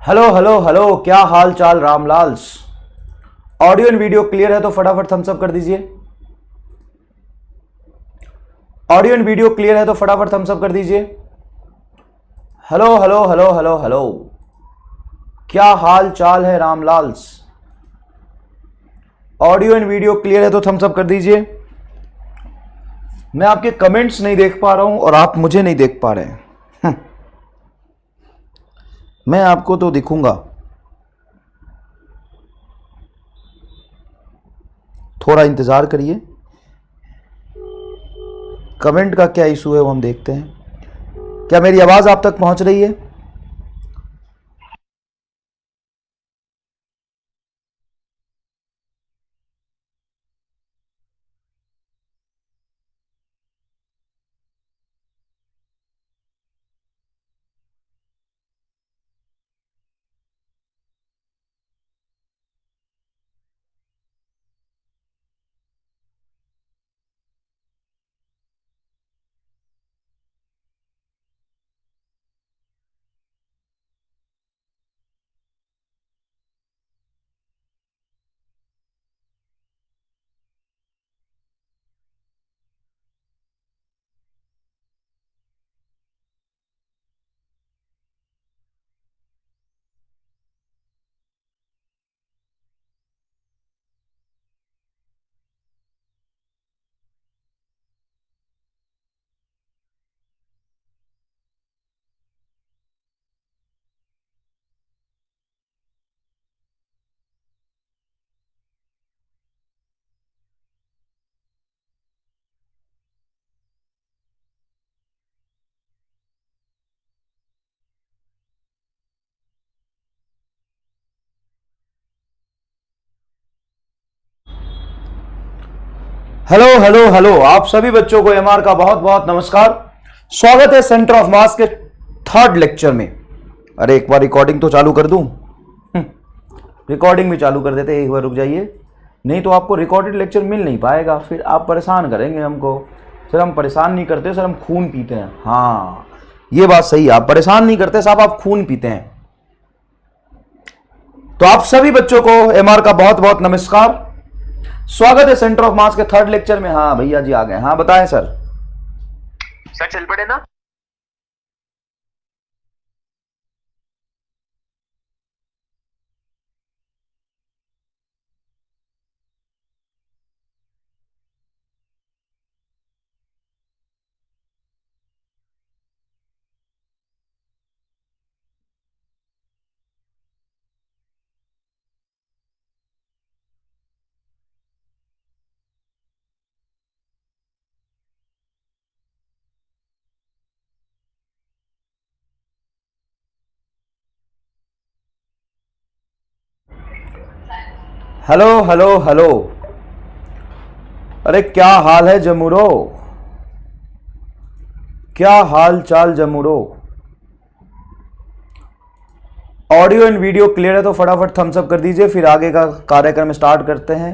Hello hello hello, क्या हाल चाल Ramlal's. Audio and video clear है तो फटाफट थम्स अप कर दीजिए। ऑडियो एंड वीडियो क्लियर है तो फटाफट थम्स अप कर दीजिए। Hello hello hello hello hello, क्या हाल चाल है Ramlal's. Audio and video clear है तो थम्स अप कर दीजिए। मैं आपके कमेंट्स नहीं देख पा रहा हूं और आप मुझे नहीं देख पा रहे हैं। मैं आपको तो दिखूंगा, थोड़ा इंतजार करिए। कमेंट का क्या इशू है वो हम देखते हैं। क्या मेरी आवाज आप तक पहुंच रही है? हेलो हेलो हेलो, आप सभी बच्चों को एमआर का बहुत बहुत नमस्कार। स्वागत है सेंटर ऑफ मास के थर्ड लेक्चर में। अरे एक बार रिकॉर्डिंग तो चालू कर दूं। रिकॉर्डिंग भी चालू कर देते, एक बार रुक जाइए, नहीं तो आपको रिकॉर्डेड लेक्चर मिल नहीं पाएगा, फिर आप परेशान करेंगे हमको। सर हम परेशान नहीं करते सर, हम खून पीते हैं। हाँ ये बात सही है, आप परेशान नहीं करते साहब, आप खून पीते हैं। तो आप सभी बच्चों को एमआर का बहुत बहुत नमस्कार। स्वागत है सेंटर ऑफ मास के थर्ड लेक्चर में। हाँ भैया जी आ गए। हाँ बताएं सर। सर चल पड़े ना। हेलो हेलो हेलो, अरे क्या हाल है जमुरो, क्या हाल चाल जमुरो। ऑडियो एंड वीडियो क्लियर है तो फटाफट थम्स अप कर दीजिए, फिर आगे का कार्यक्रम स्टार्ट करते हैं।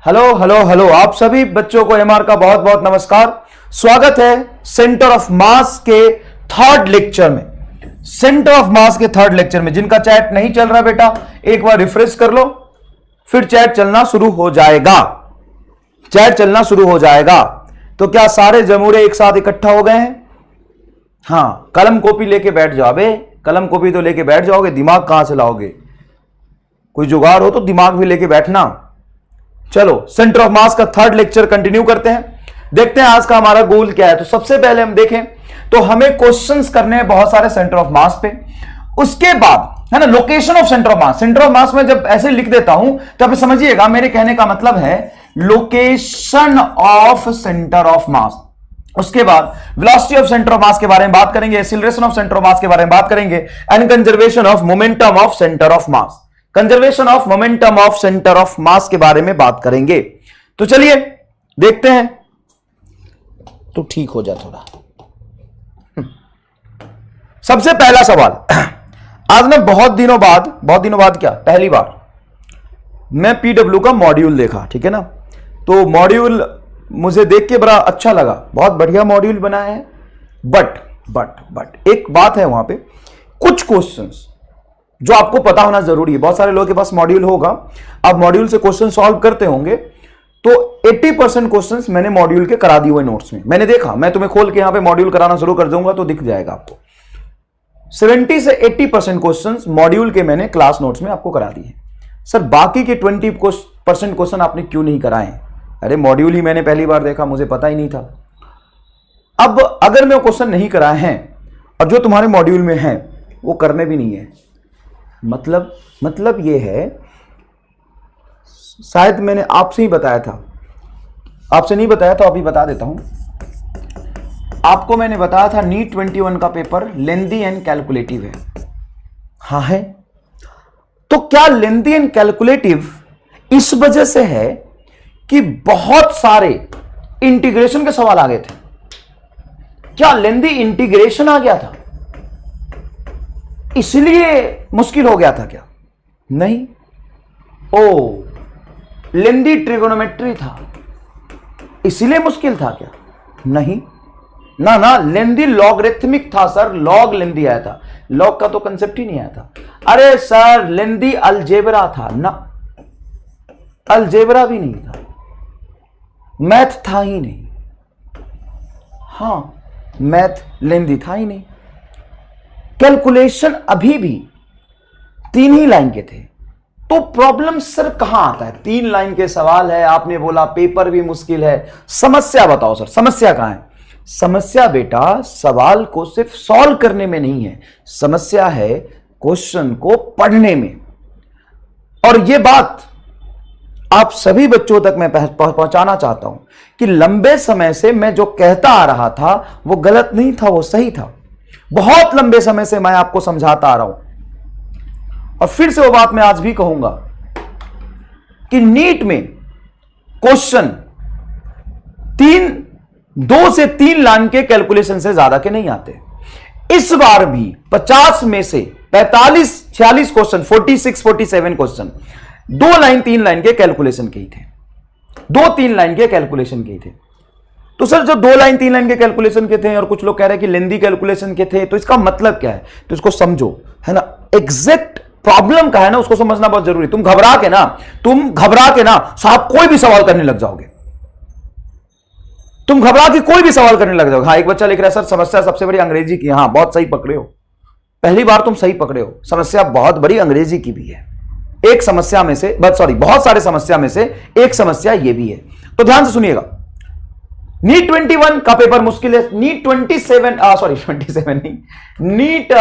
हेलो हेलो हेलो, आप सभी बच्चों को एमआर का बहुत बहुत नमस्कार। स्वागत है सेंटर ऑफ मास के थर्ड लेक्चर में। सेंटर ऑफ मास के थर्ड लेक्चर में जिनका चैट नहीं चल रहा बेटा, एक बार रिफ्रेश कर लो, फिर चैट चलना शुरू हो जाएगा। चैट चलना शुरू हो जाएगा। तो क्या सारे जमूरे एक साथ इकट्ठा हो गए हैं? हाँ कलम कॉपी लेके बैठ जाओ बे, कलम कॉपी तो लेके बैठ जाओगे, दिमाग कहां से लाओगे? कोई जुगाड़ हो तो दिमाग भी लेके बैठना। चलो सेंटर ऑफ मास का थर्ड लेक्चर कंटिन्यू करते हैं, देखते हैं आज का हमारा गोल क्या है। तो सबसे पहले हम देखें तो हमें क्वेश्चंस करने हैं बहुत सारे सेंटर ऑफ मास पे। उसके बाद है ना location of centre of mass. Centre of मास में जब ऐसे लिख देता हूं तो आप समझिएगा मेरे कहने का मतलब है लोकेशन ऑफ सेंटर ऑफ मास। उसके बाद velocity of centre of mass के बारे में बात करेंगे, acceleration of centre of mass के बारे में बात करेंगे, and conservation of momentum of centre of mass. Conservation of momentum of centre of mass के बारे में बात करेंगे। तो चलिए देखते हैं। तो ठीक हो जा थोड़ा। सबसे पहला सवाल, आज मैं बहुत दिनों बाद क्या पहली बार मैं पीडब्ल्यू का मॉड्यूल देखा, ठीक है ना। तो मॉड्यूल मुझे देख के बड़ा अच्छा लगा, बहुत बढ़िया मॉड्यूल बनाया है। बट एक बात है, वहां पे कुछ क्वेश्चंस जो आपको पता होना जरूरी है। बहुत सारे लोगों के पास मॉड्यूल होगा, आप मॉड्यूल से क्वेश्चन सॉल्व करते होंगे, तो 80% क्वेश्चंस मैंने मॉड्यूल के करा दिए हुए नोट्स में। मैंने देखा, मैं तुम्हें खोल के यहां पे मॉड्यूल कराना शुरू कर दूंगा तो दिख जाएगा आपको। 70 से 80% क्वेश्चंस मॉड्यूल के मैंने क्लास नोट्स में आपको करा दिए। सर बाकी के 20% क्वेश्चन आपने क्यों नहीं कराए? अरे मॉड्यूल ही मैंने पहली बार देखा, मुझे पता ही नहीं था। अब अगर मैं क्वेश्चन नहीं कराए हैं और जो तुम्हारे मॉड्यूल में है वो करने भी नहीं है, मतलब ये है, शायद मैंने आपसे ही बताया था, आपसे नहीं बताया तो अभी बता देता हूं। आपको मैंने बताया था नीट 21 का पेपर लेंदी एंड कैलकुलेटिव है। हाँ है। तो क्या लेंदी एंड कैलकुलेटिव इस वजह से है कि बहुत सारे इंटीग्रेशन के सवाल आ गए थे? क्या लेंदी इंटीग्रेशन आ गया था इसलिए मुश्किल हो गया था क्या? नहीं। ओ, लेंदी ट्रिगोनोमेट्री था इसलिए मुश्किल था क्या? नहीं ना, लेंदी लॉगरिथमिक था सर, लॉग लेंदी आया था, लॉग का तो कंसेप्ट ही नहीं आया था। अरे सर लेंदी अलजेब्रा था ना, अलजेब्रा भी नहीं था, मैथ था ही नहीं। हाँ, मैथ लेंदी था ही नहीं। कैलकुलेशन अभी भी 3 ही लाइन के थे। तो प्रॉब्लम सर कहां आता है? 3 लाइन के सवाल है, आपने बोला पेपर भी मुश्किल है, समस्या बताओ सर, समस्या कहां है? समस्या बेटा सवाल को सिर्फ सॉल्व करने में नहीं है, समस्या है क्वेश्चन को पढ़ने में। और यह बात आप सभी बच्चों तक मैं पहुंचाना चाहता हूं कि लंबे समय से मैं जो कहता आ रहा था वो गलत नहीं था, वो सही था। बहुत लंबे समय से मैं आपको समझाता आ रहा हूं और फिर से वो बात मैं आज भी कहूंगा कि नीट में क्वेश्चन 2 से 3 लाइन के कैलकुलेशन से ज्यादा के नहीं आते। इस बार भी 50 में से 45-46 क्वेश्चन, 46-47 क्वेश्चन 2 लाइन 3 लाइन के कैलकुलेशन के ही थे, 2-3 लाइन के कैलकुलेशन के ही थे। तो सर जो 2 लाइन 3 लाइन के कैलकुलेशन के थे और कुछ लोग कह रहे हैं कि लेंदी कैलकुलेशन के थे, तो इसका मतलब क्या है? तो इसको समझो, है ना, एग्जैक्ट प्रॉब्लम का है ना, उसको समझना बहुत जरूरी। तुम घबरा के ना साहब कोई भी सवाल करने लग जाओगे, तुम घबरा के कोई भी सवाल करने लग जाओगे। हाँ, एक बच्चा लिख रहा है सर समस्या सबसे बड़ी अंग्रेजी की। हाँ, बहुत सही पकड़े हो, पहली बार तुम सही पकड़े हो, समस्या बहुत बड़ी अंग्रेजी की भी है। एक समस्या में से, बहुत सारे समस्या में से एक समस्या ये भी है। तो ध्यान से सुनिएगा, नीट 21 का पेपर मुश्किल है। नीट 27 नहीं, नीट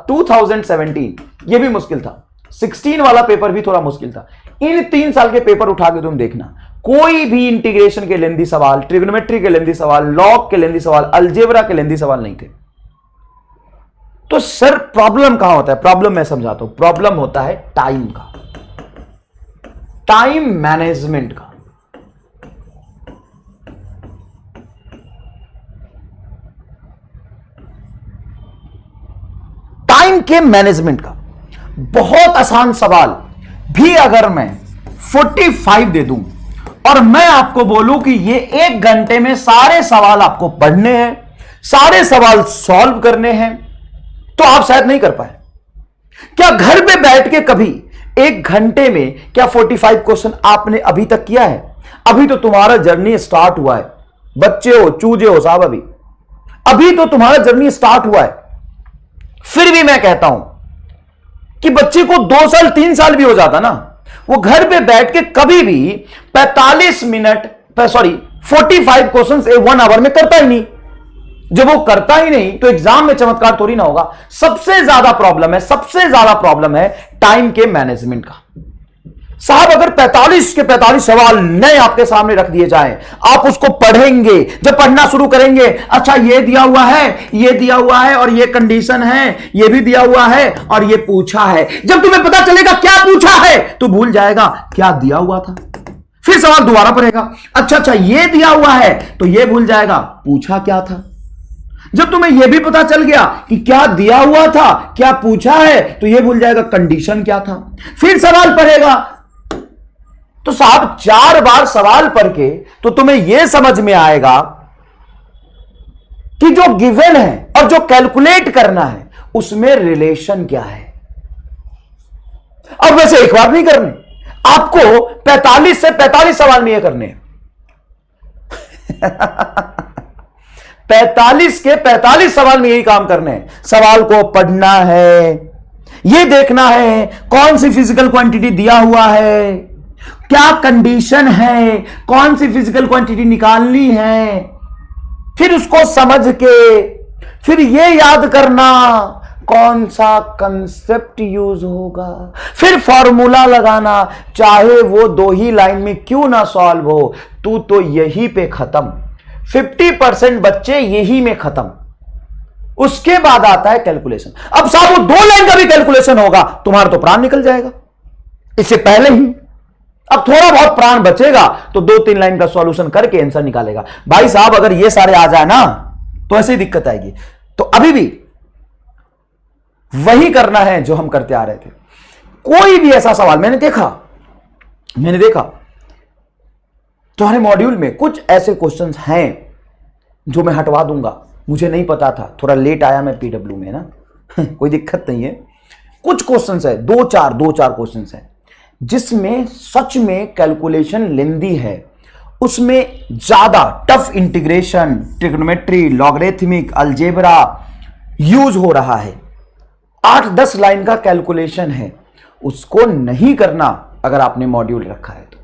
2017 ये भी मुश्किल था। 16 वाला पेपर भी थोड़ा मुश्किल था। इन 3 साल के पेपर उठा के तुम देखना, कोई भी इंटीग्रेशन के लेंदी सवाल, ट्रिग्नोमेट्री के लेंदी सवाल, लॉग के लेंदी सवाल, अलजेब्रा के लेंदी सवाल नहीं थे। तो सर प्रॉब्लम कहां होता है? प्रॉब्लम मैं समझाता हूं। प्रॉब्लम होता है टाइम का, टाइम मैनेजमेंट का। टाइम के मैनेजमेंट का बहुत आसान सवाल भी अगर मैं 45 दे दूं और मैं आपको बोलूं कि ये 1 घंटे में सारे सवाल आपको पढ़ने हैं, सारे सवाल सॉल्व करने हैं, तो आप शायद नहीं कर पाए। क्या घर पे बैठ के कभी 1 घंटे में क्या 45 क्वेश्चन आपने अभी तक किया है? अभी तो तुम्हारा जर्नी स्टार्ट हुआ है, बच्चे हो चूजे हो साहब, अभी तो तुम्हारा जर्नी स्टार्ट हुआ है। फिर भी मैं कहता हूं कि बच्चे को 2 साल 3 साल भी हो जाता ना, वो घर पे बैठ के कभी भी 45 क्वेश्चंस 1 आवर में करता ही नहीं। जब वो करता ही नहीं तो एग्जाम में चमत्कार थोड़ी ना होगा। सबसे ज्यादा प्रॉब्लम है टाइम के मैनेजमेंट का। साहब अगर 45 के 45 सवाल नए आपके सामने रख दिए जाएं, आप उसको पढ़ेंगे, जब पढ़ना शुरू करेंगे, अच्छा ये दिया हुआ है और ये कंडीशन है, ये भी दिया हुआ है और ये पूछा है। जब तुम्हें पता चलेगा क्या पूछा है तो भूल जाएगा क्या दिया हुआ था। फिर सवाल दोबारा पढ़ेगा, अच्छा ये दिया हुआ है तो ये भूल जाएगा पूछा क्या था। जब तुम्हें यह भी पता चल गया कि क्या दिया हुआ था, क्या पूछा है, तो यह भूल जाएगा कंडीशन क्या था। फिर सवाल पढ़ेगा तो साहब 4 बार सवाल पढ़ के तो तुम्हें यह समझ में आएगा कि जो गिवन है और जो कैलकुलेट करना है उसमें रिलेशन क्या है। अब वैसे एक बार नहीं करने, आपको 45 से 45 सवाल नहीं करने 45 के 45 सवाल में यही काम करने हैं। सवाल को पढ़ना है, यह देखना है कौन सी फिजिकल क्वांटिटी दिया हुआ है, क्या कंडीशन है, कौन सी फिजिकल क्वांटिटी निकालनी है, फिर उसको समझ के फिर यह याद करना कौन सा कंसेप्ट यूज होगा, फिर फॉर्मूला लगाना, चाहे वो 2 ही लाइन में क्यों ना सॉल्व हो, तू तो यही पे खत्म। 50% बच्चे यही में खत्म। उसके बाद आता है कैलकुलेशन। अब साहब वो 2 लाइन का भी कैलकुलेशन होगा, तुम्हारा तो प्राण निकल जाएगा इससे पहले ही। अब थोड़ा बहुत प्राण बचेगा तो 2-3 लाइन का सॉल्यूशन करके आंसर निकालेगा। भाई साहब अगर ये सारे आ जाए ना तो ऐसे ही दिक्कत आएगी। तो अभी भी वही करना है जो हम करते आ रहे थे। कोई भी ऐसा सवाल मैंने देखा तुम्हारे मॉड्यूल में कुछ ऐसे क्वेश्चंस हैं जो मैं हटवा दूंगा। मुझे नहीं पता था, थोड़ा लेट आया मैं पीडब्ल्यू में ना कोई दिक्कत नहीं है। कुछ क्वेश्चंस है, 2-4 क्वेश्चंस हैं जिसमें सच में कैलकुलेशन लेंदी है, उसमें ज्यादा tough integration, trigonometry, logarithmic, algebra use हो रहा है। 8-10 लाइन का कैलकुलेशन है, उसको नहीं करना अगर आपने मॉड्यूल रखा है तो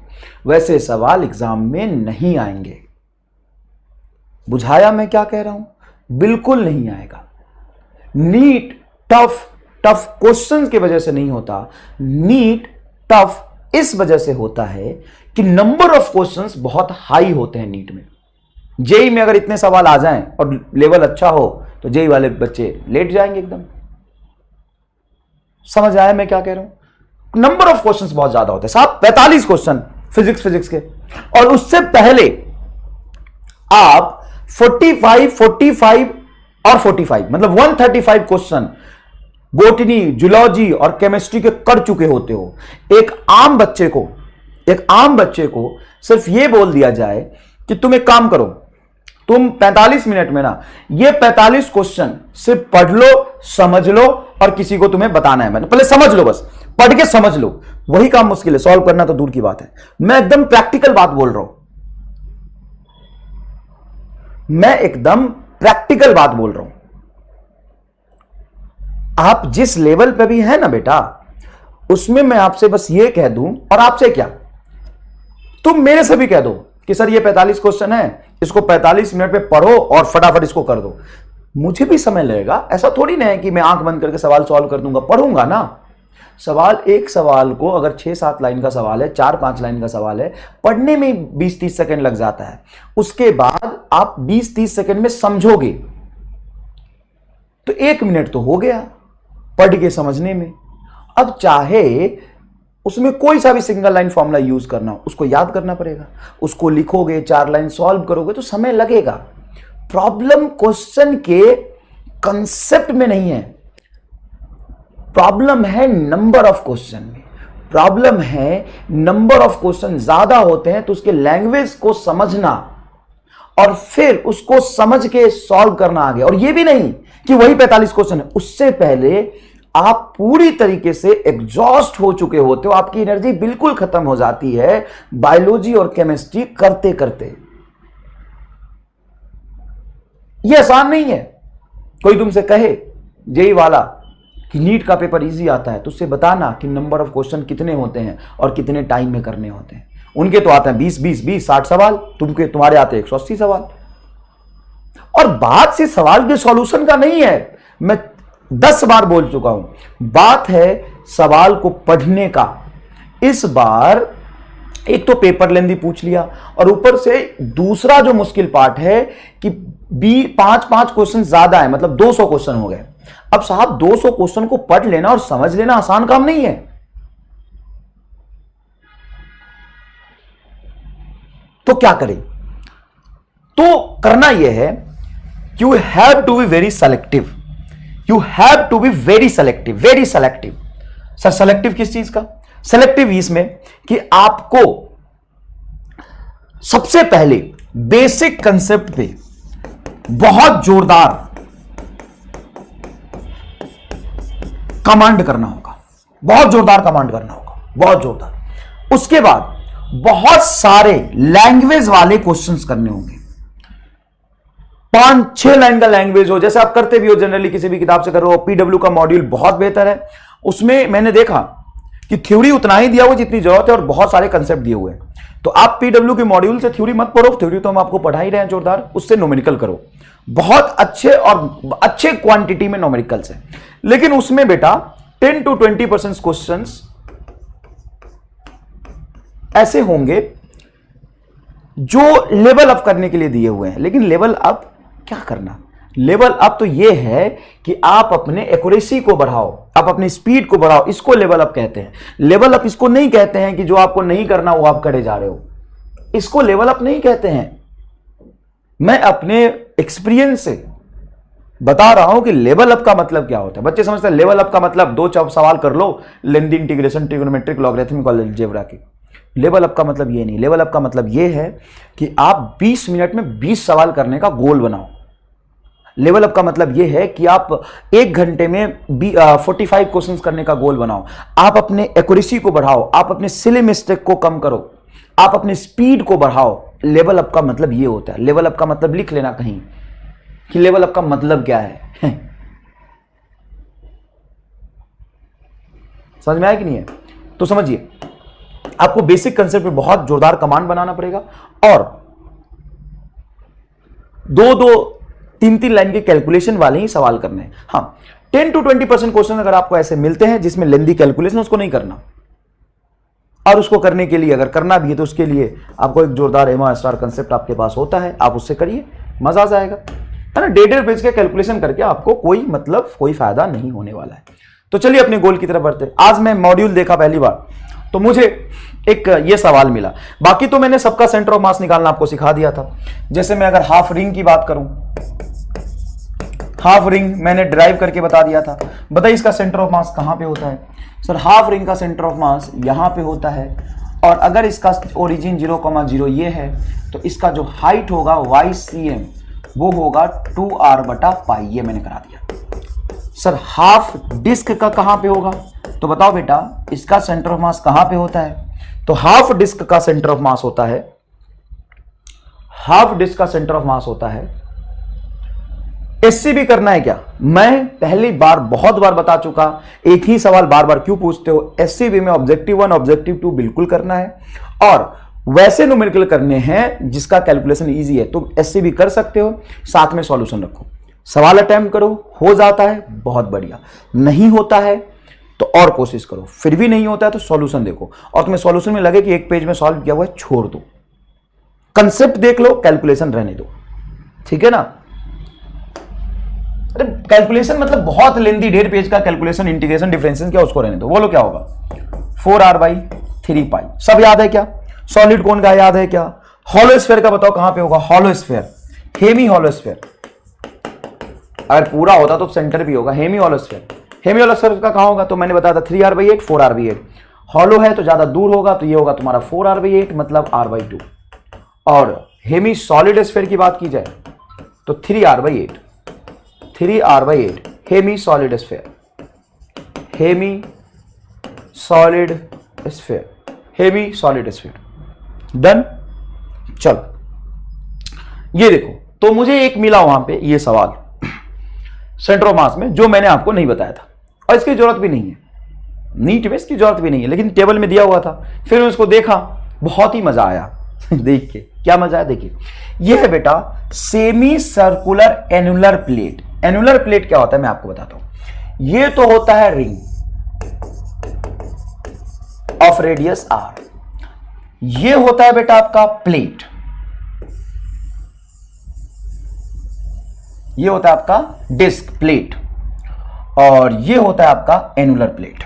वैसे सवाल एग्जाम में नहीं आएंगे। बुझाया मैं क्या कह रहा हूं? बिल्कुल नहीं आएगा। नीट टफ क्वेश्चंस की वजह से नहीं होता, नीट टफ इस वजह से होता है कि नंबर ऑफ क्वेश्चंस बहुत हाई होते हैं नीट में। जेई में अगर इतने सवाल आ जाएं और लेवल अच्छा हो तो जेई वाले बच्चे लेट जाएंगे एकदम। समझ आया मैं क्या कह रहा हूं? नंबर ऑफ क्वेश्चंस बहुत ज्यादा होते हैं साहब, 45 क्वेश्चन फिजिक्स के, और उससे पहले आप 45 और 45 मतलब 135 क्वेश्चन बॉटनी, जूलॉजी और केमिस्ट्री के कर चुके होते हो। एक आम बच्चे को सिर्फ यह बोल दिया जाए कि तुम एक काम करो, तुम 45 मिनट में ना ये 45 क्वेश्चन सिर्फ पढ़ लो, समझ लो और किसी को तुम्हें बताना है। मैंने पहले समझ लो, बस पढ़ के समझ लो, वही काम मुश्किल है, सॉल्व करना तो दूर की बात है। मैं एकदम प्रैक्टिकल बात बोल रहा हूं, आप जिस लेवल पे भी है ना बेटा, उसमें मैं आपसे बस ये कह दूं, और आपसे क्या, तुम मेरे से भी कह दो कि सर ये 45 क्वेश्चन है, इसको 45 मिनट में पढ़ो और फटाफट इसको कर दो। मुझे भी समय लगेगा, ऐसा थोड़ी ना है कि मैं आंख बंद करके सवाल सॉल्व कर दूंगा, पढ़ूंगा ना। एक सवाल को अगर 6-7 लाइन का सवाल है, 4-5 लाइन का सवाल है, पढ़ने में 20-30 सेकंड लग जाता है। उसके बाद आप 20-30 सेकंड में समझोगे तो 1 मिनट तो हो गया पढ़ के समझने में। अब चाहे उसमें कोई सा भी सिंगल लाइन फॉर्मूला यूज करना हो, उसको याद करना पड़ेगा, उसको लिखोगे, 4 लाइन सॉल्व करोगे तो समय लगेगा। प्रॉब्लम क्वेश्चन के कंसेप्ट में नहीं है, प्रॉब्लम है नंबर ऑफ क्वेश्चन में। प्रॉब्लम है नंबर ऑफ क्वेश्चन ज्यादा होते हैं तो उसके लैंग्वेज को समझना और फिर उसको समझ के सॉल्व करना आगे। और यह भी नहीं कि वही 45 क्वेश्चन है, उससे पहले आप पूरी तरीके से एग्जॉस्ट हो चुके होते हो, आपकी एनर्जी बिल्कुल खत्म हो जाती है बायोलॉजी और केमिस्ट्री करते करते। यह आसान नहीं है। कोई तुमसे कहे जेई वाला कि नीट का पेपर इजी आता है तो उससे बताना कि नंबर ऑफ क्वेश्चन कितने होते हैं और कितने टाइम में करने होते हैं। उनके तो आते हैं 20 60 सवाल, तुम्हारे आते हैं 180 सवाल। और बात से सवाल के सॉल्यूशन का नहीं है, मैं 10 बार बोल चुका हूं, बात है सवाल को पढ़ने का। इस बार एक तो पेपर लेंदी पूछ लिया और ऊपर से दूसरा जो मुश्किल पार्ट है कि 5 क्वेश्चन ज्यादा है, मतलब 200 क्वेश्चन हो गए। अब साहब 200 क्वेश्चन को पढ़ लेना और समझ लेना आसान काम नहीं है। तो क्या करें? तो करना यह है, you have to be very selective. You have to be very selective, very selective. Sir selective किस चीज का? सेलेक्टिव इसमें कि आपको सबसे पहले बेसिक कंसेप्ट पे बहुत जोरदार कमांड करना होगा, बहुत जोरदार कमांड करना होगा, बहुत जोरदार। उसके बाद बहुत सारे लैंग्वेज वाले क्वेश्चंस करने होंगे, 5-6 लाइन का लैंग्वेज हो, जैसे आप करते भी हो जनरली किसी भी किताब से करो। पीडब्ल्यू का मॉड्यूल बहुत बेहतर है, उसमें मैंने देखा कि थ्योरी उतना ही दिया हुआ जितनी जरूरत है और बहुत सारे कंसेप्ट दिए हुए हैं। तो आप पीडब्ल्यू के मॉड्यूल से थ्योरी मत पढ़ो, थ्योरी तो हम आपको पढ़ा ही रहे हैं जोरदार, उससे न्यूमेरिकल करो, बहुत अच्छे और अच्छे क्वांटिटी में न्यूमेरिकल्स है। लेकिन उसमें बेटा 10 to 20% क्वेश्चंस ऐसे होंगे जो लेवल अप करने के लिए दिए हुए हैं। लेकिन लेवल अप क्या करना? लेवल अप तो यह है कि आप अपने एक्यूरेसी को बढ़ाओ, आप अपनी स्पीड को बढ़ाओ, इसको लेवल अप कहते हैं। लेवल अप इसको नहीं कहते हैं कि जो आपको नहीं करना वो आप करे जा रहे हो, इसको लेवल अप नहीं कहते हैं। मैं अपने एक्सपीरियंस से बता रहा हूं कि लेवल अप का मतलब क्या होता है। बच्चे समझते हैं लेवल अप का मतलब 2 सवाल कर लो, लेंदी इंटीग्रेशन, ट्रिग्नोमेट्रिक, लॉगरिथमिक, अलजेब्रा की। लेवल अप का मतलब ये नहीं, लेवल अप का मतलब ये है कि आप 20 मिनट में 20 सवाल करने का गोल बनाओ। लेवल अप का मतलब यह है कि आप 1 घंटे में 45 क्वेश्चंस करने का गोल बनाओ। आप अपने एक्यूरेसी को बढ़ाओ, आप अपने सिली मिस्टेक को कम करो, आप अपनी स्पीड को बढ़ाओ। लेवल अप का मतलब यह होता है। लेवल अप का मतलब लिख लेना कहीं कि लेवल अप का मतलब क्या है। समझ में आया कि नहीं है? तो समझिए, आपको बेसिक कंसेप्ट पे बहुत जोरदार कमांड बनाना पड़ेगा और 2-2, 3-3 लाइन के कैलकुलेशन वाले ही सवाल करने हैं। हाँ, 10 to 20% क्वेश्चन अगर आपको ऐसे मिलते हैं जिसमें लेंदी कैलकुलेशन, उसको नहीं करना। और उसको करने के लिए अगर करना भी है तो उसके लिए आपको एक जोरदार MR कंसेप्ट आपके पास होता है, आप उससे करिए, मजा आ जाएगा, है ना। 1.5 पेज के कैलकुलेशन करके आपको कोई मतलब कोई फायदा नहीं होने वाला है। तो चलिए अपने गोल की तरफ बढ़ते हैं। आज मैं मॉड्यूल देखा पहली बार तो मुझे एक ये सवाल मिला, बाकी तो मैंने सबका सेंटर ऑफ मास निकालना आपको सिखा दिया था। जैसे मैं अगर हाफ रिंग की बात करूं, हाफ रिंग मैंने ड्राइव करके बता दिया था। बताइए इसका सेंटर ऑफ मास कहां पे होता है? सर हाफ रिंग का सेंटर ऑफ मास यहां पे होता है, और अगर इसका ओरिजिन 0,0 ये है तो इसका जो हाइट होगा YCM वो होगा 2r/π। ये मैंने करा दिया। सर हाफ डिस्क का कहां पे होगा? तो बताओ बेटा, इसका सेंटर ऑफ मास कहां पे होता है? तो हाफ डिस्क का सेंटर ऑफ मास होता है, हाफ डिस्क का सेंटर ऑफ मास होता है। SCB करना है क्या? मैं पहली बार बहुत बार बता चुका, एक ही सवाल बार बार क्यों पूछते हो? SCB में ऑब्जेक्टिव 1 ऑब्जेक्टिव 2 बिल्कुल करना है, और वैसे न्यूमेरिकल करने हैं जिसका कैलकुलेशन इजी है। तो SCB कर सकते हो, साथ में सॉल्यूशन रखो, सवाल अटेम्प्ट करो, हो जाता है बहुत बढ़िया, नहीं होता है तो और कोशिश करो, फिर भी नहीं होता है तो सॉल्यूशन देखो, और तुम्हें सॉल्यूशन में लगे कि 1 पेज में सॉल्व किया हुआ है, छोड़ दो, कंसेप्ट देख लो, कैलकुलेशन रहने दो, ठीक है ना। अरे कैलकुलेशन मतलब बहुत लेंदी 1.5 पेज का कैलकुलेशन, इंटीग्रेशन, डिफरेंशिएशन क्या, उसको रहने दो। बोलो क्या होगा? 4r/3π। सब याद है क्या? सॉलिड कोन का याद है क्या? हॉलो स्फीयर का बताओ कहां पे होगा? Hollow sphere, hemi hollow sphere. अगर पूरा होता तो सेंटर भी होगा, hemi hollow sphere. Hemi hollow sphere का कहां होगा? तो मैंने बताया था 3r/8, 4r/8। हॉलो है तो ज्यादा दूर होगा, तो ये होगा तुम्हारा 4r/8 मतलब r/2। और हेमी सॉलिड स्फीयर की बात की जाए तो 3r/8, 3r/8 hemi solid sphere, hemi solid sphere, hemi solid sphere. Done. चलो ये देखो, तो मुझे एक मिला वहां पे ये सवाल सेंटर ऑफ मास में, जो मैंने आपको नहीं बताया था, और इसकी जरूरत भी नहीं है, नीट में इसकी जरूरत भी नहीं है, लेकिन टेबल में दिया हुआ था। फिर मैं उसको देखा, बहुत ही मजा आया देख के। क्या मजा आया? देखिए ये है बेटा semi circular annular plate. Annular plate क्या होता है मैं आपको बताता हूं। ये तो होता है रिंग ऑफ रेडियस r, ये होता है बेटा आपका प्लेट, ये होता है आपका डिस्क प्लेट, और ये होता है आपका एनुलर प्लेट,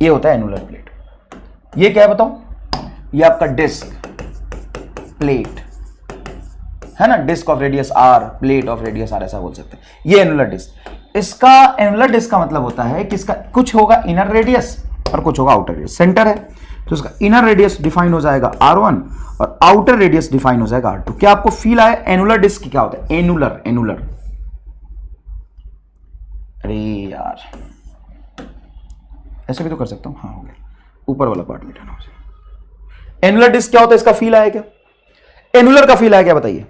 ये होता है एनुलर प्लेट। ये क्या है बताओ? ये आपका डिस्क प्लेट है ना, disc of radius r, plate of radius r, ऐसा बोल सकते हैं। ये एनुलर डिस्क। इसका एनुलर डिस्क का मतलब होता है कि इसका कुछ होगा इनर रेडियस और कुछ होगा आउटर रेडियस। सेंटर है तो इसका इनर रेडियस डिफाइन हो जाएगा R1 और आउटर रेडियस डिफाइन हो जाएगा R2। क्या आपको फील आया एनुलर डिस्क क्या होता है? एनुलर, एनुलर, अरे यार ऐसे भी तो कर सकता हूं, हाँ हो गया, ऊपर वाला पार्ट मिटाना मुझे। एनुलर डिस्क क्या होता है, इसका फील आया क्या? एनुलर का फील आया क्या बताइए?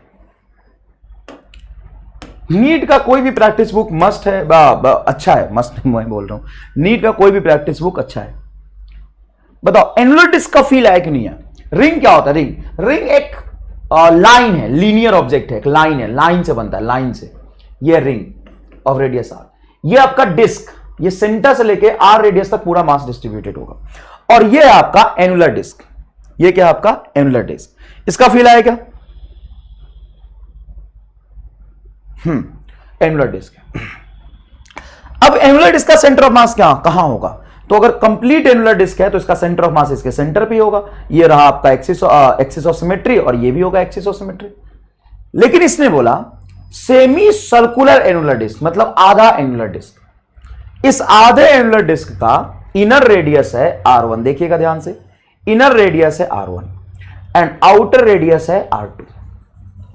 नीट का कोई भी प्रैक्टिस बुक मस्ट है, अच्छा है, मस्ट मैं बोल रहा हूं, नीट का कोई भी प्रैक्टिस बुक अच्छा है। बताओ एनुलर डिस्क का फील आया कि नहीं है? रिंग क्या होता है? रिंग, रिंग एक लाइन है, लीनियर ऑब्जेक्ट है, एक लाइन है, लाइन से बनता है, लाइन से। ये रिंग ऑफ रेडियस आर, ये आपका डिस्क, ये सेंटर से लेके आर रेडियस तक पूरा मास डिस्ट्रीब्यूटेड होगा। और ये आपका एनुलर डिस्क, ये क्या आपका एनुलर डिस्क। इसका फील आया क्या? Annular disc. अब एनुलर डिस्क का सेंटर ऑफ मास क्या कहां होगा? तो अगर कंप्लीट एनुलर डिस्क है तो इसका सेंटर ऑफ मास इसके सेंटर पे होगा। ये रहा आपका एक्सिस ऑफ सिमेट्री और ये भी होगा एक्सिस ऑफ सिमेट्री। लेकिन इसने बोला सेमी सर्कुलर एनुलर डिस्क, मतलब आधा एनुलर डिस्क। इस आधे एनुलर डिस्क का इनर रेडियस है R1, देखिएगा ध्यान से, इनर रेडियस है R1 एंड आउटर रेडियस है R2।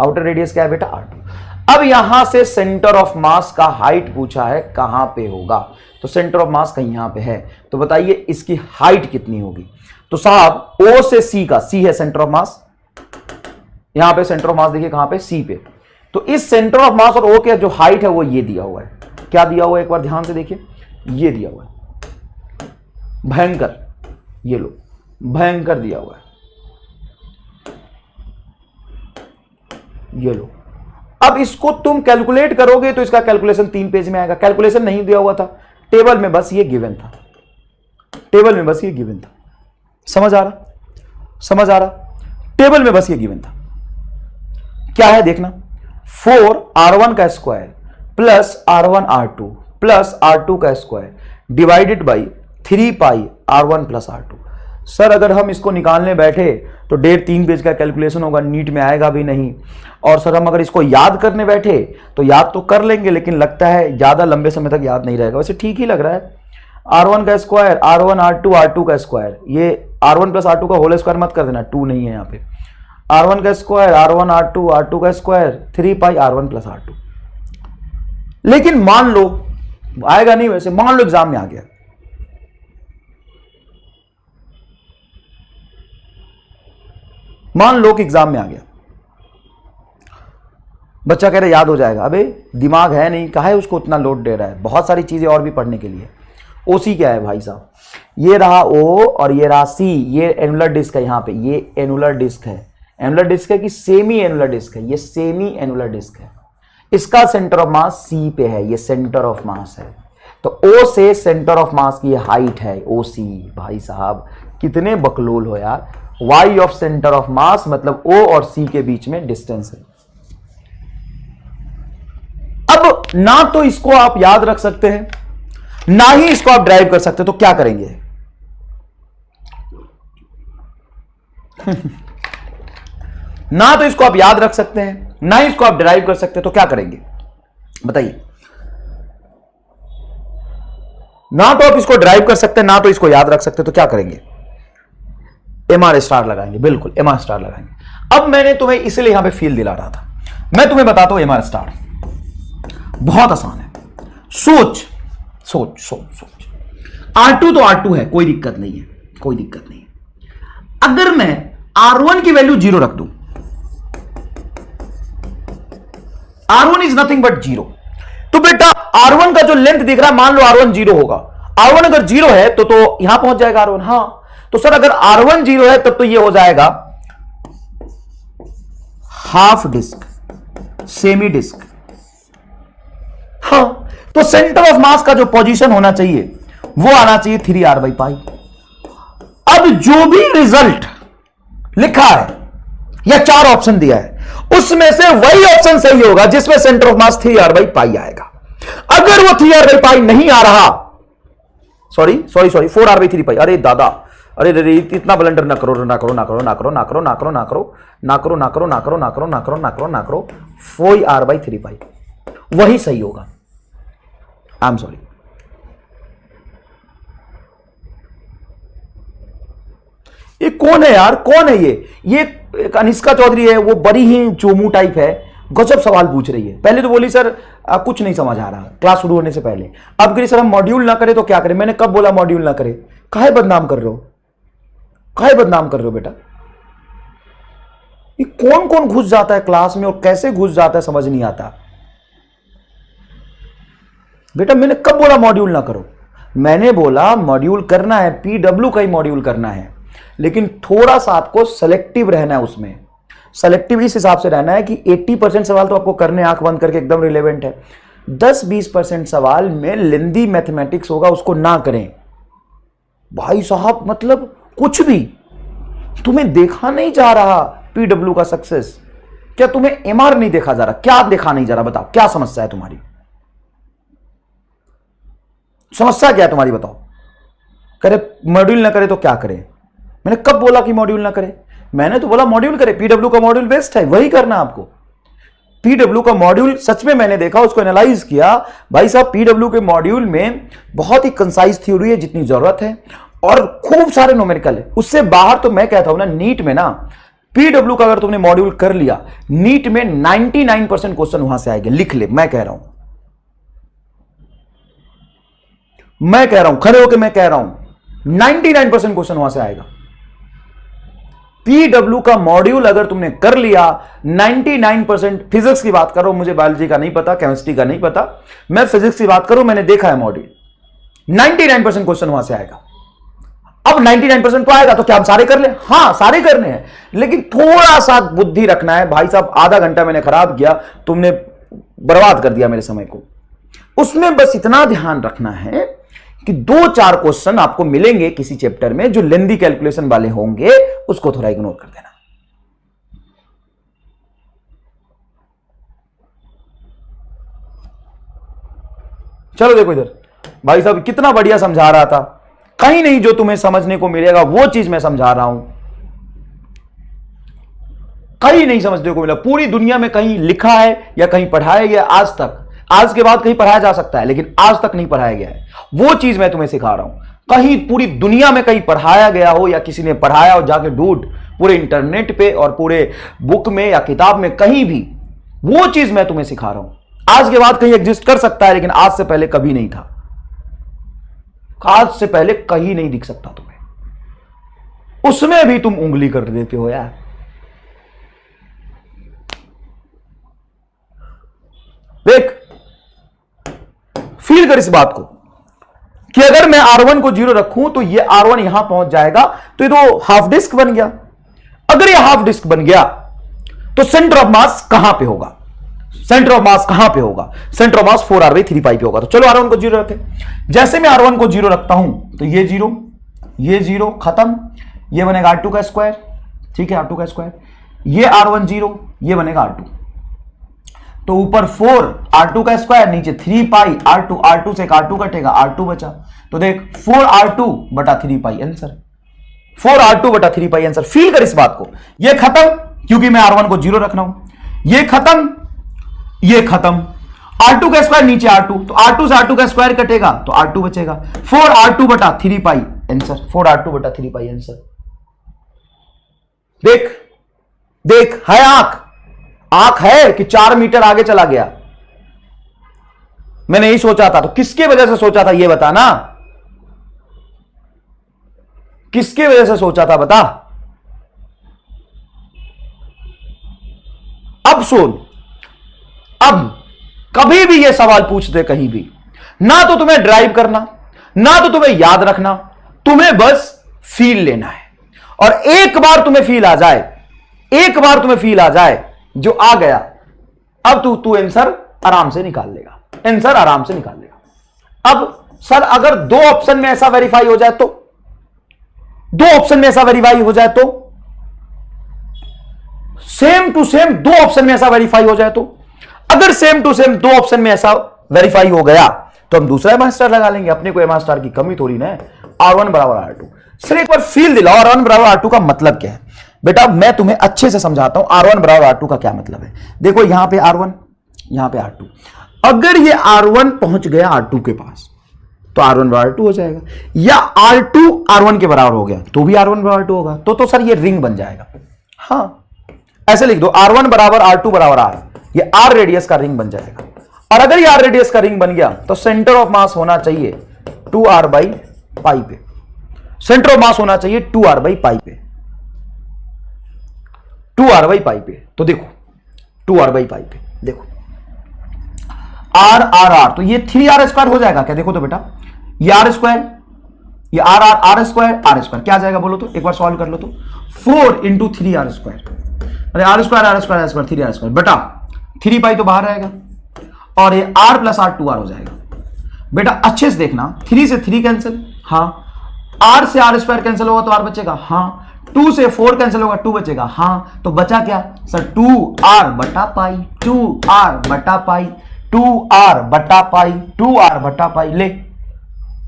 आउटर रेडियस क्या है बेटा? R2। अब यहां से सेंटर ऑफ मास का हाइट पूछा है, कहां पे होगा? तो सेंटर ऑफ मास कहीं यहां पे है, तो बताइए इसकी हाइट कितनी होगी? तो साहब O से C का, C है सेंटर ऑफ मास, यहां पे सेंटर ऑफ मास देखिए कहां पे? C पे। तो इस सेंटर ऑफ मास और O के जो हाइट है वो ये दिया हुआ है। क्या दिया हुआ है एक बार ध्यान से देखिए, ये दिया हुआ है, भयंकर, ये लो भयंकर दिया हुआ है, ये लो। अब इसको तुम कैलकुलेट करोगे तो इसका कैलकुलेशन 3 पेज में आएगा। कैलकुलेशन नहीं दिया हुआ था, टेबल में बस ये गिवन था, टेबल में बस ये गिवन था। समझ आ रहा? समझ आ रहा? टेबल में बस ये गिवन था। क्या है देखना, 4R1 का square plus R1 R2 plus R2 का square divided by 3 pi R1 plus R2। Sir अगर हम इसको निकालने बैठे तो 1.5-3 पेज का कैलकुलेशन होगा, नीट में आएगा भी नहीं। और सर हम अगर इसको याद करने बैठे तो याद तो कर लेंगे, लेकिन लगता है ज्यादा लंबे समय तक याद नहीं रहेगा। वैसे ठीक ही लग रहा है, R1 का स्क्वायर R1 R2 R2 का स्क्वायर, ये R1 प्लस R2 का होल स्क्वायर मत कर देना, 2 नहीं है यहाँ पे। R1 का स्क्वायर R1 R2 R2 का स्क्वायर 3 पाई R1 प्लस R2। लेकिन मान लो आएगा नहीं, वैसे मान लो एग्जाम में आ गया, मान लो कि एग्जाम में आ गया, बच्चा कह रहा याद हो जाएगा। अबे दिमाग है नहीं, काहे उसको उतना लोड दे रहा है, बहुत सारी चीजें और भी पढ़ने के लिए। ओसी क्या है भाई साहब? ये रहा O और ये रहा C, ये एनुलर डिस्क है, यहां पे ये एनुलर डिस्क है। एनुलर डिस्क है कि सेमी एनुलर डिस्क है? ये सेमी एनुलर डिस्क है। इसका सेंटर ऑफ मास C पे है, ये सेंटर ऑफ मास है। तो O से सेंटर ऑफ मास की हाइट है OC। भाई साहब कितने बकलोल हो यार। Y ऑफ सेंटर ऑफ मास मतलब O और C के बीच में डिस्टेंस है। अब ना तो इसको आप याद रख सकते हैं, ना ही इसको आप ड्राइव कर सकते, तो क्या करेंगे? ना तो इसको आप याद रख सकते हैं, ना ही इसको आप ड्राइव कर सकते, तो क्या करेंगे बताइए? ना तो आप इसको ड्राइव कर सकते हैं, ना तो इसको याद रख सकते, तो क्या करेंगे? MR स्टार लगाएंगे, बिल्कुल MR स्टार लगाएंगे। अब मैंने तुम्हें इसलिए यहां पे फील दिला रहा था, मैं तुम्हें बताता हूं MR स्टार बहुत आसान है। सोच सोच सोच सोच, R2 तो R2 है, कोई दिक्कत नहीं है, कोई दिक्कत नहीं है। अगर मैं R1 की वैल्यू 0 रख दूं, R1 इज नथिंग बट 0, तो बेटा R1 का जो लेंथ दिख रहा है, मान लो R1 0 होगा, R1 अगर 0 है तो यहां पहुंच जाएगा R1। हाँ तो सर अगर R1 0 है तब तो ये हो जाएगा हाफ डिस्क, सेमी डिस्क। हाँ तो सेंटर ऑफ मास का जो पोजीशन होना चाहिए वो आना चाहिए 3R बाई पाई। अब जो भी रिजल्ट लिखा है या 4 ऑप्शन दिया है, उसमें से वही ऑप्शन सही होगा जिसमें centre of mass 3R by pi आएगा। अगर वो 3R बाई पाई नहीं आ रहा, सॉरी 4R बाई 3 पाई, अरे दादा, अरे इतना ब्लंडर ना करो ना करो ना करो ना करो ना करो ना करो ना करो ना करो ना करो ना करो ना करो ना करो ना करो ना करो 4R बाई 3 पाई वही सही होगा। आई एम सॉरी, ये कौन है यार, कौन है ये एक अनिष्का चौधरी है, वो बड़ी ही चोमू टाइप है, गजब सवाल पूछ रही है। पहले तो बोली सर कुछ नहीं समझ आ रहा क्लास शुरू होने से पहले। अब कह रही सर हम मॉड्यूल ना करें तो क्या करें। मैंने कब बोला मॉड्यूल ना करें? काहे बदनाम कर रहे हो, काहे बदनाम कर रहे हो बेटा? ये कौन कौन घुस जाता है क्लास में और कैसे घुस जाता है समझ नहीं आता बेटा। मैंने कब बोला मॉड्यूल ना करो? मैंने बोला मॉड्यूल करना है, पीडब्ल्यू का ही मॉड्यूल करना है, लेकिन थोड़ा सा आपको सेलेक्टिव रहना है। उसमें सेलेक्टिव इस हिसाब से रहना है कि 80% सवाल तो आपको करने आंख बंद करके एकदम रिलेवेंट है, 10-20% सवाल में लेंदी मैथमेटिक्स होगा, उसको ना करें भाई साहब। मतलब कुछ भी तुम्हें देखा नहीं जा रहा पीडब्ल्यू का सक्सेस, क्या तुम्हें एमआर नहीं देखा जा रहा? क्या देखा नहीं जा रहा? बताओ क्या समस्या है तुम्हारी, समस्या क्या है तुम्हारी बताओ। करे मॉड्यूल ना करे तो क्या करें? मैंने कब बोला कि मॉड्यूल ना करे? मैंने तो बोला मॉड्यूल करे, पीडब्ल्यू का मॉड्यूल बेस्ट है, वही करना आपको। पीडब्ल्यू का मॉड्यूल सच में मैंने देखा, उसको एनालाइज किया भाई साहब। पीडब्ल्यू के मॉड्यूल में बहुत ही कंसाइज थ्योरी है जितनी जरूरत है, और खूब सारे न्यूमेरिकल है। उससे बाहर तो मैं कहता हूं ना, नीट में ना पीडब्ल्यू का अगर तुमने मॉड्यूल कर लिया, नीट में 99% क्वेश्चन वहां से आएंगे। लिख ले, मैं कह रहा हूं, मैं कह रहा हूं, खड़े होकर मैं कह रहा हूं 99% क्वेश्चन वहां से आएगा। पीडब्ल्यू का मॉड्यूल अगर तुमने कर लिया 99%, फिजिक्स की बात करो, मुझे बायोलॉजी का नहीं पता, केमिस्ट्री का नहीं पता, मैं फिजिक्स की बात करूं, मैंने देखा है मॉड्यूल, 99% क्वेश्चन वहां से आएगा। अब 99% तो आएगा तो क्या हम सारे कर ले? हां सारे करने हैं, लेकिन थोड़ा सा बुद्धि रखना है भाई साहब। आधा घंटा मैंने खराब किया, तुमने बर्बाद कर दिया मेरे समय को। उसमें बस इतना ध्यान रखना है कि 2-4 क्वेश्चन आपको मिलेंगे किसी चैप्टर में जो लेंदी कैलकुलेशन वाले होंगे, उसको थोड़ा इग्नोर कर देना। चलो देखो इधर, भाई साहब कितना बढ़िया समझा रहा था। कहीं नहीं जो तुम्हें समझने को मिलेगा वो चीज मैं समझा रहा हूं, कहीं नहीं समझने को मिला। पूरी दुनिया में कहीं लिखा है या कहीं पढ़ाया गया आज तक, आज के बाद कहीं पढ़ाया जा सकता है, लेकिन आज तक नहीं पढ़ाया गया है। वो चीज मैं तुम्हें सिखा रहा हूं। कहीं पूरी दुनिया में कहीं पढ़ाया गया हो या किसी ने पढ़ाया हो, जाके ढूंढ पूरे इंटरनेट पे और पूरे बुक में या किताब में, कहीं भी वो चीज मैं तुम्हें सिखा रहा हूं। आज के बाद कहीं एग्जिस्ट कर सकता है, लेकिन आज से पहले कभी नहीं था। आज से पहले कहीं नहीं दिख सकता तुम्हें। उसमें भी तुम उंगली कर देते हो यार। देख, फील कर इस बात को कि अगर मैं R1 को 0 रखूं तो ये R1 यहां पहुंच जाएगा, तो ये तो हाफ डिस्क बन गया। अगर ये हाफ डिस्क बन गया तो सेंटर ऑफ मास कहां पे होगा? सेंटर ऑफ मास कहां पे होगा? सेंटर ऑफ मास 4r/3π पे होगा। तो चलो R1 को 0 रखें। जैसे मैं R1 को 0 रखता हूं तो ये 0 खत्म, ये बनेगा R2 का स्क्वायर, ठीक है, R2 का स्क्वायर। ये R1 0, ये बनेगा R2। तो ऊपर 4 R2 का स्क्वायर, नीचे 3π R2, R2 से एक R2 कटेगा, R2 बचा। तो देख 4r2/3π answer, 4r2/3π answer. Feel कर इस बात को। ये खत्म क्योंकि मैं R1 को 0 रख रहा हूं। ये खत्म, ये खत्म, R2 का स्क्वायर नीचे R2, तो R2 से R2 का स्क्वायर कटेगा तो R2 बचेगा। 4r2/3π answer, 4r2/3π answer. देख देख, है आंख है कि 4 मीटर आगे चला गया? मैंने यही सोचा था। तो किसके वजह से सोचा था ये बता ना, किसके वजह से सोचा था बता। अब सुन, अब कभी भी ये सवाल पूछते कहीं भी, ना तो तुम्हें ड्राइव करना, ना तो तुम्हें याद रखना, तुम्हें बस फील लेना है। और एक बार तुम्हें फील आ जाए, एक बार तुम्हें फील आ जाए, जो आ गया, अब तू आंसर आराम से निकाल लेगा, आंसर आराम से निकाल लेगा। अब सर अगर 2 ऑप्शन में ऐसा वेरीफाई हो जाए तो, 2 ऑप्शन में ऐसा वेरीफाई हो जाए तो, सेम टू सेम 2 ऑप्शन में ऐसा वेरीफाई हो जाए तो, अगर सेम टू सेम 2 ऑप्शन में ऐसा वेरीफाई हो गया तो हम दूसरा एम स्टार लगा लेंगे। अपने को एम स्टार की कमी थोड़ी ना है। R1 बराबर R2। सिर्फ एक बार फील दिलाओ R1 बराबर R2 का मतलब क्या है। बेटा मैं तुम्हें अच्छे से समझाता हूं R1 बराबर R2 का क्या मतलब है। देखो यहां पे R1, यहां पे R2। अगर ये R1 पहुंच गया R2 के पास, तो R1 बराबर R2 हो जाएगा, या R2 R1 के बराबर हो गया तो भी R1 बराबर R2 होगा, तो सर ये रिंग बन जाएगा। हाँ, ऐसे लिख दो, R1 बराबर R2 बराबर R, ये R रेडियस का रिंग बन जाएगा। और अगर ये R रेडियस का रिंग बन गया तो सेंटर ऑफ मास होना चाहिए 2R बाई पाई पे, सेंटर ऑफ मास होना चाहिए 2R बाई पाई पे, 2R बाई पाई पे। तो देखो 2R बाई पाई पे, देखो R R R, तो ये 3R स्क्वायर हो जाएगा क्या? देखो तो बेटा, ये R स्क्वायर, ये R R R square R square क्या आ जाएगा बोलो तो, एक बार सॉल्व कर लो तो, 4 इंटू 3R स्क्वायर, अरे R square R square R square 3R square बेटा, 3 पाई तो बाहर आएगा और ये R प्लस R 2R हो जाएगा। बेटा अच्छे से देखना, 3 से 3 कैंसिल, हाँ, R से R स्क्वायर कैंसिल होगा तो R बचेगा, हाँ, 2 से 4 कैंसिल होगा 2 बचेगा, हाँ, तो बचा क्या सर? 2R बटा पाई, 2R बटा पाई, 2R बटा पाई, 2R बटा पाई। ले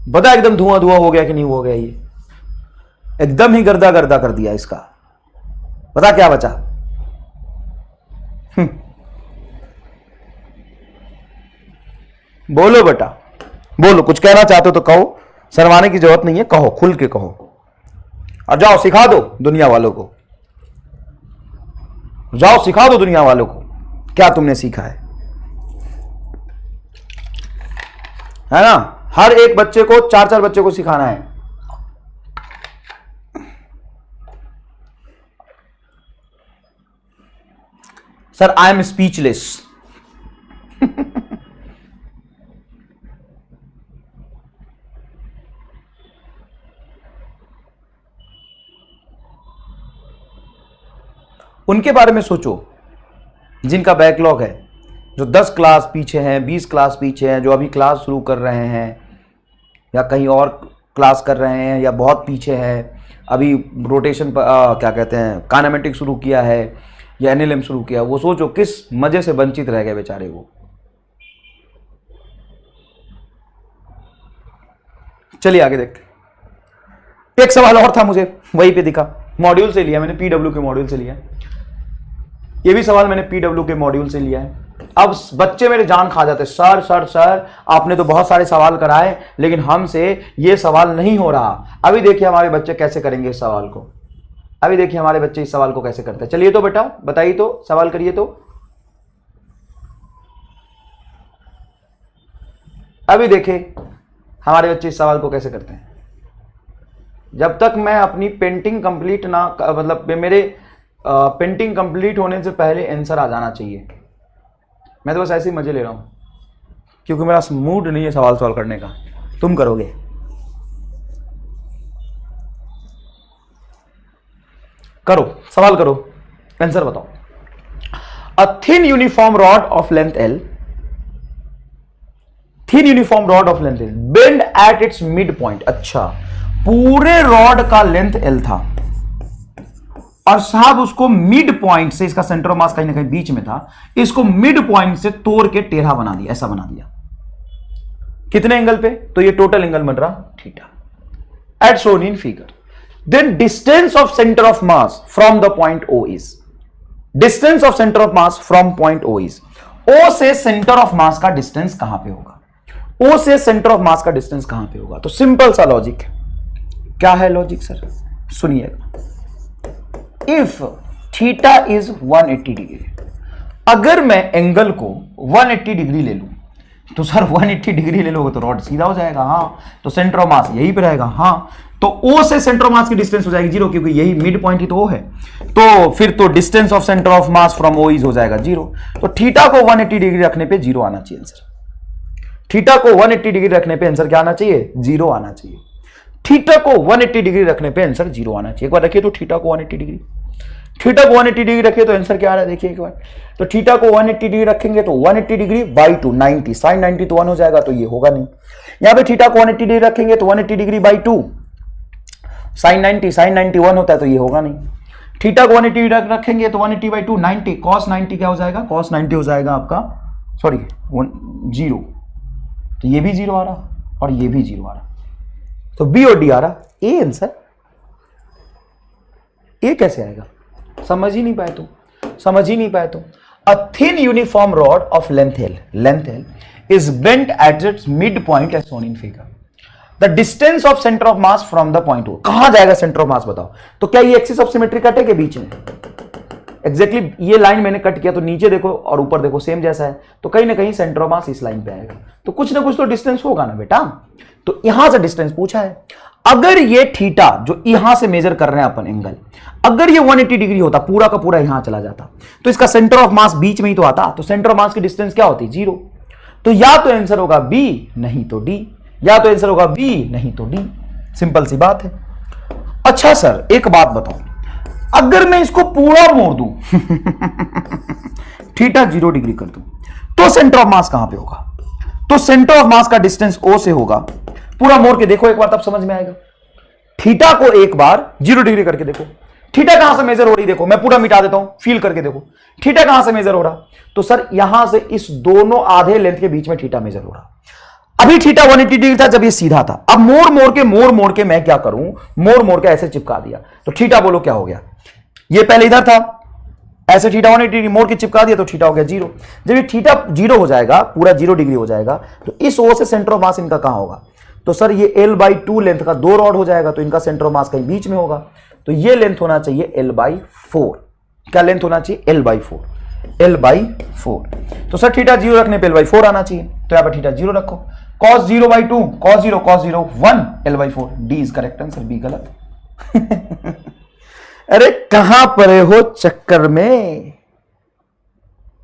बता, एकदम धुआं धुआं हो गया कि नहीं हो गया? ये एकदम ही गर्दा गर्दा कर दिया इसका। बता क्या बचा? बोलो बेटा, बोलो, कुछ कहना चाहते हो तो कहो, शर्माने की जरूरत नहीं है, कहो, खुल के कहो, और जाओ सिखा दो दुनिया वालों को, जाओ सिखा दो दुनिया वालों को क्या तुमने सीखा है ना? हर एक बच्चे को 4-4 बच्चे को सिखाना है। Sir I am speechless. उनके बारे में सोचो जिनका बैकलॉग है, जो 10 क्लास पीछे हैं, 20 क्लास पीछे हैं, जो अभी क्लास शुरू कर रहे हैं या कहीं और क्लास कर रहे हैं या बहुत पीछे हैं, अभी रोटेशन क्या कहते हैं, काइनेमेटिक शुरू किया है या एनएलएम शुरू किया। वो सोचो किस मजे से वंचित रह गए बेचारे वो। चलिए आगे देखते। एक सवाल और था मुझे वहीं पे दिखा, मॉड्यूल से लिया मैंने, पीडब्ल्यू के मॉड्यूल से लिया। ये भी सवाल मैंने पीडब्ल्यू के मॉड्यूल से लिया है। अब बच्चे मेरे जान खा जाते, सर सर सर आपने तो बहुत सारे सवाल कराए लेकिन हमसे ये सवाल नहीं हो रहा। अभी देखिए हमारे बच्चे कैसे करेंगे इस सवाल को, अभी देखिए हमारे बच्चे इस सवाल को कैसे करते हैं। चलिए तो बेटा बताइए तो, सवाल करिए तो। अभी देखिए हमारे बच्चे इस सवाल को कैसे करते हैं। जब तक मैं अपनी पेंटिंग कंप्लीट ना, मतलब मेरे पेंटिंग कंप्लीट होने से पहले आंसर आ जाना चाहिए। मैं तो बस ऐसे ही मजे ले रहा हूं क्योंकि मेरा मूड नहीं है सवाल सॉल्व करने का। तुम करोगे, करो सवाल करो, आंसर बताओ। अ thin uniform rod of length L, thin uniform rod of length L bend eight its mid point. अच्छा, पूरे रॉड का लेंथ एल था और साहब उसको मिड पॉइंट से, इसका सेंटर ऑफ मास कहीं ना कहीं बीच में था, इसको मिड पॉइंट से तोड़ के टेढ़ा बना दिया, ऐसा बना दिया। कितने एंगल पे? तो ये टोटल एंगल बन रहा theta at shown in figure. Then distance of centre of mass from the point O is, distance of centre of mass from point O is, O से सेंटर ऑफ मास का distance कहां पे होगा? ओ से centre of mass का distance कहां पे होगा? तो सिंपल सा लॉजिक है। क्या है लॉजिक सर? सुनिएगा। इफ थीटा इज 180 डिग्री, अगर मैं एंगल को 180 डिग्री ले लूं तो सर 180 डिग्री ले लोगे तो रॉड सीधा हो जाएगा, हाँ, तो सेंटर ऑफ मास यहीं पे रहेगा, हाँ, तो ओ से सेंटर ऑफ मास की डिस्टेंस हो जाएगी 0 क्योंकि यही मिड पॉइंट ही तो ओ है। तो फिर तो distance of centre of mass from O is हो जाएगा 0। तो थीटा को 180 डिग्री रखने पे 0 आना चाहिए आंसर। थीटा को 180 डिग्री रखने पे आंसर क्या आना चाहिए? 0 आना चाहिए। थीटा को 180 डिग्री रखने पे आंसर 0 आना चाहिए। एक बार रखिए तो थीटा को 180 डिग्री, थीटा को 180 डिग्री रखिए तो आंसर क्या आ रहा है देखिए एक बार। तो थीटा को 180 डिग्री रखेंगे तो 180 डिग्री बाई 2 90, साइन 90 तो 1 हो जाएगा, तो ये होगा नहीं। यहां पे थीटा को 180 डिग्री रखेंगे तो 180 डिग्री बाई 2 साइन 90 1 होता है, तो ये होगा नहीं। थीटा को 180 डिग्री रखेंगे तो 180 बाई 2 90, कॉस 90 क्या हो जाएगा? कॉस 90 हो जाएगा आपका, सॉरी 0, तो ये भी 0 आ रहा और ये भी 0 आ रहा, तो बी और डी आ रहा। ए आंसर, ए कैसे आएगा? समझ ही नहीं पाए तुम, समझ ही नहीं पाए तुम। A thin uniform rod of length L, length L is bent at its mid point as shown in figure. The distance of centre of mass from the point O, कहां जाएगा सेंटर ऑफ मास बताओ। तो क्या ये axis of symmetry कटे के बीच में, exactly ये लाइन मैंने कट किया तो नीचे देखो और ऊपर देखो सेम जैसा है, तो कहीं ना कहीं सेंटर ऑफ मास इस लाइन पे आएगा, तो कुछ ना कुछ तो डिस्टेंस होगा ना बेटा। तो यहां से डिस्टेंस पूछा है। अगर ये थीटा जो यहां से मेजर कर रहे हैं अपन एंगल, अगर ये 180 डिग्री होता, पूरा का पूरा यहां चला जाता, तो इसका सेंटर ऑफ मास बीच में ही तो आता, तो सेंटर ऑफ मास की डिस्टेंस क्या होती, 0। तो या तो आंसर होगा बी नहीं तो डी, या तो आंसर होगा बी नहीं तो डी, सिंपल सी बात है। अच्छा सर एक बात बताओ, अगर मैं इसको पूरा मोड़ दूं थीटा 0 डिग्री कर दूं, तो सेंटर ऑफ मास कहां पे होगा। तो सेंटर ऑफ मास का डिस्टेंस ओ से होगा, पूरा मोड़ के देखो एक बार तब समझ में आएगा। थीटा को एक बार 0 डिग्री करके देखो, थीटा कहां से मेजर हो रही देखो, मैं पूरा मिटा देता हूं, फील करके देखो थीटा कहां से मेजर हो रहा। तो सर यहां से इस दोनों आधे लेंथ के बीच में थीटा मेजर हो रहा। अभी थीटा 180 डिग्री था जब ये सीधा था, अब मोड़ के मैं क्या करूं, मोड़ के ऐसे चिपका दिया, तो थीटा बोलो क्या हो गया, ये पहले इधर था, ऐसे थीटा 180 डिग्री मोड़ के चिपका दिया तो थीटा हो गया 0। जब ये थीटा 0 हो जाएगा, पूरा 0 डिग्री हो जाएगा, तो इस ओ से सेंटर ऑफ मास इनका कहां होगा। तो सर ये L/2 लेंथ का 2 रॉड हो जाएगा, तो इनका सेंटर ऑफ मास कहीं बीच में होगा, तो ये लेंथ होना चाहिए L/4। क्या लेंथ होना चाहिए, L/4। तो सर थीटा 0 रखने पे L/4 आना चाहिए, तो यहां पर थीटा 0 रखो, cos 0/2 cos 0 1 L/4, D is correct answer, B गलत। अरे कहां परे हो चक्कर में,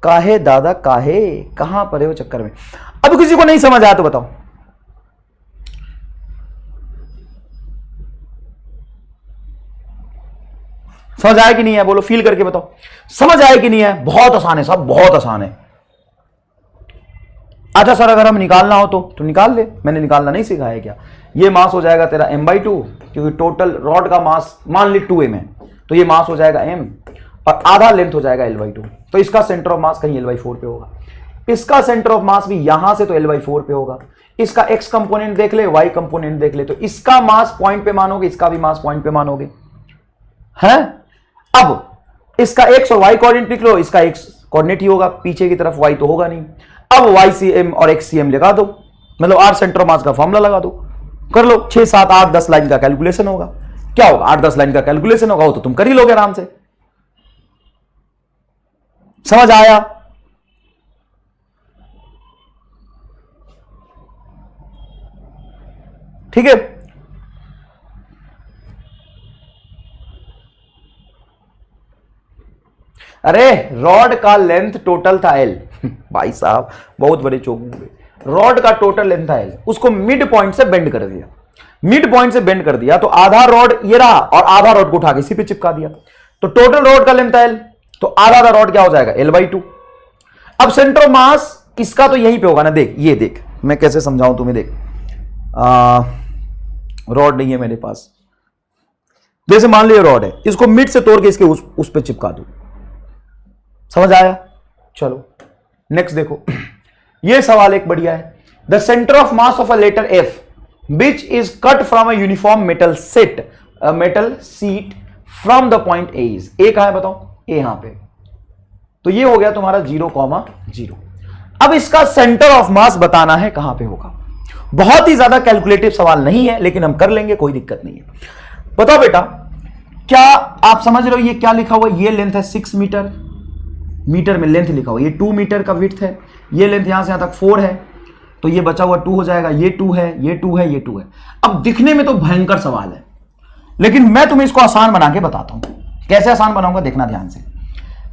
काहे दादा काहे, कहां परे हो चक्कर में। अब किसी को नहीं समझ आया तो बताओ, समझ आया कि नहीं है, बोलो फील करके बताओ, समझ आया कि नहीं है। बहुत आसान है सब, बहुत आसान है। अच्छा सर अगर हम निकालना हो तो निकाल ले, मैंने निकालना नहीं सिखाया क्या। ये मास हो जाएगा तेरा m/2, क्योंकि टोटल रॉड का मास मान ली 2m है, तो ये मास हो जाएगा m और आधा लेंथ हो जाएगा L/2, तो इसका सेंटर ऑफ मास कहीं L/4 पे होगा। इसका सेंटर ऑफ मास भी यहां से तो L/4 पे होगा। इसका x कंपोनेंट देख ले, y कंपोनेंट देख ले, तो इसका मास पॉइंट पे मानोगे, इसका भी मास पॉइंट पे मानोगे, है। अब इसका x और y कोऑर्डिनेट लिख लो, इसका x कोऑर्डिनेट ही होगा, पीछे की तरफ y तो होगा नहीं। अब YCM और XCM लगा दो, मतलब R सेंटर ऑफ मास का फॉर्मूला लगा दो, कर लो, 6 7 8 10 लाइन का कैलकुलेशन होगा। क्या होगा, 8 10 लाइन का कैलकुलेशन होगा, वो तो तुम कर ही लोगे आराम से। समझ आया। ठीक है, अरे रॉड का लेंथ टोटल था L भाई साहब बहुत बड़े चौक, रॉड का टोटल लेंथ था L, उसको मिड पॉइंट से बेंड कर दिया, मिड पॉइंट से बेंड कर दिया, तो आधा रॉड ये रहा और आधा रॉड को उठा के इसी पे चिपका दिया, तो टोटल रॉड का लेंथ था L, तो आधा रॉड क्या हो जाएगा L/2। अब सेंटर ऑफ मास इसका तो यहीं पे होगा ना, देख ये देख मैं कैसे समझाऊं तुम्हें, देख रॉड नहीं है मेरे पास, जैसे मान लीजिए रॉड है, इसको मिड से तोड़ के इसके उस पे चिपका दो, समझ आया। चलो नेक्स्ट देखो, ये सवाल एक बढ़िया है। The centre of mass of a letter F which is cut from a uniform metal sheet from the point A is, A कहां है बताओ, ए यहां पे, तो ये हो गया तुम्हारा 0,0। अब इसका सेंटर ऑफ मास बताना है कहां पे होगा। बहुत ही ज्यादा कैलकुलेटिव सवाल नहीं है, लेकिन हम कर लेंगे, कोई दिक्कत नहीं है। बताओ बेटा, क्या आप समझ रहे हो ये क्या लिखा हुआ, ये लेंथ है 6 मीटर, मीटर में लेंथ लिखा हुआ, ये 2 मीटर का विड्थ है, ये लेंथ यहां से यहां तक 4 है, तो ये बचा हुआ 2 हो जाएगा, ये 2 है, ये 2 है, ये 2 है। अब दिखने में तो भयंकर सवाल है, लेकिन मैं तुम्हें इसको आसान बना के बताता हूं। कैसे आसान बनाऊंगा देखना ध्यान से।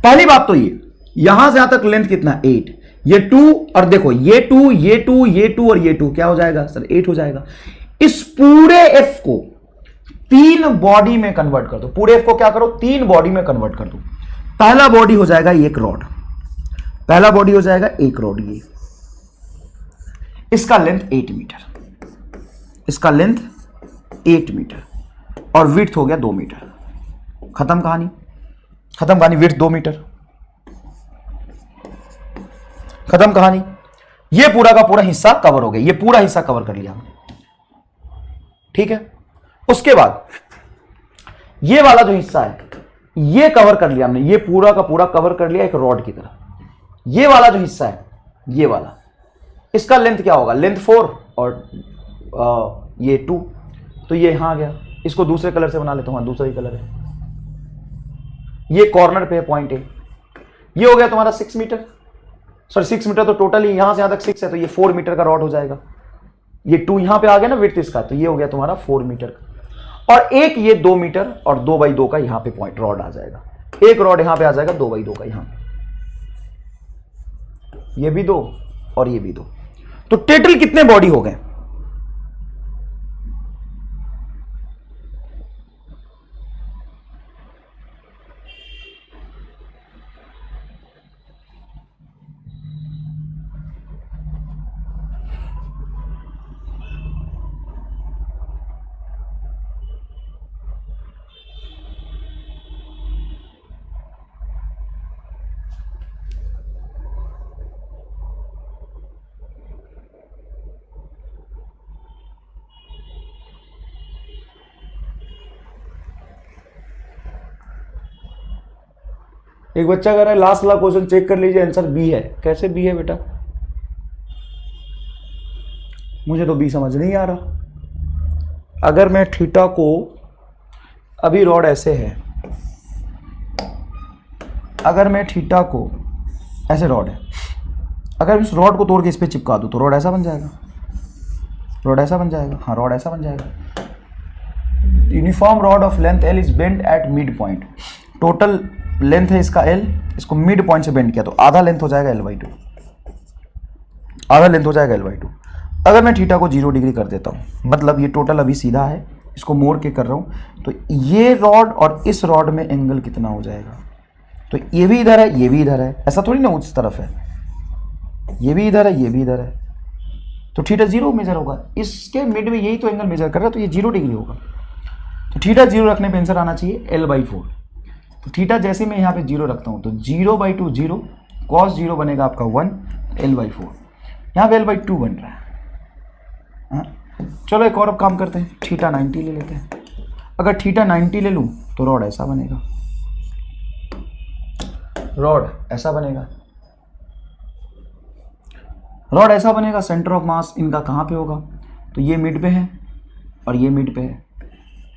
पहली बात तो ये, यहां से यहां तक लेंथ कितना 8, ये 2 और देखो ये 2 ये 2 ये 2 और ये 2 क्या हो जाएगा सर 8 हो जाएगा। इस पूरे एफ को 3 बॉडी में कन्वर्ट कर दो, पूरे एफ को क्या करो 3 बॉडी में कन्वर्ट कर दो। पहला बॉडी हो जाएगा एक रॉड, पहला बॉडी हो जाएगा एक रॉड, ये इसका लेंथ 8 मीटर, इसका लेंथ 8 मीटर और विड्थ हो गया 2 मीटर। खत्म कहानी, खत्म कहानी, विड्थ 2 मीटर, खत्म कहानी। ये पूरा का पूरा हिस्सा कवर हो गया, ये पूरा हिस्सा कवर कर लिया हमने, ठीक है। उसके बाद ये वाला जो हिस्सा है ये कवर कर लिया हमने, ये पूरा का पूरा कवर कर लिया एक रॉड की तरह। ये वाला जो हिस्सा है ये वाला, इसका लेंथ क्या होगा, लेंथ 4 और ये 2, तो ये यहां आ गया। इसको दूसरे कलर से बना लेता हूं, हाँ दूसरा ही कलर है। ये कॉर्नर पे है पॉइंट ए, ये हो गया तुम्हारा 6 मीटर, सॉरी 6 मीटर तो टोटल ही यहां से यहां तक 6 है, तो ये 4 मीटर का रॉड हो जाएगा। ये 2 यहां पे आ गया ना विड्थ इसका, तो ये हो गया तुम्हारा 4 मीटर का। और एक ये 2 मीटर और 2x2 का यहां पे पॉइंट रॉड आ जाएगा। एक रॉड यहां पे आ जाएगा 2x2 का, यहां ये भी 2 और ये भी 2। तो टोटल कितने बॉडी हो गए? एक बच्चा कह रहा है लास्ट वाला क्वेश्चन चेक कर लीजिए, आंसर बी है। कैसे बी है बेटा? मुझे तो बी समझ नहीं आ रहा। अगर मैं थीटा को, अभी रॉड ऐसे है, अगर मैं थीटा को, ऐसे रॉड है, अगर इस रॉड को तोड़ के इस पे चिपका दूं तो रॉड ऐसा बन जाएगा, रॉड ऐसा बन जाएगा, हाँ रॉड ऐसा बन जाएगा। Uniform rod of length L is bend at mid point. Total length है इसका एल, इसको मिड पॉइंट से बेंड किया तो आधा लेंथ हो जाएगा l/2, आधा लेंथ हो जाएगा l/2। अगर मैं थीटा को 0 डिग्री कर देता हूं, मतलब ये टोटल अभी सीधा है, इसको मोड़ के कर रहा हूं, तो ये रॉड और इस रॉड में एंगल कितना हो जाएगा? तो ये भी इधर है, ये भी इधर है, ऐसा थोड़ी ना उस तरफ है, ये भी इधर है, ये भी इधर है, तो थीटा 0 मेजर होगा। इसके मिड में यही तो एंगल मेजर कर रहा है, तो ये 0 डिग्री होगा। तो थीटा 0 रखने पे आंसर आना चाहिए l/4। तो थीटा जैसे मैं यहाँ पे 0 रखता हूँ तो 0/2 0, cos 0 बनेगा आपका 1, l/4। यहाँ पे l/2 बन रहा है। हाँ? चलो एक और अब काम करते हैं, थीटा 90 ले लेते हैं। अगर थीटा 90 ले लूँ तो रॉड ऐसा बनेगा, रॉड ऐसा बनेगा, रॉड ऐसा बनेगा। सेंटर ऑफ मास इनका कहाँ पे होगा? तो ये मिड पे है और ये मिड पे है,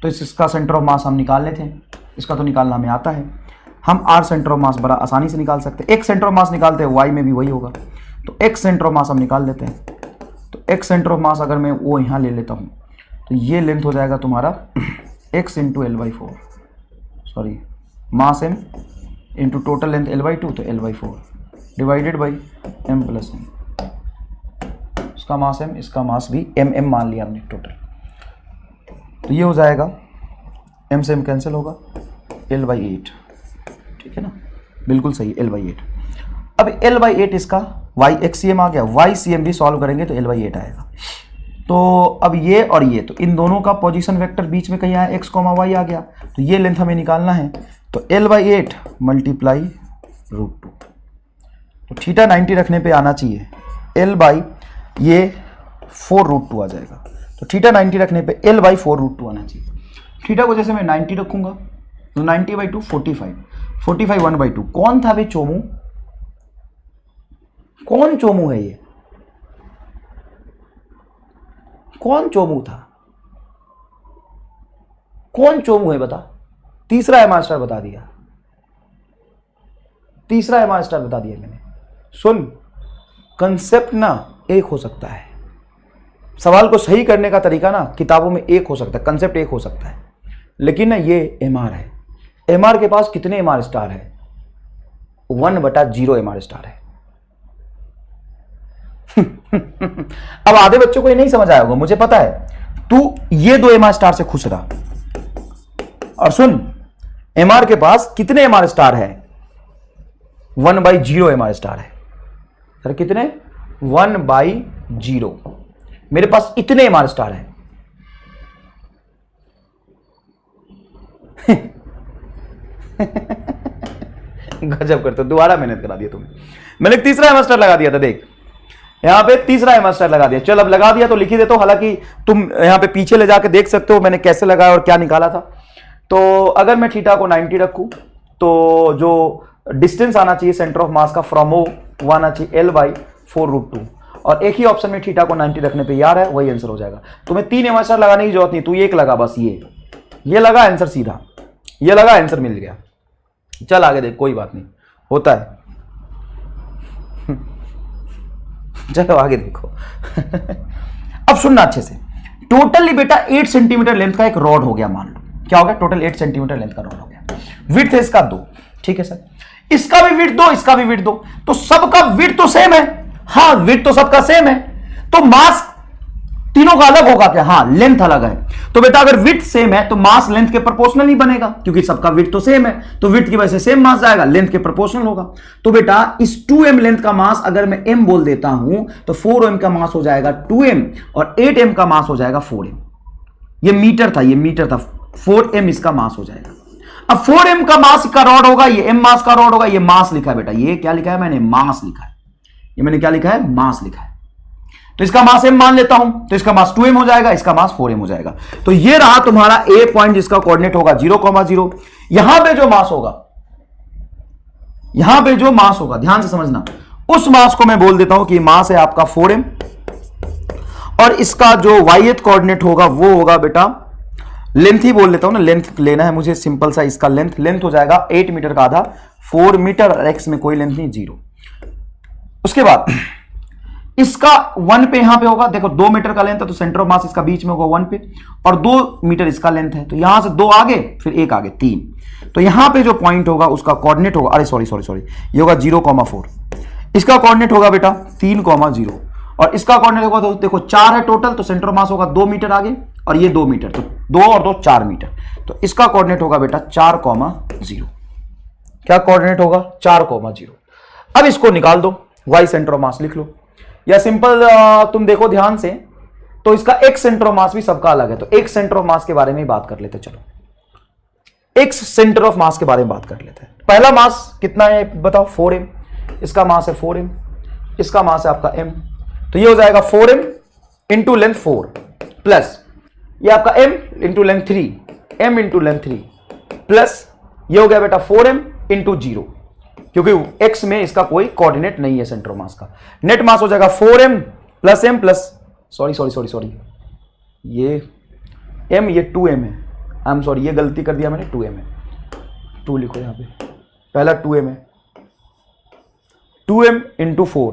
तो इसका सेंटर ऑफ मास हम निकाल लेते हैं। इसका तो निकालना हमें आता है, हम आर सेंटर ऑफ मास बड़ा आसानी से निकाल सकते हैं। एक सेंटर ऑफ मास निकालते हैं, वाई में भी वही होगा, तो एक्स सेंटर ऑफ मास हम निकाल लेते हैं। तो एक्स सेंटर ऑफ मास अगर मैं वो यहाँ ले लेता हूँ तो ये लेंथ हो जाएगा तुम्हारा x into l/4, sorry mass m into total length l/2, तो l/4 divided by m plus m। इसका मास m, इसका मास भी m मान लिया हमने टोटल, तो ये हो जाएगा m से m कैंसिल होगा, l/8, ठीक है ना, बिल्कुल सही, l/8। अब l/8 इसका yxcm आ गया, ycm भी सॉल्व करेंगे तो l/8 आएगा। तो अब ये और ये, तो इन दोनों का पोजीशन वेक्टर बीच में कहीं आया, x, y आ गया, तो ये लेंथ हमें निकालना है, तो l/8 मल्टीप्लाई √2। तो थीटा 90 रखने पे आना चाहिए l/ये 4√2 आ जाएगा। तो थीटा 90 रखने पे l/4√2 आना चाहिए। थीटा को जैसे मैं 90 रखूंगा तो 90/2 45, 45 1/2। कौन था भाई चोमू? कौन चोमू है ये? कौन चोमू था? कौन चोमू है बता? तीसरा है मास्टर बता दिया, तीसरा है मास्टर बता दिया मैंने। सुन, कंसेप्ट ना एक हो सकता है, सवाल को सही करने का तरीका ना किताबों में एक हो सकता है, कंसेप्ट एक हो सकता है, लेकिन ना ये एमआर है। एमआर के पास कितने एमआर स्टार है? 1/0 एमआर स्टार है। अब आधे बच्चों को ये नहीं समझ आया होगा, मुझे पता है। तू ये 2 एमआर स्टार से खुश रहा, और सुन, एमआर के पास कितने एमआर स्टार है? 1/0 एमआर स्टार है। सर कितने? 1/0। मेरे पास इतने एमआर स्टार है। गजब करते हो, दोबारा मेहनत करा दिया तुमने। मैंने तीसरा एमआर स्टार लगा दिया था, देख यहां पे तीसरा एमआर स्टार लगा दिया। चल अब लगा दिया तो लिख ही देता हूं, हालांकि तुम यहां पे पीछे ले जाके देख सकते हो मैंने कैसे लगाया और क्या निकाला था। तो अगर मैं थीटा को 90 रखूं तो जो डिस्टेंस आना चाहिए सेंटर ऑफ मास का फ्रॉम ओ, वो आना चाहिए l/4√2। और एक ही ऑप्शन में थीटा को 90 रखने पे यार है, वही आंसर हो जाएगा। तुम्हें 3 आंसर लगाने की जरूरत नहीं, तू एक लगा बस, ये लगा आंसर सीधा, ये लगा आंसर मिल गया। चल आगे देख, कोई बात नहीं, होता है। चलो आगे देखो। अब सुनना अच्छे से। टोटली बेटा 8 सेंटीमीटर लेंथ का एक रॉड हो गया, मान लो क्या हो गया, टोटल 8 सेंटीमीटर लेंथ का रॉड हो गया। विड्थ है इसका 2, ठीक है सर, इसका भी विड्थ 2, इसका भी विड्थ 2, तो सबका विड्थ तो सेम है। हाँ विड्थ तो सबका सेम है, तो मास तीनों का अलग होगा क्या? हाँ लेंथ अलग है। तो बेटा अगर विड्थ सेम है तो मास लेंथ के प्रोपोर्शनल ही बनेगा, क्योंकि सबका विड्थ तो सेम है, तो विड्थ की वजह से सेम मास जाएगा, लेंथ के प्रोपोर्शनल होगा। तो बेटा इस 2m लेंथ का मास अगर मैं m बोल देता हूं तो 4m का मास हो जाएगा 2m और 8m का मास हो जाएगा 4m। ये मीटर था, ये मीटर था, 4m इसका मास हो जाएगा। अब 4m का मास का रॉड होगा, ये m मास का रॉड होगा, ये मास लिखा है बेटा, ये क्या लिखा है मैंने? मास लिखा है। ये मैंने क्या लिखा है? मास लिखा है। तो इसका मास m मान लेता हूं, तो इसका मास 2m हो जाएगा, इसका मास 4m हो जाएगा। तो ये रहा तुम्हारा a पॉइंट जिसका कोऑर्डिनेट होगा 0,0। यहां पे जो मास होगा, यहां पे जो मास होगा, ध्यान से समझना, उस मास को मैं बोल देता हूं कि मास है आपका 4m, और इसका जो yth कोऑर्डिनेट होगा वो होगा बेटा, लेंथ ही बोल लेता हूं ना, लेंथ लेना है मुझे, सिंपल सा इसका लेंथ हो जाएगा 8 मीटर का आधा, 4 मीटर, और x में कोई लेंथ नहीं, 0। उसके बाद इसका 1 पे यहां पे होगा, देखो 2 मीटर का लेंथ है तो सेंटर ऑफ मास इसका बीच में होगा 1 पे, और 2 मीटर इसका लेंथ है, तो यहां से 2 आगे फिर 1 आगे 3। तो यहां पे जो पॉइंट होगा उसका कोऑर्डिनेट होगा, अरे सॉरी ये होगा 0,4। इसका कोऑर्डिनेट होगा बेटा 3,0, और इसका कोऑर्डिनेट होगा, तो देखो 4 है टोटल, तो सेंटर ऑफ मास होगा 2 मीटर आगे, और ये 2 मीटर, तो 2 और 2 4 मीटर। तो इसका कोऑर्डिनेट होगा बेटा 4,0। क्या कोऑर्डिनेट होगा? 4,0। अब इसको निकाल दो, y सेंटर ऑफ मास लिख लो, या सिंपल तुम देखो ध्यान से, तो इसका x सेंटर ऑफ मास भी सबका अलग है, तो x सेंटर ऑफ मास के बारे में बात कर लेते। चलो x सेंटर ऑफ मास के बारे में बात कर लेते हैं। पहला मास कितना है बताओ? 4m, इसका मास है 4m, इसका मास है आपका m, तो ये हो जाएगा 4m इंटू लेंथ 4 प्लस ये आपका m into length 3, m into length 3 plus ये हो गया बेटा 4m इंटू 0, क्योंकि x में इसका कोई कोऑर्डिनेट नहीं है सेंटर ऑफ मास का। नेट मास हो जाएगा 4m plus m plus sorry ये m, ये 2m है, आई एम सॉरी, ये गलती कर दिया मैंने, 2m है, 2 लिखो यहां पे, पहला 2m है, 2m इंटू 4,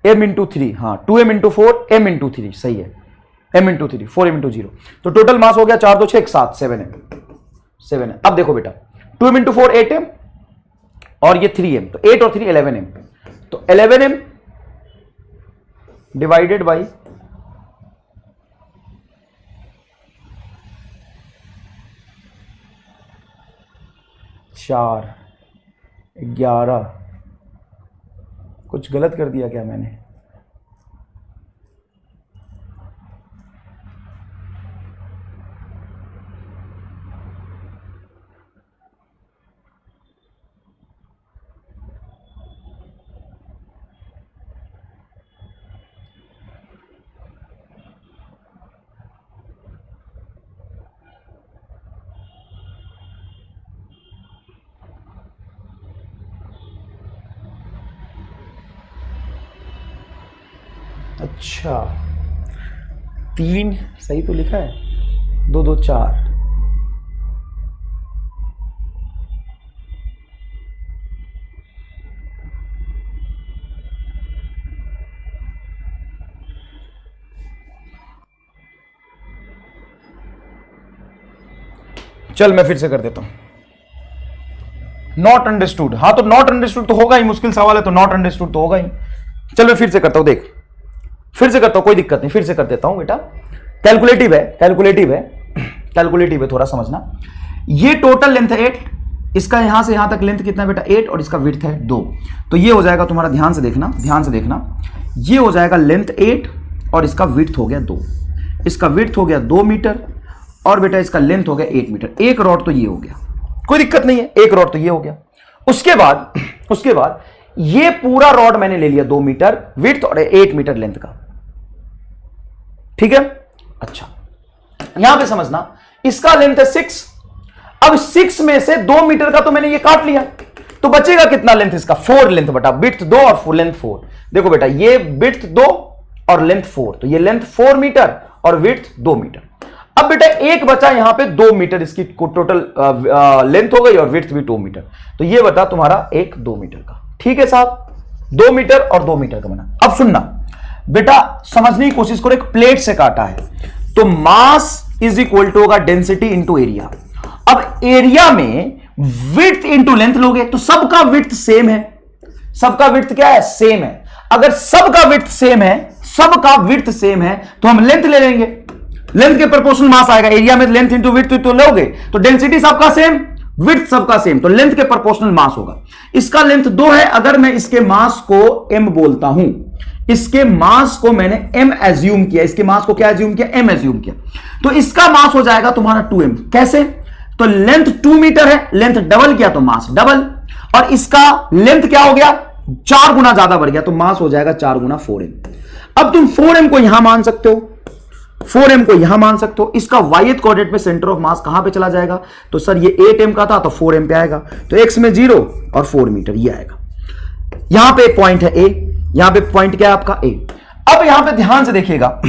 m इंटू 3, हाँ 2m इंटू 4, m इंटू 3, सही है, m इंटू 3, 4m इंटू 0, तो टोटल मास हो गया 4 2 6 7 7 है। अब देखो बेटा 2m इंटू 4 8m और ये 3m, तो 8 और 3 11m, तो 11m डिवाइडेड बाई 4 11, कुछ गलत कर दिया क्या मैंने? अच्छा 3 सही तो लिखा है, 2 2 4, चल मैं फिर से कर देता हूं। नॉट अंडरस्टूड, हाँ तो नॉट अंडरस्टूड तो होगा ही, मुश्किल सवाल है तो नॉट अंडरस्टूड तो होगा ही। चल मैं फिर से करता हूं, देख फिर से करता हूं, कोई दिक्कत नहीं, फिर से कर देता हूं बेटा। कैलकुलेटिव है, थोड़ा समझना। ये टोटल लेंथ है 8, इसका यहां से यहां तक लेंथ कितना बेटा 8, और इसका विड्थ है 2, तो ये हो जाएगा तुम्हारा, ध्यान से देखना, ये हो जाएगा लेंथ 8 और इसका विड्थ हो गया 2, इसका विड्थ हो गया 2 मीटर, और बेटा इसका लेंथ हो गया 8 मीटर। एक रॉड तो ये हो गया, कोई दिक्कत नहीं है, एक रॉड तो ये हो गया। उसके बाद ये पूरा रॉड मैंने ले लिया 2 मीटर विड्थ और 8 मीटर लेंथ का, ठीक है। अच्छा यहां पे समझना, इसका लेंथ है 6, अब 6 में से 2 मीटर का तो मैंने ये काट लिया, तो बचेगा कितना लेंथ इसका? 4 लेंथ बटा विड्थ 2 और लेंथ 4। देखो बेटा ये विड्थ 2 और लेंथ 4, तो ये लेंथ 4 मीटर और विड्थ 2 मीटर। अब बेटा एक बचा यहां पे 2 मीटर, इसकी टोटल लेंथ हो गई और विड्थ भी 2 मीटर, तो ये बता तुम्हारा एक 2 मीटर का। ठीक है साहब, 2 मीटर और 2 मीटर का बना। अब सुनना बेटा, समझने की कोशिश करो, एक प्लेट से काटा है तो मास इज इक्वल टू होगा डेंसिटी इंटू एरिया। अब एरिया में विड्थ इंटू लेंथ लोगे तो सबका विड्थ सेम है, सबका विड्थ क्या है, सेम है। अगर सबका विड्थ सेम है, सबका विड्थ सेम है तो हम लेंथ ले लेंगे, लेंथ के प्रोपोर्शनल मास आएगा। एरिया में लेंथ इंटू विड्थ तो लोगे तो डेंसिटी सबका सेम, विड्थ सबका सेम, तो लेंथ के प्रोपोर्शनल मास होगा। इसका लेंथ 2 है, अगर मैं इसके मास को m बोलता हूं, इसके मास को मैंने m एज्यूम किया, इसके मास को क्या एज्यूम किया, m एज्यूम किया, तो इसका मास हो जाएगा तुम्हारा 2m। कैसे, तो लेंथ 2 मीटर है, लेंथ डबल किया तो मास डबल, और इसका लेंथ क्या हो गया, 4 गुना ज्यादा बढ़ गया तो मास हो जाएगा 4 गुना 4m। अब तुम 4m को यहां मान सकते हो, 4m को यहां मान सकते हो। इसका वाई कोऑर्डिनेट में सेंटर ऑफ मास कहां पे चला जाएगा, तो सर ये 8m का था तो 4m पे आएगा, तो x में 0 और 4 मीटर ये आएगा। यहां पे पॉइंट है A, यहां पे पॉइंट क्या है आपका A। अब यहां पे ध्यान से देखिएगा,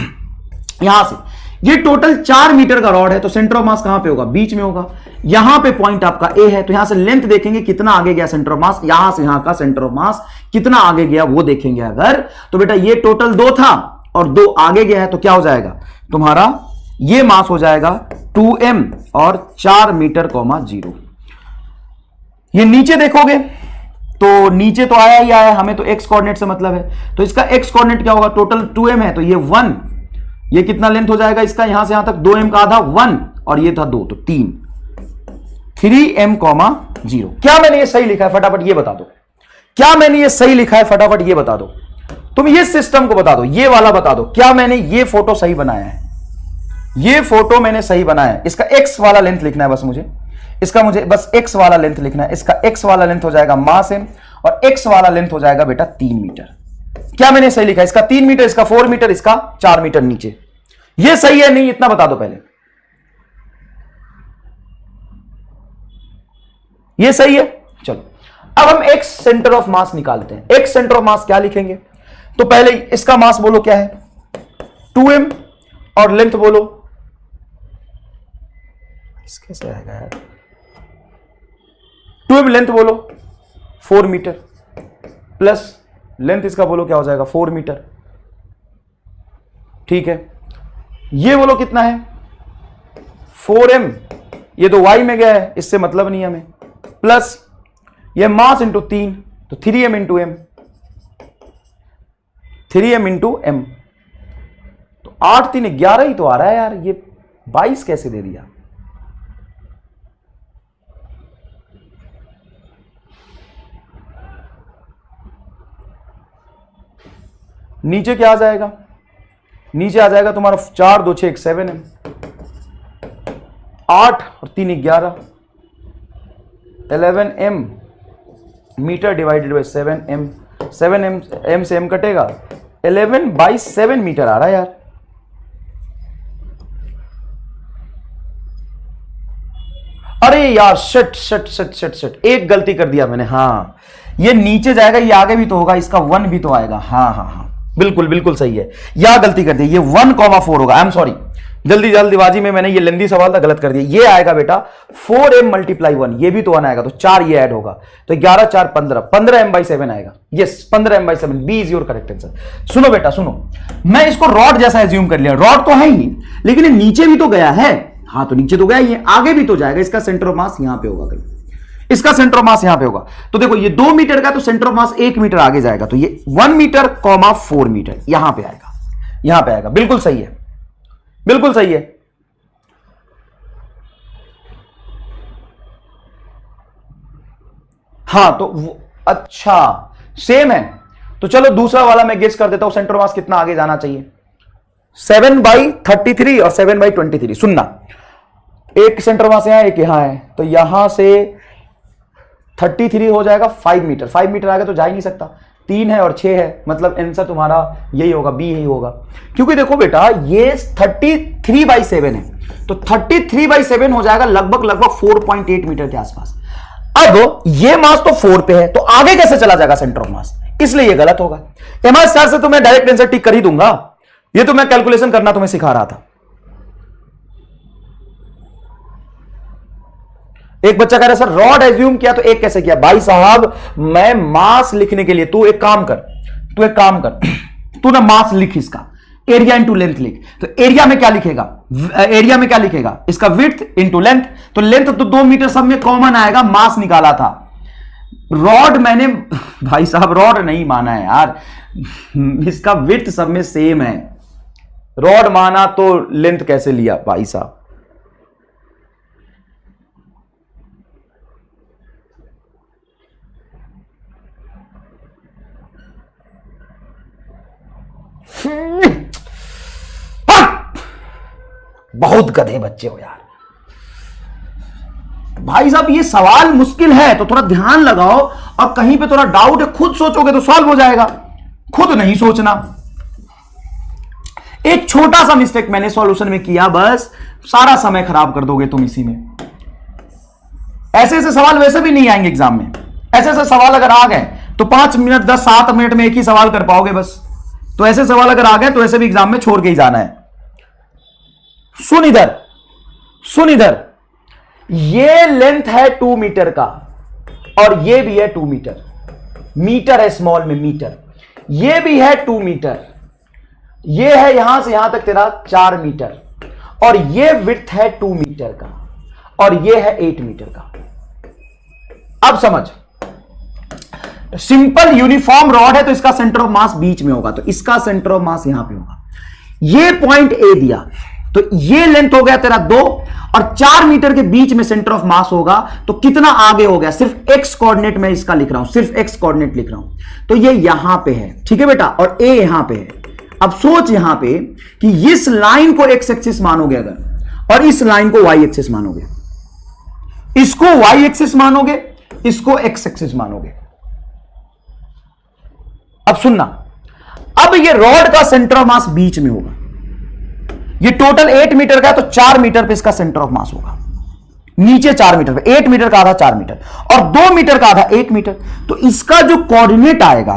यहां से ये टोटल 4 मीटर का रॉड है तो सेंटर ऑफ मास कहां पे होगा, बीच में होगा। यहां पे पॉइंट आपका A है तो यहां से लेंथ देखेंगे कितना आगे गया सेंटर ऑफ मास, यहां से यहां का सेंटर ऑफ मास कितना आगे गया वो देखेंगे। अगर तो बेटा ये टोटल 2 था और 2 आगे गया है तो क्या हो जाएगा तुम्हारा, ये मास हो जाएगा 2m और 4 मीटर 0। ये नीचे देखोगे तो नीचे तो आया ही आया, हमें तो x कोऑर्डिनेट से मतलब है, तो इसका x कोऑर्डिनेट क्या होगा, टोटल 2m है तो ये 1, ये कितना लेंथ हो जाएगा इसका, यहां से यहां तक 2m का आधा 1 और ये था 2 तो 3m 0। क्या मैंने ये सही लिखा है, फटाफट ये बता दो, क्या मैंने ये सही लिखा है, फटाफट ये बता दो। तुम ये सिस्टम को बता दो, ये वाला बता दो, क्या मैंने ये फोटो सही बनाया है, ये फोटो मैंने सही बनाया है। इसका x वाला लेंथ लिखना है बस मुझे, इसका मुझे बस x वाला लेंथ लिखना है। इसका x वाला लेंथ हो जाएगा मास m और x वाला लेंथ हो जाएगा बेटा 3 मीटर। क्या मैंने सही लिखा है, इसका 3 मीटर, इसका 4 मीटर, इसका 4 मीटर नीचे। ये सही है नहीं, इतना बता दो पहले, ये सही है। चलो अब हम x सेंटर ऑफ मास निकालते हैं। x सेंटर ऑफ मास क्या लिखेंगे, तो पहले इसका मास बोलो क्या है 2m और लेंथ बोलो, कैसे आएगा यार, 2m लेंथ बोलो 4 मीटर प्लस लेंथ इसका बोलो क्या हो जाएगा 4 मीटर। ठीक है, ये बोलो कितना है 4m, ये तो y में गया है इससे मतलब नहीं हमें, प्लस ये मास इंटू 3 तो 3m into m, 3m into m, तो 8 3 11 ही तो आ रहा है यार, ये 22 कैसे दे दिया। नीचे क्या आ जाएगा, नीचे आ जाएगा तुम्हारा 4 2 6 7m, 8 और 3 11, 11m metre divided by 7m, 7m से m कटेगा, 11/7 मीटर आ रहा है यार। अरे यार shut shut shut shut shut, एक गलती कर दिया मैंने। हाँ ये नीचे जाएगा, ये आगे भी तो होगा, इसका 1 भी तो आएगा। हाँ हाँ हाँ बिल्कुल बिल्कुल सही है, यह गलती कर दी, ये 1,4 होगा। आई एम सॉरी, जल्दीबाजी में मैंने ये लेंदी सवाल था गलत कर दिया। ये आएगा बेटा 4m मल्टीप्लाई 1, ये भी तो 1 आएगा तो 4 ये ऐड होगा तो 11 4 15, 15m/7 आएगा। Yes 15m/7, B is your correct answer. सुनो बेटा सुनो, मैं इसको रॉड जैसा एज्यूम कर लिया, रॉड तो है ही लेकिन ये नीचे भी तो गया है। हाँ तो नीचे तो गया, ये आगे भी तो जाएगा, इसका सेंटर ऑफ मास यहां पे होगा कहीं, इसका सेंटर ऑफ मास यहां पे होगा। तो देखो ये 2 मीटर का तो सेंटर ऑफ मास 1 मीटर आगे जाएगा, तो ये 1 मीटर 4 मीटर यहां पे आएगा, यहां पे आएगा। बिल्कुल सही है, बिल्कुल सही है। हाँ तो अच्छा सेम है, तो चलो दूसरा वाला मैं गेस कर देता हूं, सेंटर मास कितना आगे जाना चाहिए, 7/33 और 7/23। सुनना, एक सेंटर मास यहां एक यहां है, तो यहां से 33 हो जाएगा 5 मीटर, 5 मीटर आगे तो जा ही नहीं सकता, 3 है और 6 है, मतलब आंसर तुम्हारा यही होगा, बी यही होगा। क्योंकि देखो बेटा ये 33/7 है, तो 33/7 हो जाएगा लगभग 4.8 मीटर के आसपास। अब ये मास तो 4 पे है, तो आगे कैसे चला जाएगा सेंटर ऑफ मास, इसलिए ये गलत होगा। एमआर स्टार से तो मैं डायरेक्ट आंसर टिक कर ही दूंगा, ये तो मैं कैलकुलेशन करना तुम्हें सिखा रहा था। एक बच्चा कह रहा है सर रॉड एज्यूम किया तो एक कैसे किया? भाई साहब मैं मास लिखने के लिए, तू एक काम कर, तू ना मास लिख, इसका एरिया इंटू लेंथ लिख। तो एरिया में क्या लिखेगा? इसका विड्थ इंटू लेंथ। तो लेंथ तो 2 मीटर सब में कॉमन आएगा, मास निकाला था। रॉड मैंने भाई साहब रॉड नहीं माना है यार, इसका विड्थ सब में सेम है, रॉड माना तो लेंथ कैसे लिया भाई साहब? बहुत गधे बच्चे हो यार। भाई साहब ये सवाल मुश्किल है तो थोड़ा ध्यान लगाओ, और कहीं पे थोड़ा डाउट है खुद सोचोगे तो सॉल्व हो जाएगा, खुद नहीं सोचना। एक छोटा सा मिस्टेक मैंने सॉल्यूशन में किया, बस सारा समय खराब कर दोगे तुम इसी में। ऐसे ऐसे सवाल वैसे भी नहीं आएंगे एग्जाम में, ऐसे ऐसे सवाल अगर आ गए तो 5 मिनट 10 7 मिनट में एक ही सवाल कर पाओगे बस। तो ऐसे सवाल अगर आ गए तो ऐसे भी एग्जाम में छोड़ के ही जाना है। सुन इधर, ये लेंथ है 2 मीटर का और ये भी है 2 मीटर, मीटर है स्मॉल में मीटर, ये भी है 2 मीटर, ये है यहां से यहां तक तेरा 4 मीटर, और ये विड्थ है 2 मीटर का, और ये है 8 मीटर का। अब समझ, सिंपल यूनिफॉर्म रॉड है तो इसका सेंटर ऑफ मास बीच में होगा, तो इसका सेंटर ऑफ मास यहां पे होगा। ये पॉइंट ए दिया तो ये लेंथ हो गया तेरा 2 और 4 मीटर के बीच में सेंटर ऑफ मास होगा, तो कितना आगे हो गया? सिर्फ एक्स कोऑर्डिनेट में इसका लिख रहा हूं, सिर्फ एक्स कोऑर्डिनेट लिख रहा हूं, तो ये यहां पे है, ठीक है बेटा, और ए यहां पे है। अब सोच यहां पे कि इस लाइन को एक्स एक्सिस मानोगे अगर, और इस लाइन को वाई एक्सिस मानोगे, इसको वाई एक्सिस मानोगे, इसको एक्स एक्सिस मानोगे। अब सुनना, अब ये रॉड का सेंटर ऑफ मास बीच में होगा, ये टोटल 8 मीटर का है तो 4 मीटर पे इसका सेंटर ऑफ मास होगा, नीचे 4 मीटर पे, 8 मीटर का आधा 4 मीटर और 2 मीटर का आधा 1 मीटर। तो इसका जो कोऑर्डिनेट आएगा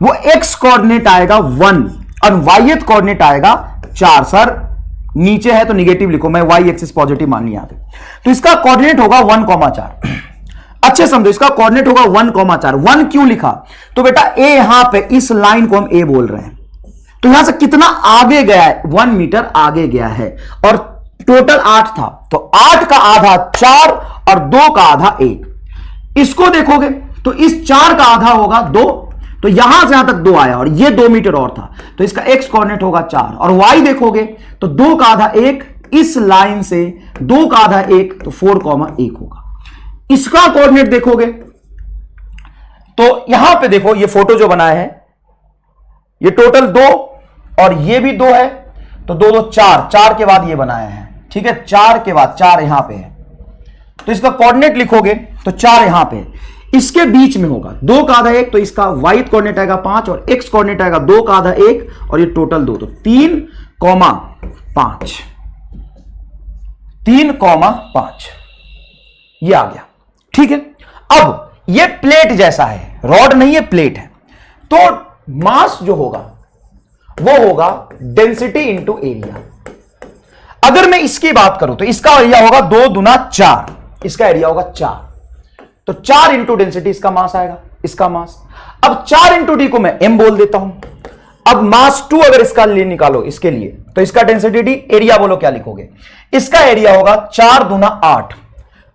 वो एक्स कोऑर्डिनेट आएगा 1 और वाई कोऑर्डिनेट आएगा 4। सर नीचे है तो निगेटिव लिखो, मैं वाई एक्सिस पॉजिटिव मान लिया, तो इसका कोऑर्डिनेट होगा 1,4। अच्छे समझो, इसका कोऑर्डिनेट होगा 1,4। 1 क्यों लिखा? तो बेटा ए यहां पे इस लाइन को हम ए बोल रहे हैं, तो यहां से कितना आगे गया है? 1 मीटर आगे गया है, और टोटल 8 था, तो 8 का आधा 4 और 2 का आधा 1। इसको देखोगे तो इस 4 का आधा होगा 2, तो यहां से यहां तक 2 आया और ये 2 मीटर और था, तो इसका एक्स कोऑर्डिनेट होगा 4, और वाई देखोगे तो 2 का आधा 1, इस लाइन से 2 का आधा 1, तो 4,1 होगा। इसका कोऑर्डिनेट देखोगे तो यहां पे देखो, ये फोटो जो बनाया है ये टोटल 2 और ये भी 2 है, तो 2 2 4, 4 के बाद ये बनाया है, ठीक है, 4 के बाद 4 यहां पे है, तो इसका कोऑर्डिनेट लिखोगे तो 4 यहां पे है, इसके बीच में होगा 2 का आधा 1, तो इसका वाई कोऑर्डिनेट आएगा 5 और एक्स कोऑर्डिनेट आएगा 2 का आधा 1 और ये टोटल 2, तो 3,5, 3,5 ये आ गया, ठीक है। अब ये प्लेट जैसा है, रॉड नहीं है प्लेट है, तो मास जो होगा वो होगा डेंसिटी इंटू एरिया। अगर मैं इसकी बात करूं तो इसका एरिया होगा 2 दूना 4, इसका एरिया होगा 4, तो 4 इंटू डेंसिटी इसका मास आएगा, इसका मास। अब 4 इंटू डी को मैं एम बोल देता हूं। अब मास 2 अगर इसका लिए निकालो इसके लिए, तो इसका डेंसिटी डी, एरिया बोलो क्या लिखोगे? इसका एरिया होगा 4 दूना 8,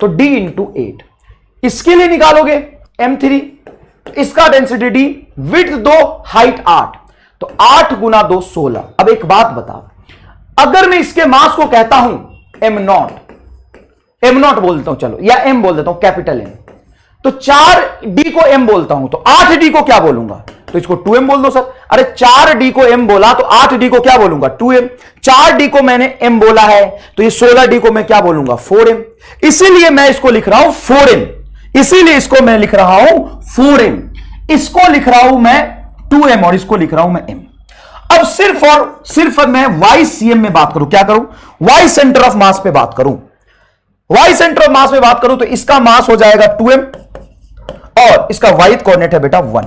तो डी इंटू 8। इसके लिए निकालोगे M3, इसका डेंसिटी डी, विड्थ 2, हाइट 8, तो 8 गुना 2 16। अब एक बात बता, अगर मैं इसके मास को कहता हूं m नॉट बोल देता हूं, चलो, या m बोल देता हूं, कैपिटल M, तो 4d को m बोलता हूं, तो 8d को क्या बोलूंगा? तो इसको 2m बोल दो सर। अरे 4d को m बोला तो 8d को क्या बोलूंगा? 2m। 4d को मैंने m बोला है तो ये 16d को मैं क्या बोलूंगा? 4m। इसीलिए मैं इसको लिख रहा हूं 4m, इसीलिए इसको मैं लिख रहा हूं 4m, इसको लिख रहा हूं मैं 2m और इसको लिख रहा हूं मैं m। अब सिर्फ और सिर्फ मैं YCM में बात करूं, क्या करूं? Y सेंटर ऑफ मास पे बात करूं, Y सेंटर ऑफ मास पे बात करूं तो इसका मास हो जाएगा 2m और इसका y कोऑर्डिनेट है बेटा 1।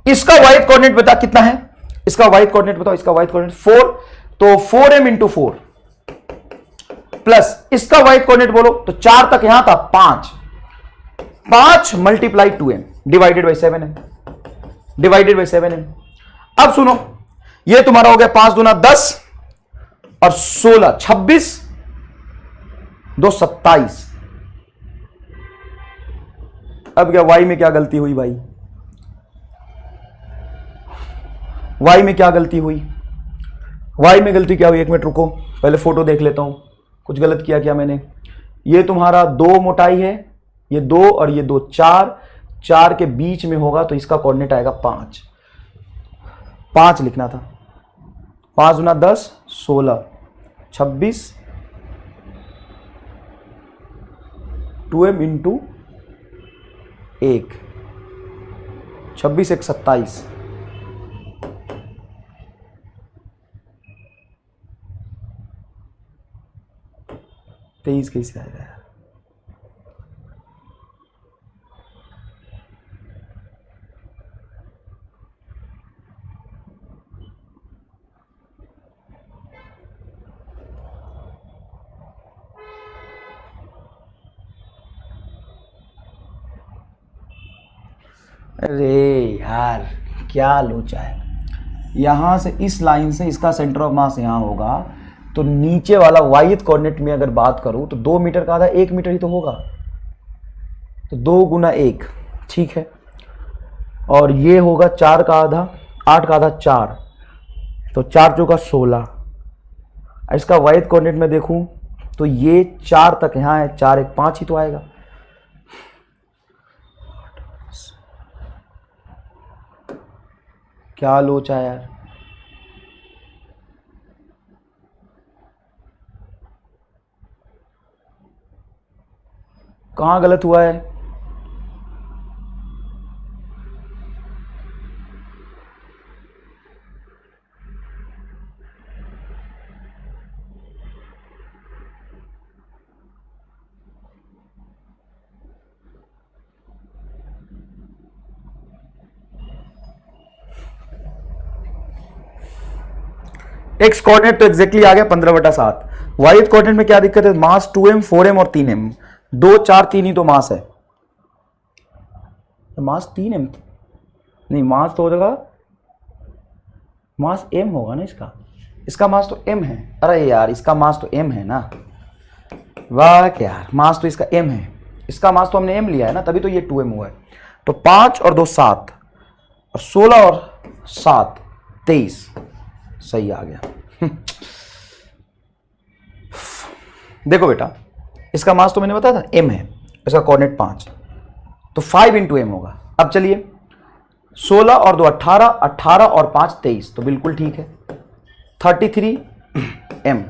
इसका वाइट कोऑर्डिनेट बता कितना है, इसका वाइट कोऑर्डिनेट बताओ, इसका वाइट कोऑर्डिनेट 4, तो 4m इंटू 4 प्लस इसका वाइट कोऑर्डिनेट बोलो तो 4 तक यहां था 5 multiply 2m divided by 7m, divided by 7m। अब सुनो, ये तुम्हारा हो गया 5 दूना 10 और 16 26 2 27। अब क्या y में क्या गलती हुई भाई, y में क्या गलती हुई, y में गलती क्या हुई, एक मिनट रुको पहले फोटो देख लेता हूं, कुछ गलत किया क्या मैंने। ये तुम्हारा 2 मोटाई है, ये 2 और ये 2 4 के बीच में होगा तो इसका कोऑर्डिनेट आएगा 5 लिखना था। 5 दूना 10 16 26 2m इंटू 1 26 1 27। तेईस कैसे आएगा यार, अरे यार क्या लोचा है। यहां से इस लाइन से इसका सेंटर ऑफ मास यहां होगा तो नीचे वाला वाई कोऑर्डिनेट में अगर बात करूं तो 2 मीटर का आधा 1 मीटर ही तो होगा, तो 2 गुना 1 ठीक है, और ये होगा 4 का आधा 8 का आधा 4, तो 4 चौका 16। इसका वाई कोऑर्डिनेट में देखूं तो ये 4 तक यहां है, 4 1 5 ही तो आएगा। क्या लोचा यार, कहां गलत हुआ है। एक्स कोऑर्डिनेट तो एग्जैक्टली आ गया 15/7। वाई कोऑर्डिनेट में क्या दिक्कत है, मास 2m 4m और 3m, 2 4 3 ही तो मास है, तो मास 3m नहीं, मास तो हो जाएगा, मास m होगा ना इसका, इसका मास तो m है। अरे यार इसका मास तो m है ना, वाह क्या यार, मास तो इसका m है, इसका मास तो हमने m लिया है ना, तभी तो ये 2m हुआ है। तो 5 और 2 7 और 16 और 7 23 सही आ गया। देखो बेटा इसका मास तो मैंने बताया था m है, इसका कोऑर्डिनेट 5, तो 5 इंटू m होगा। अब चलिए 16 और 2 18, 18 और 5 23, तो बिल्कुल ठीक है। 33 m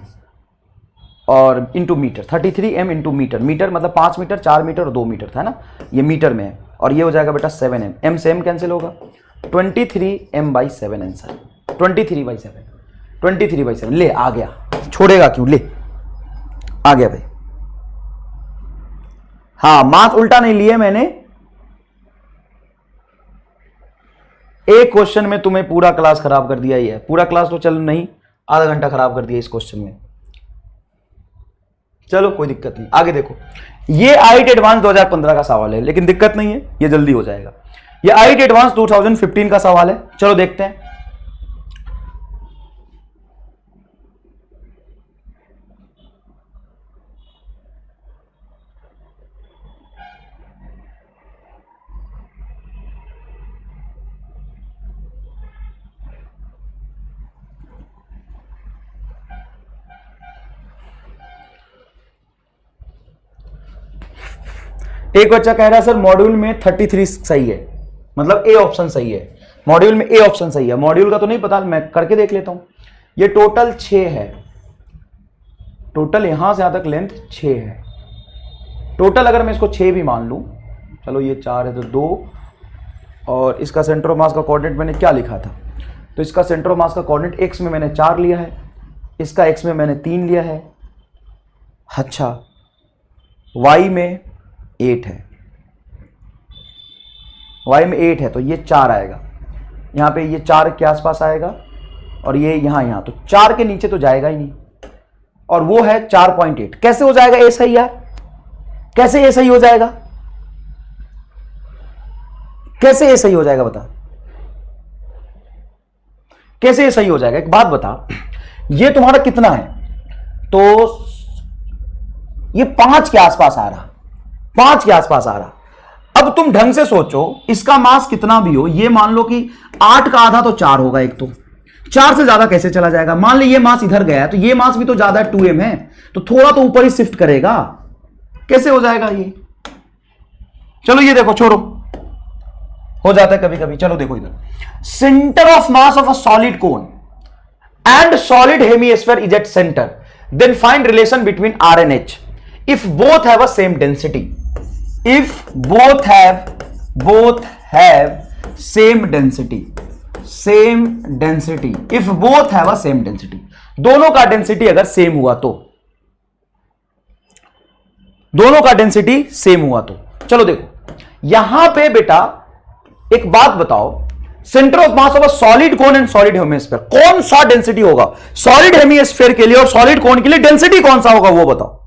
और into metre, 33 m into metre, metre मतलब 5 मीटर 4 मीटर और 2 मीटर था ना, ये मीटर में है, और ये हो जाएगा बेटा 7m, m से m कैंसिल होगा, 23m/7 आंसर, 23/7 ले आ गया, छोड़ेगा क्यों, ले आ गया भाई। हाँ मास उल्टा नहीं लिए मैंने, एक क्वेश्चन में तुम्हें पूरा क्लास खराब कर दिया ही है, पूरा क्लास तो चलो नहीं, आधा घंटा खराब कर दिया इस क्वेश्चन में। चलो कोई दिक्कत नहीं, आगे देखो, ये आईआईटी एडवांस 2015 का सवाल है, लेकिन दिक्कत नहीं है, ये जल्दी हो जाएगा। ये आईआईटी एडवांस 2015 का सवाल है, चलो देखते हैं। एक बच्चा कह रहा है सर मॉड्यूल में 33 सही है, मतलब ए ऑप्शन सही है, मॉड्यूल में ए ऑप्शन सही है, मॉड्यूल का तो नहीं पता, मैं करके देख लेता हूं। ये टोटल 6 है, टोटल यहां से यहां तक लेंथ 6 है टोटल, अगर मैं इसको 6 भी मान लूं, चलो ये 4 है तो 2, और इसका सेंटर ऑफ मास का कोऑर्डिनेट मैंने क्या लिखा था, तो इसका सेंटर ऑफ मास का कोऑर्डिनेट एक्स में मैंने 4 लिया है, इसका एक्स में मैंने 3 लिया है, अच्छा वाई में 8 है, वाई में 8 है तो ये 4 आएगा, यहां पे ये 4 के आसपास आएगा और ये यहां तो 4 के नीचे तो जाएगा ही नहीं, और वो है 4.8। कैसे हो जाएगा ए सही यार? कैसे ए सही हो जाएगा? कैसे ए सही हो जाएगा बता? कैसे ए सही हो जाएगा? एक बात बता, ये तुम्हारा कितना है? तो ये 5 के आसपास आ रहा, 5 के आसपास आ रहा। अब तुम ढंग से सोचो, इसका मास कितना भी हो, ये मान लो कि 8 का आधा तो 4 होगा, एक तो 4 से ज्यादा कैसे चला जाएगा? मान लो ये मास इधर गया है तो ये मास भी तो ज्यादा है, 2m है, तो थोड़ा तो ऊपर ही शिफ्ट करेगा। कैसे हो जाएगा ये? चलो ये देखो, छोड़ो, हो जाता है कभी कभी। चलो देखो इधर, centre of mass of a solid cone and solid hemisphere is at centre, then find relation between R and H if both have a same density. If both have same density, if both have a same density, दोनों का density अगर same हुआ तो, दोनों का density same हुआ तो। चलो देखो यहां पे बेटा एक बात बताओ, centre of mass of a solid cone and solid hemisphere, कौन सा डेंसिटी होगा सॉलिड हेमिस्फीयर के लिए और सॉलिड कोन के लिए? डेंसिटी कौन सा होगा वो बताओ।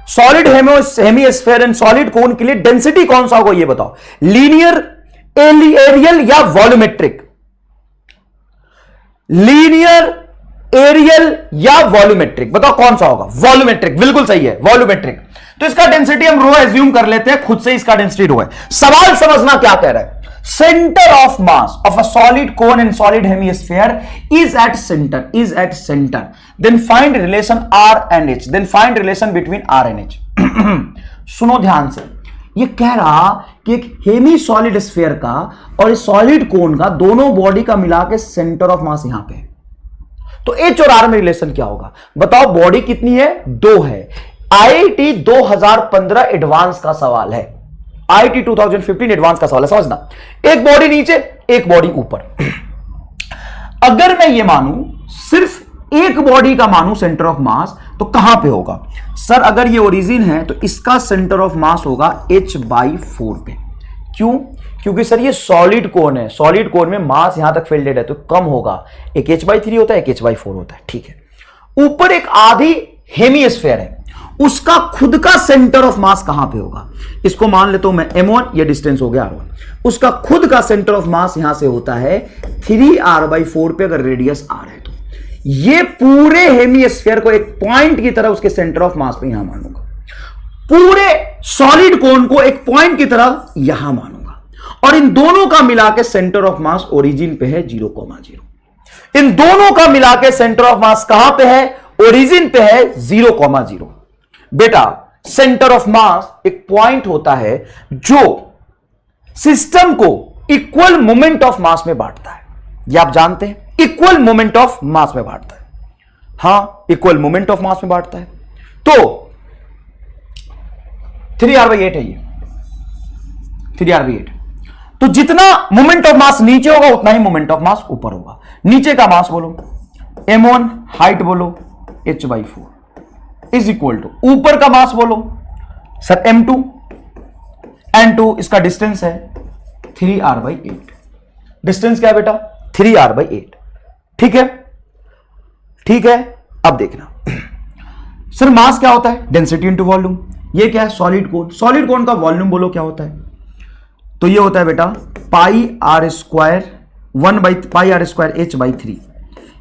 सॉलिड हेमिस्फीयर एंड सॉलिड कोन के लिए डेंसिटी कौन सा होगा ये बताओ। लीनियर, एरियल या वॉल्यूमेट्रिक? लीनियर, एरियल या वॉल्यूमेट्रिक? बताओ कौन सा होगा? वॉल्यूमेट्रिक, बिल्कुल सही है, वॉल्यूमेट्रिक। तो इसका डेंसिटी हम रो एज्यूम कर लेते हैं, खुद से इसका डेंसिटी रो है। सवाल समझना क्या कह रहा है, center of mass of a solid cone and solid hemisphere is at center, then find relation R and H, then find relation between R and H. सुनो ध्यान से, ये कह रहा कि एक हेमी सॉलिड स्फीयर का और इस सॉलिड कोन का, दोनों बॉडी का मिला के सेंटर ऑफ मास यहां पे, तो H और R में रिलेशन क्या होगा बताओ। बॉडी कितनी है? 2 है। IIT 2015 एडवांस का सवाल है, IIT 2015 एडवांस का सवाल है, समझना। एक बॉडी नीचे, एक बॉडी ऊपर। अगर मैं ये मानूं, सिर्फ एक बॉडी का मानूं सेंटर ऑफ मास, तो कहां पे होगा सर? अगर ये ओरिजिन है तो इसका सेंटर ऑफ मास होगा H/4 पे। क्यों? क्योंकि सर ये सॉलिड कोन है, सॉलिड कोन में मास यहां तक फिल्डेड है तो कम होगा, एक H/3 होता है, एक H/4 होता है, ठीक है। ऊपर एक आधी हेमिस्फीयर है, उसका खुद का सेंटर ऑफ मास कहां पे होगा? इसको मान लेता हूं मैं M1, ये डिस्टेंस हो गया R1। उसका खुद का सेंटर ऑफ मास यहां से होता है 3R/4 पे, अगर रेडियस R है तो। ये पूरे हेमिस्फीयर को एक पॉइंट की तरह उसके सेंटर ऑफ मास पे यहां मानूंगा, पूरे सॉलिड कोन को एक पॉइंट की तरह यहां मानूंगा, और इन दोनों का मिला के सेंटर ऑफ मास ओरिजिन पे है 0,0। इन दोनों का मिला के सेंटर ऑफ मास कहां पे है? ओरिजिन पे है 0,0। बेटा सेंटर ऑफ मास एक पॉइंट होता है जो सिस्टम को इक्वल मोमेंट ऑफ मास में बांटता है, ये आप जानते हैं, इक्वल मोमेंट ऑफ मास में बांटता है। हां, इक्वल मोमेंट ऑफ मास में बांटता है। तो 3R/8 है ये, 3R/8। तो जितना मोमेंट ऑफ मास नीचे होगा उतना ही मोमेंट ऑफ मास ऊपर होगा। नीचे का मास बोलो M1, हाइट बोलो H/4 इज इक्वल टू, ऊपर का मास बोलो सर M2, N2 इसका डिस्टेंस है 3R/8। डिस्टेंस क्या है बेटा? 3R/8। ठीक है, ठीक है। अब देखना सर मास क्या होता है? Density into volume. ये क्या है? सॉलिड कोन। सॉलिड कोन का वॉल्यूम बोलो क्या होता है? तो ये होता है बेटा πr², 1/πr² H/3।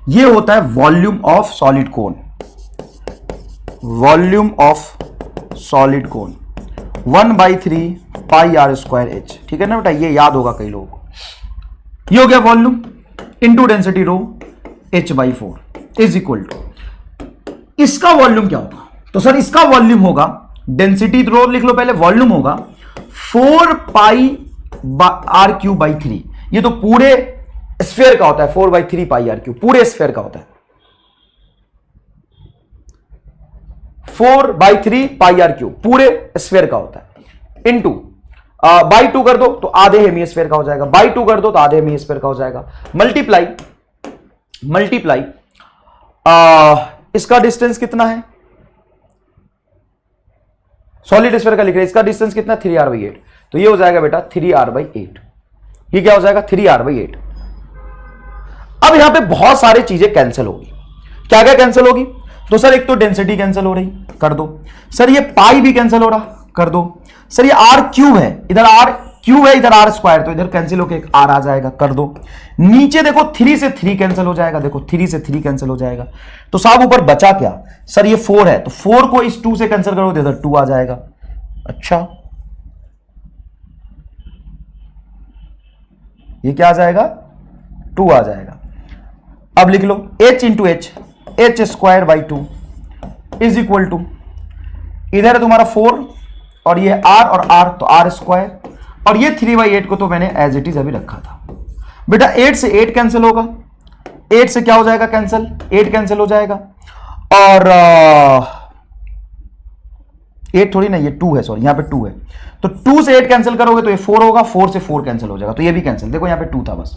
ये होता है volume of solid cone, volume of solid cone 1/3 πr² H। ठीक है ना बेटा, ये याद होगा कई लोगों को। ये हो गया volume into density rho H/4 is equal to, इसका वॉल्यूम क्या होगा? तो सर इसका वॉल्यूम होगा, डेंसिटी रो लिख लो पहले, वॉल्यूम होगा 4πr³/3। ये तो पूरे स्फीयर का होता है, 4/3 πr³ पूरे स्फीयर का होता है, 4/3 πr³ पूरे स्फीयर का होता है, इनटू बाई 2 कर दो तो आधे हेमिस्फीयर का हो जाएगा, बाई 2 कर दो तो आधे हेमिस्फीयर का हो जाएगा, मल्टीप्लाई इसका डिस्टेंस कितना है? सॉलिड स्फीयर का लिख रहे हैं, इसका डिस्टेंस कितना? 3R/8। तो ये हो जाएगा बेटा 3R/8। ये क्या हो जाएगा 3r/8। अब यहां पे बहुत सारी चीजें कैंसिल होगी। क्या क्या कैंसिल होगी? तो सर एक तो डेंसिटी कैंसिल हो रही, कर दो। सर ये पाई भी कैंसिल हो रहा, कर दो। सर ये r क्यूब है, इधर r क्यूब है, इधर r स्क्वायर, तो इधर कैंसिल होकर एक r आ जाएगा, कर दो। नीचे देखो 3 से 3 कैंसिल हो जाएगा, देखो 3 से 3 कैंसिल हो जाएगा। तो साहब ऊपर बचा क्या? सर ये 4 है, तो 4 को इस 2 से कैंसिल करो तो इधर 2 आ जाएगा। अच्छा ये क्या आ जाएगा? 2 आ जाएगा। अब लिख लो h into h square by 2 is equal to, इधर है तुम्हारा 4 और ये r और r, तो r स्क्वायर, और ये 3/8 को तो मैंने एज इट इज अभी रखा था। बेटा 8 से 8 कैंसिल होगा, 8 से क्या हो जाएगा कैंसिल? 8 कैंसिल हो जाएगा। और 8 थोड़ी ना, ये 2 है, सॉरी यहां पे 2 है, तो 2 से 8 कैंसिल करोगे तो ये 4 होगा, 4 से 4 कैंसिल हो जाएगा, तो ये भी कैंसिल। देखो यहां पे 2 था बस,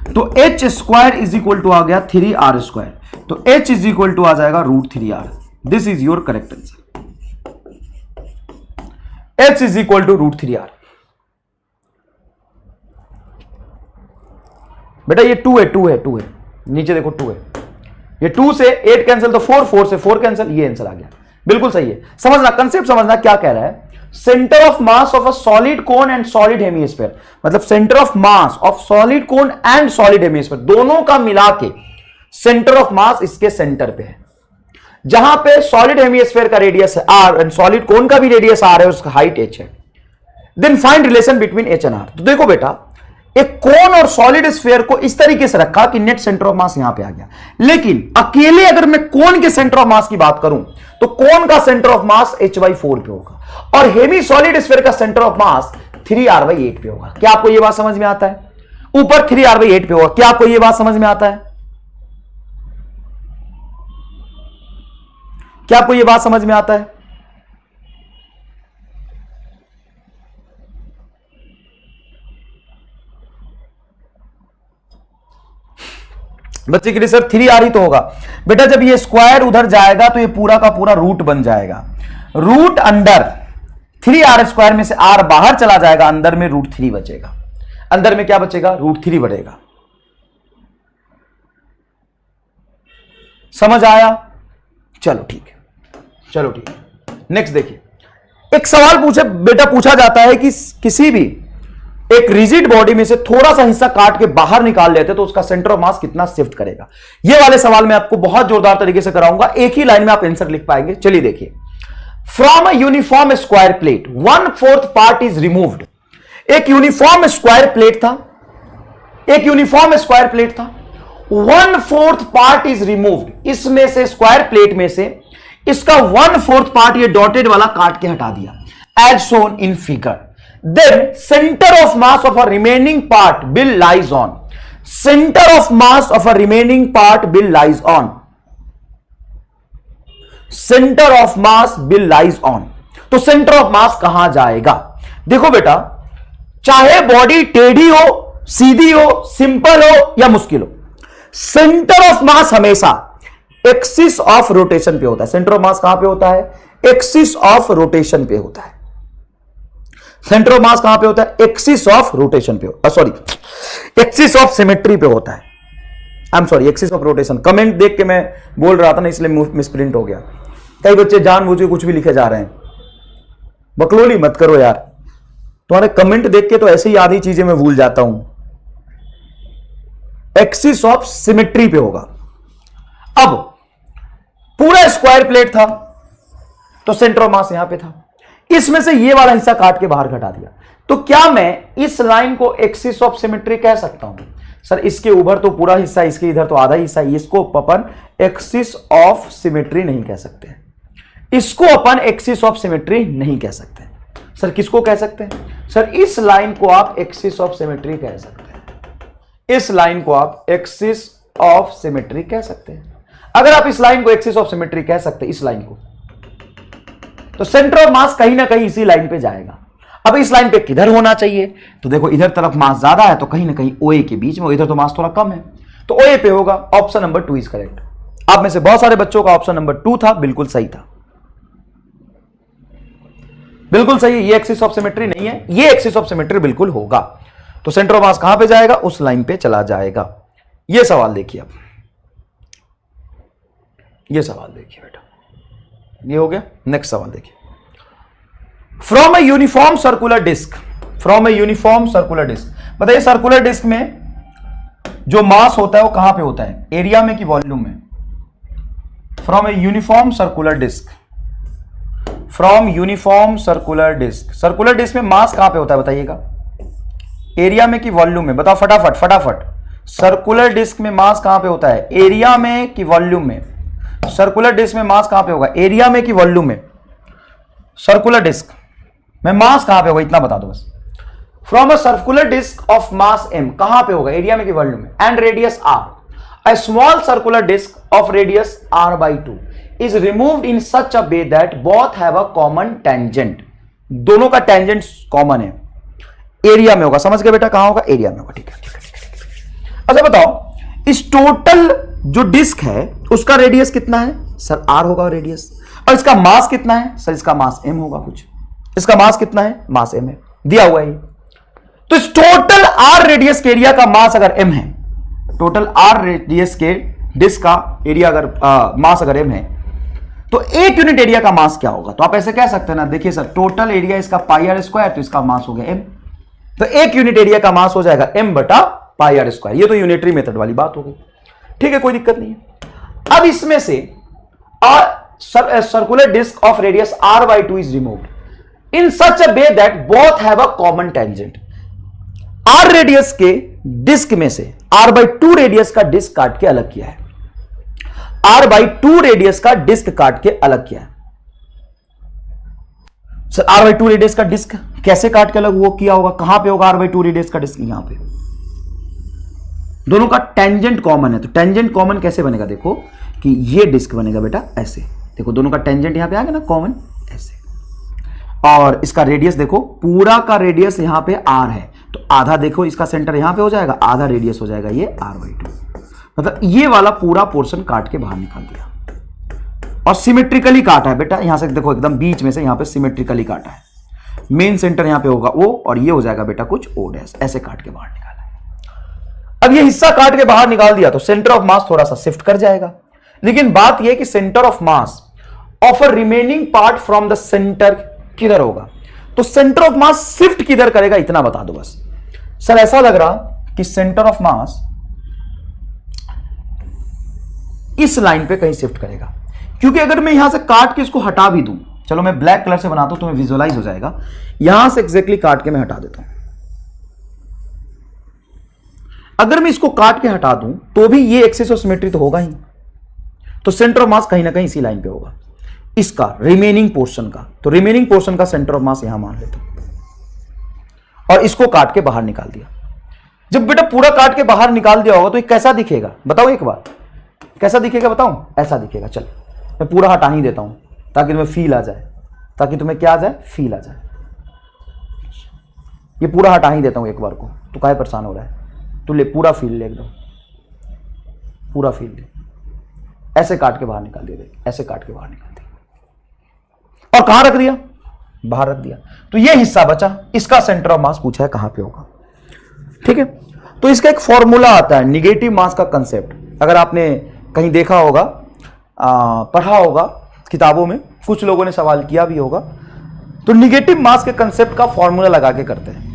तो h square is equal to आ गया 3r स्क्वायर, तो h इज इक्वल टू आ जाएगा √3r। This is your correct answer. h is equal to √3r। बेटा ये 2 है, 2 है, 2 है, नीचे देखो 2 है, ये 2 से 8 कैंसिल तो 4, 4 से 4 कैंसिल, ये आंसर आ गया। बिल्कुल सही है। समझना, कंसेप्ट समझना क्या कह रहा है। Centre of mass of a solid cone and solid hemisphere, मतलब centre of mass of solid cone and solid hemisphere, दोनों का मिला के सेंटर ऑफ मास इसके सेंटर पे है। जहां पे सॉलिड हेमिस्फीयर का रेडियस है r एंड सॉलिड कोन का भी रेडियस r है, उसका हाइट h है। Then find relation between h and r। तो देखो बेटा, एक कोन और सॉलिड स्फीयर को इस तरीके से रखा कि नेट सेंटर ऑफ मास यहां पे आ गया, लेकिन अकेले अगर मैं कोन के सेंटर ऑफ मास की बात करूं तो कोन का सेंटर ऑफ मास h/4 पे होगा और हेमी सॉलिड स्फीयर का सेंटर ऑफ मास 3r/8 पे होगा। क्या आपको यह बात समझ में आता है? ऊपर 3r/8 पे होगा। क्या आपको यह बात समझ में आता है? क्या आपको यह बात समझ में आता है? बच्चे के लिए सर 3r ही तो होगा। बेटा जब ये स्क्वायर उधर जाएगा तो ये पूरा का पूरा रूट बन जाएगा, रूट अंडर 3r स्क्वायर में से r बाहर चला जाएगा, अंदर में √3 बचेगा। अंदर में क्या बचेगा? √3 बढ़ेगा। समझ आया? चलो ठीक है, चलो ठीक है। नेक्स्ट देखिए, एक सवाल पूछा जाता है कि किसी भी एक रिजिड बॉडी में से थोड़ा सा हिस्सा काट के बाहर निकाल लेते तो उसका सेंटर ऑफ मास कितना शिफ्ट करेगा। ये वाले सवाल मैं आपको बहुत जोरदार तरीके से कराऊंगा, एक ही लाइन में आप आंसर लिख पाएंगे। चलिए देखिए, from a uniform square plate 1/4 part is removed. एक यूनिफॉर्म स्क्वायर प्लेट था, एक यूनिफॉर्म स्क्वायर प्लेट था, 1/4 पार्ट इज रिमूव्ड। इसमें से स्क्वायर प्लेट में से इसका 1/4 पार्ट ये डॉटेड वाला काट के हटा दिया as shown in figure. Then center of mass of a remaining part will lies on. Center of mass of a remaining part will lies on. Center of mass will lies on. तो center of mass कहां जाएगा? देखो बेटा, चाहे body टेढ़ी हो, सीधी हो, simple हो या मुश्किल हो, सेंटर ऑफ मास हमेशा एक्सिस ऑफ रोटेशन पे होता है। सेंटर ऑफ मास कहां पे होता है? एक्सिस ऑफ रोटेशन पे होता है। सेंटर ऑफ मास कहां पे होता है? एक्सिस ऑफ रोटेशन पे, सॉरी एक्सिस ऑफ सिमेट्री पे होता है। I am sorry, axis of rotation. Comment देख के मैं बोल रहा था ना, इसलिए मिसप्रिंट हो गया। कई बच्चे जानबूझ के कुछ भी लिखे जा रहे हैं, बकलोली मत करो यार। तुम्हारे कमेंट देख के तो ऐसे ही आधी चीजें मैं भूल जाता हूं। एक्सिस ऑफ सिमेट्री पे होगा। अब पूरा स्क्वायर प्लेट था तो सेंटर ऑफ मास यहां पे था, इसमें से ये वाला हिस्सा काट के बाहर घटा दिया, तो क्या मैं इस लाइन को एक्सिस ऑफ सिमेट्री कह सकता हूं? सर इसके ऊपर तो पूरा हिस्सा, इसके इधर तो आधा हिस्सा, इसको अपन एक्सिस ऑफ सिमेट्री नहीं कह सकते। इसको अपन एक्सिस ऑफ सिमेट्री नहीं कह सकते। सर किसको कह सकते हैं? सर इस लाइन को आप एक्सिस ऑफ सिमेट्री कह सकते हैं। इस लाइन को आप एक्सिस ऑफ सिमेट्री कह सकते हैं। अगर आप इस लाइन को एक्सिस ऑफ सिमेट्री कह सकते हैं, इस लाइन को, तो सेंटर ऑफ मास कहीं ना कहीं इसी लाइन पे जाएगा। अब इस लाइन पे किधर होना चाहिए? तो देखो इधर तरफ मास ज्यादा है तो कहीं ना कहीं OA के बीच में, इधर तो मास थोड़ा कम है तो OA पे होगा। Option number 2 is correct. आप में से बहुत सारे बच्चों का ऑप्शन नंबर 2 था, बिल्कुल सही था, बिल्कुल सही है। ये एक्सिस ऑफ सिमेट्री नहीं है, ये एक्सिस ऑफ सिमेट्री बिल्कुल होगा। तो सेंटर ऑफ मास कहां पे जाएगा? उस लाइन पे चला जाएगा। ये सवाल देखिए, अब ये सवाल देखिए बेटा, ये हो गया। नेक्स्ट सवाल देखिए, from a uniform circular disc, from a uniform circular disc, बताइए सर्कुलर डिस्क में जो मास होता है वो कहां पे होता है? एरिया में कि वॉल्यूम में? From a uniform circular disc, from uniform circular disc, circular disc में मास कहां पे होता है बताइएगा? एरिया में कि वॉल्यूम में? बताओ फटाफट फटाफट, सर्कुलर डिस्क में मास कहां पे होता है? एरिया में कि वॉल्यूम में? सर्कुलर डिस्क में मास कहां पे होगा? एरिया में कि वॉल्यूम में? सर्कुलर डिस्क में मास कहां पे होगा, इतना बता दो बस। From a circular disc of mass m, कहां पे होगा? एरिया में कि वॉल्यूम में? And radius r, a small circular disk of radius r/2 is removed in such a way that both have a common tangent, दोनों का tangent common है, area में होगा। समझ गए बेटा? कहां होगा? एरिया में होगा। ठीक है, ठीक है, ठीक है। अच्छा बताओ, इस टोटल जो डिस्क है उसका रेडियस कितना है? सर r होगा रेडियस। और इसका मास कितना है? सर इसका मास m होगा कुछ। इसका मास कितना है? मास m है, दिया हुआ है। तो इस टोटल r रेडियस के एरिया का मास अगर m है, टोटल r रेडियस के डिस्क का एरिया अगर मास अगर m है, तो एक यूनिट एरिया का मास क्या होगा? तो आप ऐसे कह सकते हैं ना, देखिए सर टोटल एरिया इसका पाई आर स्क्वायर, तो इसका मास हो गया m, तो एक यूनिट एरिया का मास हो जाएगा m बटा पाई आर स्क्वायर। ये तो यूनिटरी मेथड वाली बात हो गई। ठीक है, कोई दिक्कत नहीं है। अब इसमें से circular disc of radius r/2 is removed in such a way that both have a common tangent. r radius के डिस्क में से r/2 रेडियस का डिस्क काट के अलग किया है, r/2 रेडियस का डिस्क काट के अलग किया है। सर r/2 रेडियस का डिस्क कैसे काट के अलग वो किया होगा? कहां पे होगा r/2 रेडियस का डिस्क? यहां पे। दोनों का टेंजेंट कॉमन है, तो टेंजेंट कॉमन कैसे बनेगा? देखो कि ये डिस्क बनेगा बेटा ऐसे, देखो दोनों का टेंजेंट यहां पे आ गया ना कॉमन, ऐसे। और इसका रेडियस देखो, पूरा का रेडियस यहां पे r है, तो आधा देखो इसका सेंटर यहां पे हो जाएगा, आधा रेडियस हो जाएगा ये r/2। मतलब ये वाला पूरा पोर्शन काट के बाहर निकाल दिया और सिमेट्रिकली काटा है बेटा। यहां से देखो एकदम बीच में से यहां पे सिमेट्रिकली काटा है। मेन सेंटर यहां पे होगा O और ये हो जाएगा बेटा कुछ O डैश, ऐसे काट के बाहर निकाला है। अब ये हिस्सा काट के बाहर निकाल दिया तो सेंटर ऑफ मास थोड़ा सा शिफ्ट कर जाएगा, लेकिन बात यह कि centre of mass of a remaining part from the centre किधर होगा? तो सेंटर ऑफ मास शिफ्ट किधर करेगा, इतना बता दो बस। सर ऐसा लग रहा कि सेंटर ऑफ मास इस लाइन पे कहीं शिफ्ट करेगा, क्योंकि अगर मैं यहां से काट के इसको हटा भी दूं, चलो मैं ब्लैक कलर से बनाता हूं, तुम्हें विजुअलाइज हो जाएगा। यहां से एग्जैक्टली काट के मैं हटा देता हूं। अगर मैं इसको काट के हटा दूं तो भी ये एक्सिस ऑफ सिमेट्री तो होगा ही, तो सेंटर ऑफ मास कहीं ना कहीं इसी लाइन पे होगा, इसका रिमेनिंग पोर्शन का। तो रिमेनिंग पोर्शन का सेंटर ऑफ मास यहां मान लेता हूं और इसको काट के बाहर निकाल दिया। जब बेटा पूरा काट के बाहर निकाल दिया होगा तो ये कैसा दिखेगा बताओ एक बार, कैसा दिखेगा बताऊं? ऐसा दिखेगा। चल मैं पूरा हटा ही देता हूं ताकि तुम्हें फील आ जाए, ताकि तुम्हें क्या आ जाए? फील आ जाए। ये पूरा हटा ही देता हूं एक बार को, तो काहे परेशान हो रहा है? तू ले पूरा फील ले, एकदम पूरा फील ले। ऐसे काट के बाहर निकाल दिया, ऐसे काट के बाहर निकाल दिया और कहां रख दिया? बाहर रख दिया। तो ये हिस्सा बचा, इसका सेंटर ऑफ मास पूछा है कहां पे होगा। ठीक है, तो इसका एक फॉर्मूला आता है निगेटिव मास का कंसेप्ट। अगर आपने कहीं देखा होगा, पढ़ा होगा किताबों में, कुछ लोगों ने सवाल किया भी होगा, तो निगेटिव मास के कंसेप्ट का फॉर्मूला लगा के करते हैं।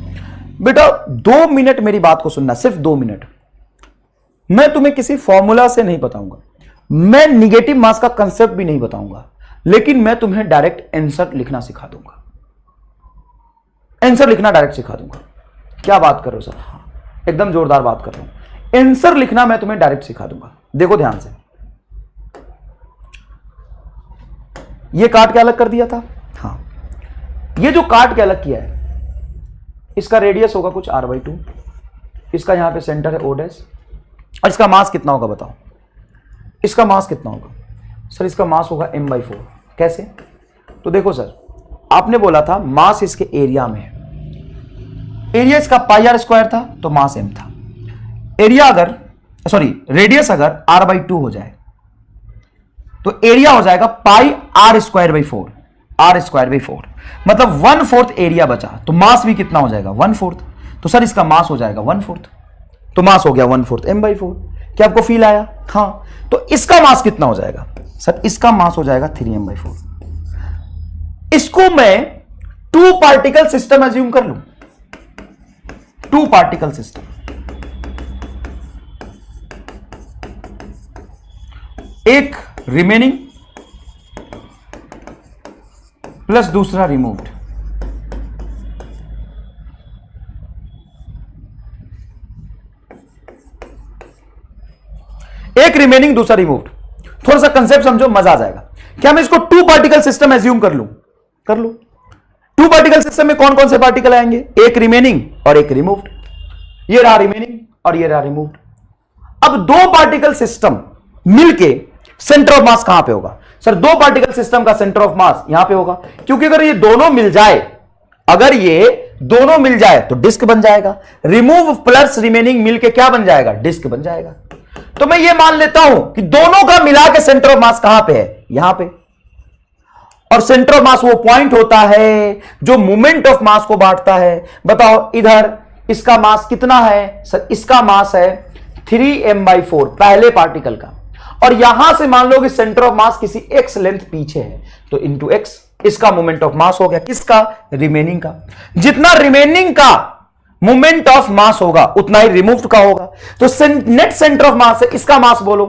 बेटा 2 मिनट मेरी बात को सुनना, सिर्फ 2 मिनट। मैं तुम्हें किसी फॉर्मूला से नहीं बताऊंगा, मैं निगेटिव मास का कंसेप्ट भी नहीं बताऊंगा, लेकिन मैं तुम्हें डायरेक्ट आंसर लिखना सिखा दूंगा। आंसर लिखना डायरेक्ट सिखा दूंगा। क्या बात कर रहे हो सर? हाँ, एकदम जोरदार बात कर रहा हूं। आंसर लिखना मैं तुम्हें डायरेक्ट सिखा दूंगा। देखो ध्यान से, ये काट के अलग कर दिया था। हाँ, ये जो काट के अलग किया है इसका रेडियस होगा कुछ r/2, इसका यहां पे सेंटर है O डैश, और इसका मास कितना होगा बताओ? इसका मास कितना होगा? सर इसका मास होगा m/4। कैसे? तो देखो सर, आपने बोला था मास इसके एरिया में है, एरिया इसका पाई आर स्क्वायर था तो मास m था। एरिया अगर रेडियस अगर r/2 हो जाए तो एरिया हो जाएगा पाई r²/4, r²/4 मतलब 1/4 एरिया बचा, तो मास भी कितना हो जाएगा? 1/4। तो सर इसका मास हो जाएगा 1/4, तो मास हो गया 1/4 m/4। क्या आपको फील आया? हाँ। तो इसका मास कितना हो जाएगा? सर इसका मास हो जाएगा 3m/4। इसको मैं 2 पार्टिकल सिस्टम अज्यूम कर लूं, 2 पार्टिकल सिस्टम, एक रिमेनिंग प्लस दूसरा रिमूव्ड। एक रिमेनिंग दूसरा रिमूव्ड। थोड़ा सा कंसेप्ट समझो, मजा आ जाएगा। क्या मैं इसको 2 पार्टिकल सिस्टम एज्यूम कर लूं? कर लो। 2 पार्टिकल सिस्टम में कौन कौन से पार्टिकल आएंगे? एक रिमेनिंग और एक रिमूव्ड। ये रहा रिमेनिंग और ये रहा रिमूव्ड। अब 2 पार्टिकल सिस्टम मिलके सेंटर ऑफ मास कहां पे होगा? सर 2 पार्टिकल सिस्टम का सेंटर ऑफ मास यहां पे होगा, क्योंकि अगर ये दोनों मिल जाए, अगर ये दोनों मिल जाए तो डिस्क बन जाएगा। रिमूव प्लस रिमेनिंग मिलके क्या बन जाएगा? डिस्क बन जाएगा। तो मैं ये मान लेता हूं कि दोनों का मिला के सेंटर ऑफ मास कहां पे है? यहां पे। और सेंटर ऑफ मास वो पॉइंट होता है जो मोमेंट ऑफ मास को बांटता है। बताओ इधर इसका मास कितना है? सर इसका मास है 3m/4 पहले पार्टिकल का, और यहां से मान लो कि सेंटर ऑफ मास किसी x लेंथ पीछे है, तो इंटू x इसका मोमेंट ऑफ मास हो गया। किसका? रिमेनिंग का। जितना रिमेनिंग का मोमेंट ऑफ मास होगा उतना ही रिमूव्ड का होगा। तो नेट सेंटर ऑफ मास है, इसका मास बोलो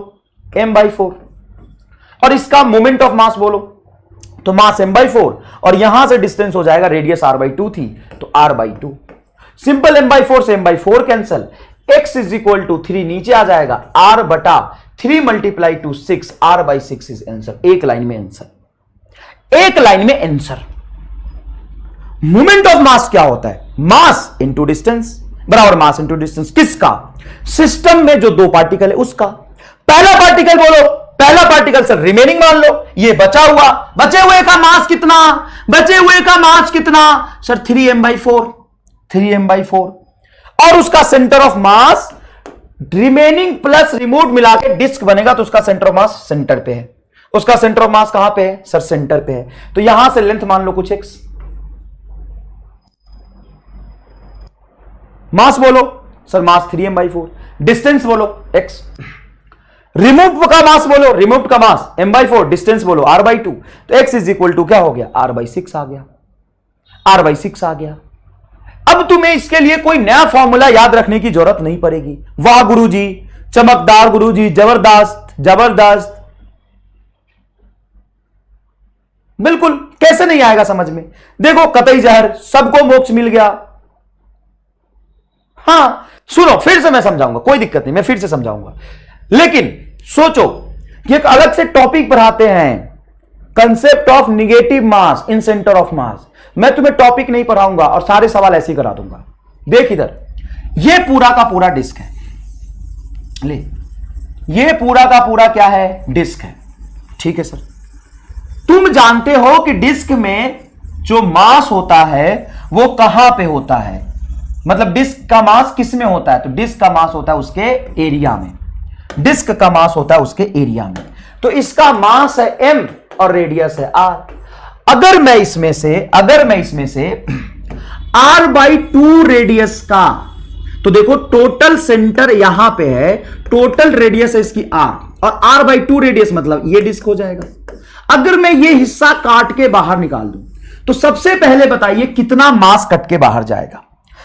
m/4 और इसका मोमेंट ऑफ मास बोलो तो मास m/4, और यहां से डिस्टेंस हो जाएगा, रेडियस r/2 थी तो r/2। सिंपल m/4 से m/4 cancel, x is equal to 3 नीचे आ जाएगा, r/3 multiply to 6, r/6 is answer. एक लाइन में आंसर, एक लाइन में आंसर। मोमेंट ऑफ मास क्या होता है? मास इंटू डिस्टेंस बराबर मास इंटू डिस्टेंस। किसका? सिस्टम में जो 2 पार्टिकल है उसका। पहला पार्टिकल बोलो, पहला पार्टिकल सर रिमेनिंग मान लो, ये बचा हुआ, बचे हुए का मास कितना? बचे हुए का मास कितना? सर 3m/4, 3m/4, और उसका centre of mass remaining plus remove मिला के डिस्क बनेगा, तो उसका सेंटर ऑफ मास सेंटर पे है। उसका सेंटर ऑफ मास कहां पे है? सर सेंटर पे है। तो यहां से लेंथ मान लो कुछ x, मास बोलो सर मास 3m/4, डिस्टेंस बोलो x, रिमूव का मास बोलो, रिमूव का मास m/4, डिस्टेंस बोलो r/2, तो x इज इक्वल टू क्या हो गया? r/6 आ गया, r/6 आ गया। अब तुम्हें इसके लिए कोई नया फॉर्मूला याद रखने की जरूरत नहीं पड़ेगी। वाह गुरुजी, चमकदार गुरुजी, जबरदस्त जबरदस्त। बिल्कुल, कैसे नहीं आएगा समझ में? देखो कतई जहर, सबको मोक्ष मिल गया। हां सुनो, फिर से मैं समझाऊंगा, कोई दिक्कत नहीं, मैं फिर से समझाऊंगा। लेकिन सोचो कि एक अलग से टॉपिक पढ़ाते हैं, concept of negative mass in centre of मास। मैं तुम्हें टॉपिक नहीं पढ़ाऊंगा और सारे सवाल ऐसे ही करा दूंगा। देख इधर, ये पूरा का पूरा डिस्क है, ले ये पूरा का पूरा क्या है? डिस्क है। ठीक है सर, तुम जानते हो कि डिस्क में जो मास होता है वो कहां पे होता है? मतलब डिस्क का मास किस में होता है? तो डिस्क का मास होता है उसके एरिया में, डिस्क का मास होता है उसके एरिया में। तो इसका मास है m और रेडियस है r। अगर मैं इसमें से r/2 रेडियस का, तो देखो टोटल सेंटर यहां पे है, टोटल रेडियस है इसकी r, और r/2 रेडियस मतलब ये डिस्क हो जाएगा। अगर मैं ये हिस्सा काट के बाहर निकाल दूं, तो सबसे पहले बताइए कितना मास कट के बाहर जाएगा?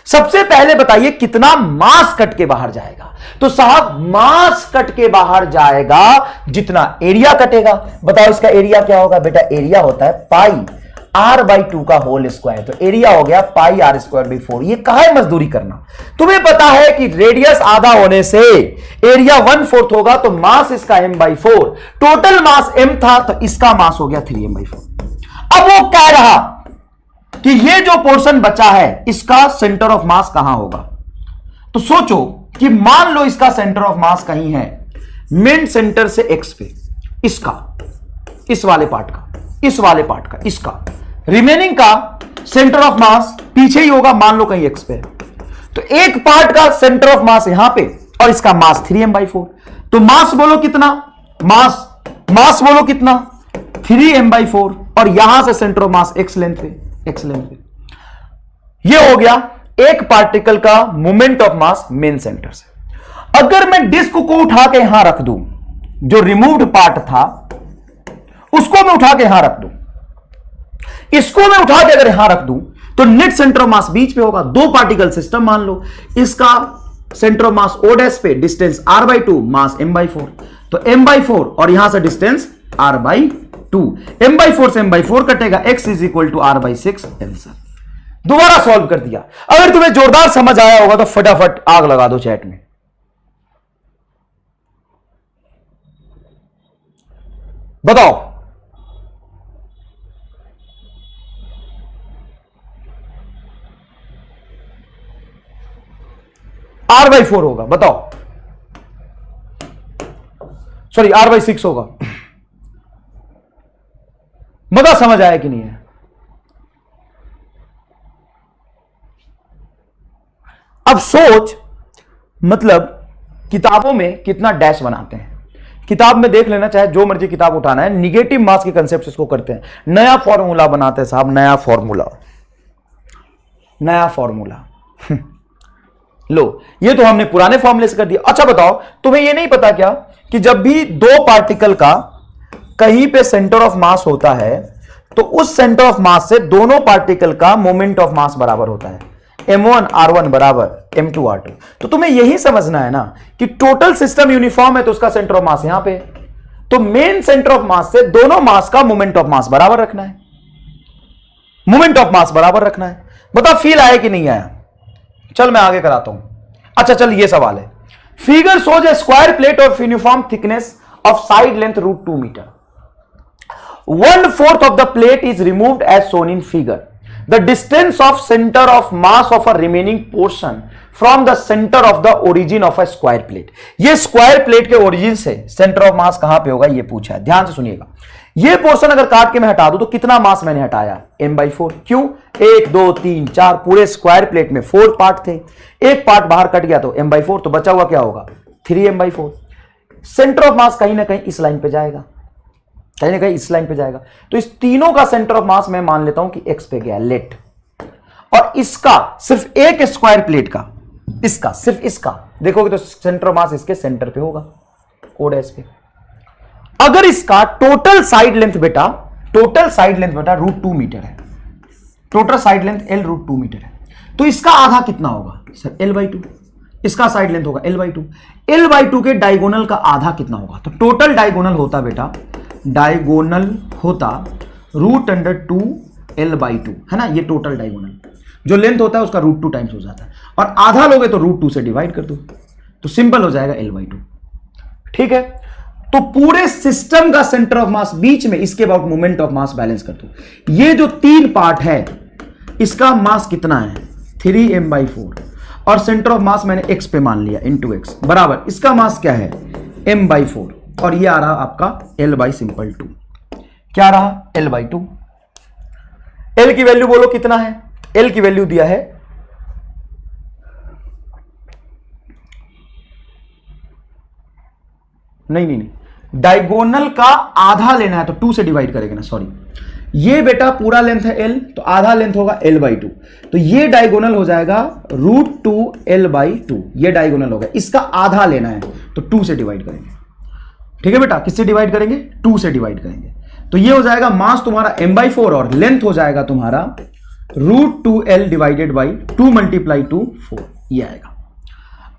सबसे पहले बताइए कितना मास कट के बाहर जाएगा? तो साहब मास कट के बाहर जाएगा जितना एरिया कटेगा। बताओ इसका एरिया क्या होगा? बेटा एरिया होता है पाई r/2 का होल स्क्वायर, तो एरिया हो गया पाई r²/4। ये कहां है मजदूरी करना? तुम्हें पता है कि रेडियस आधा होने से एरिया 1/4 होगा, तो मास इसका m/4, टोटल मास m था तो इसका मास हो गया 3m/4। अब वो कह रहा कि ये जो पोर्शन बचा है इसका सेंटर ऑफ मास कहां होगा? तो सोचो कि मान लो इसका सेंटर ऑफ मास कहीं है मेन सेंटर से x पे, इसका, इस वाले पार्ट का, इस वाले पार्ट का, इसका रिमेनिंग का सेंटर ऑफ मास पीछे ही होगा, मान लो कहीं x पे है। तो एक पार्ट का सेंटर ऑफ मास यहां पे और इसका मास 3m/4। तो मास बोलो कितना? मास बोलो कितना? 3m/4, और यहां से centre of mass x length पे, ये हो गया एक पार्टिकल का moment of mass main centre से। अगर मैं डिस्क को उठा के यहां रख दूं, जो रिमूव्ड पार्ट था उसको मैं उठा के यहां रख दूं, इसको मैं उठा के अगर यहां रख दूं तो नेट सेंटर ऑफ मास बीच पे होगा। दो पार्टिकल सिस्टम मान लो, इसका centre of mass O dash पे, डिस्टेंस r/2, मास m/4, तो m/4 और यहां से डिस्टेंस r/2, m/4 से m/4 कटेगा, x is equal to r/6 answer. दोबारा सॉल्व कर दिया। अगर तुम्हें जोरदार समझ आया होगा तो फटाफट आग लगा दो चैट में। बताओ r/4 होगा, बताओ, सॉरी r/6 होगा। बता समझ आया कि नहीं है? अब सोच, मतलब किताबों में कितना डैश बनाते हैं। किताब में देख लेना, चाहे जो मर्जी किताब उठाना है, निगेटिव मास के कंसेप्ट इसको करते हैं। नया फॉर्मूला बनाते हैं साहब, नया फॉर्मूला, नया फॉर्मूला। लो, ये तो हमने पुराने फॉर्मूले से कर दिया। अच्छा बताओ, तुम्हें ये नहीं पता क्या कि जब भी दो पार्टिकल का कहीं पे सेंटर ऑफ मास होता है तो उस सेंटर ऑफ मास से दोनों पार्टिकल का मोमेंट ऑफ मास बराबर होता है, m1r1 बराबर m2r2। तो तुम्हें यही समझना है ना कि टोटल सिस्टम यूनिफॉर्म है तो उसका सेंटर ऑफ मास यहां पे, तो मेन सेंटर ऑफ मास से दोनों मास का मोमेंट ऑफ मास बराबर रखना है, मोमेंट ऑफ मास बराबर रखना है। बता फील आया कि नहीं आया? चल मैं आगे कराता हूं। अच्छा चल, ये सवाल है, figure shows a square plate of uniform thickness of side length √2 metre, 1/4 of the plate is removed as shown in figure. The distance of center of mass of a remaining portion from the center of the origin of a square plate. ये square plate के origin से centre of मास कहां पे होगा ये पूछा है, ध्यान से सुनिएगा। ये पोर्शन अगर काट के मैं हटा दूं तो कितना मास मैंने हटाया, m/4। क्यों? 1 2 3 4 पूरे स्क्वायर प्लेट में 4 पार्ट थे, एक पार्ट बाहर कट गया तो m/4, तो बचा हुआ क्या होगा, 3m/4। सेंटर ऑफ मास कहीं ना कहीं इस लाइन पे जाएगा, कहीं ना कहीं इस लाइन पे जाएगा, तो इस तीनों का सेंटर ऑफ मास मैं मान लेता हूं कि x पे गया, लेट। और इसका सिर्फ एक स्क्वायर प्लेट का, इसका सिर्फ इसका देखोगे तो सेंटर ऑफ मास इसके सेंटर पे होगा, ओ डैश पे। अगर इसका टोटल साइड लेंथ बेटा, टोटल साइड लेंथ बेटा √2 मीटर है, total side length l √2 metre है, तो इसका आधा कितना होगा सर, l/2। इसका साइड लेंथ होगा l/2, l/2 के डायगोनल का आधा कितना होगा, तो टोटल डायगोनल होता बेटा, डायगोनल होता √2 l/2, है ना। ये टोटल डायगोनल जो लेंथ होता है उसका √2 टाइम्स हो जाता है, और आधा लोगे तो √2 से डिवाइड कर दो तो सिंपल हो जाएगा l/2। ठीक है, तो पूरे सिस्टम का सेंटर ऑफ मास बीच में, इसके about moment of mass balance कर दो। ये जो 3 पार्ट है इसका मास कितना है, 3m/4, और सेंटर ऑफ मास मैंने x पे मान लिया, इंटू x बराबर इसका मास क्या है, m/4, और ये आ रहा आपका l/2। क्या रहा, l/2। l की वैल्यू बोलो कितना है, l की वैल्यू दिया है नहीं, डायगोनल का आधा लेना है तो 2 से डिवाइड करेंगे ना, सॉरी, ये बेटा पूरा लेंथ है l, तो आधा लेंथ होगा l/2, तो ये डायगोनल हो जाएगा √2 l/2, ये डायगोनल होगा, इसका आधा लेना है तो 2 से डिवाइड करेंगे। ठीक है बेटा, किससे डिवाइड करेंगे, 2 से डिवाइड करेंगे, तो ये हो जाएगा मास तुम्हारा m/4 और लेंथ हो जाएगा तुम्हारा √2l डिवाइडेड बाई 2 × 2 4, ये आएगा।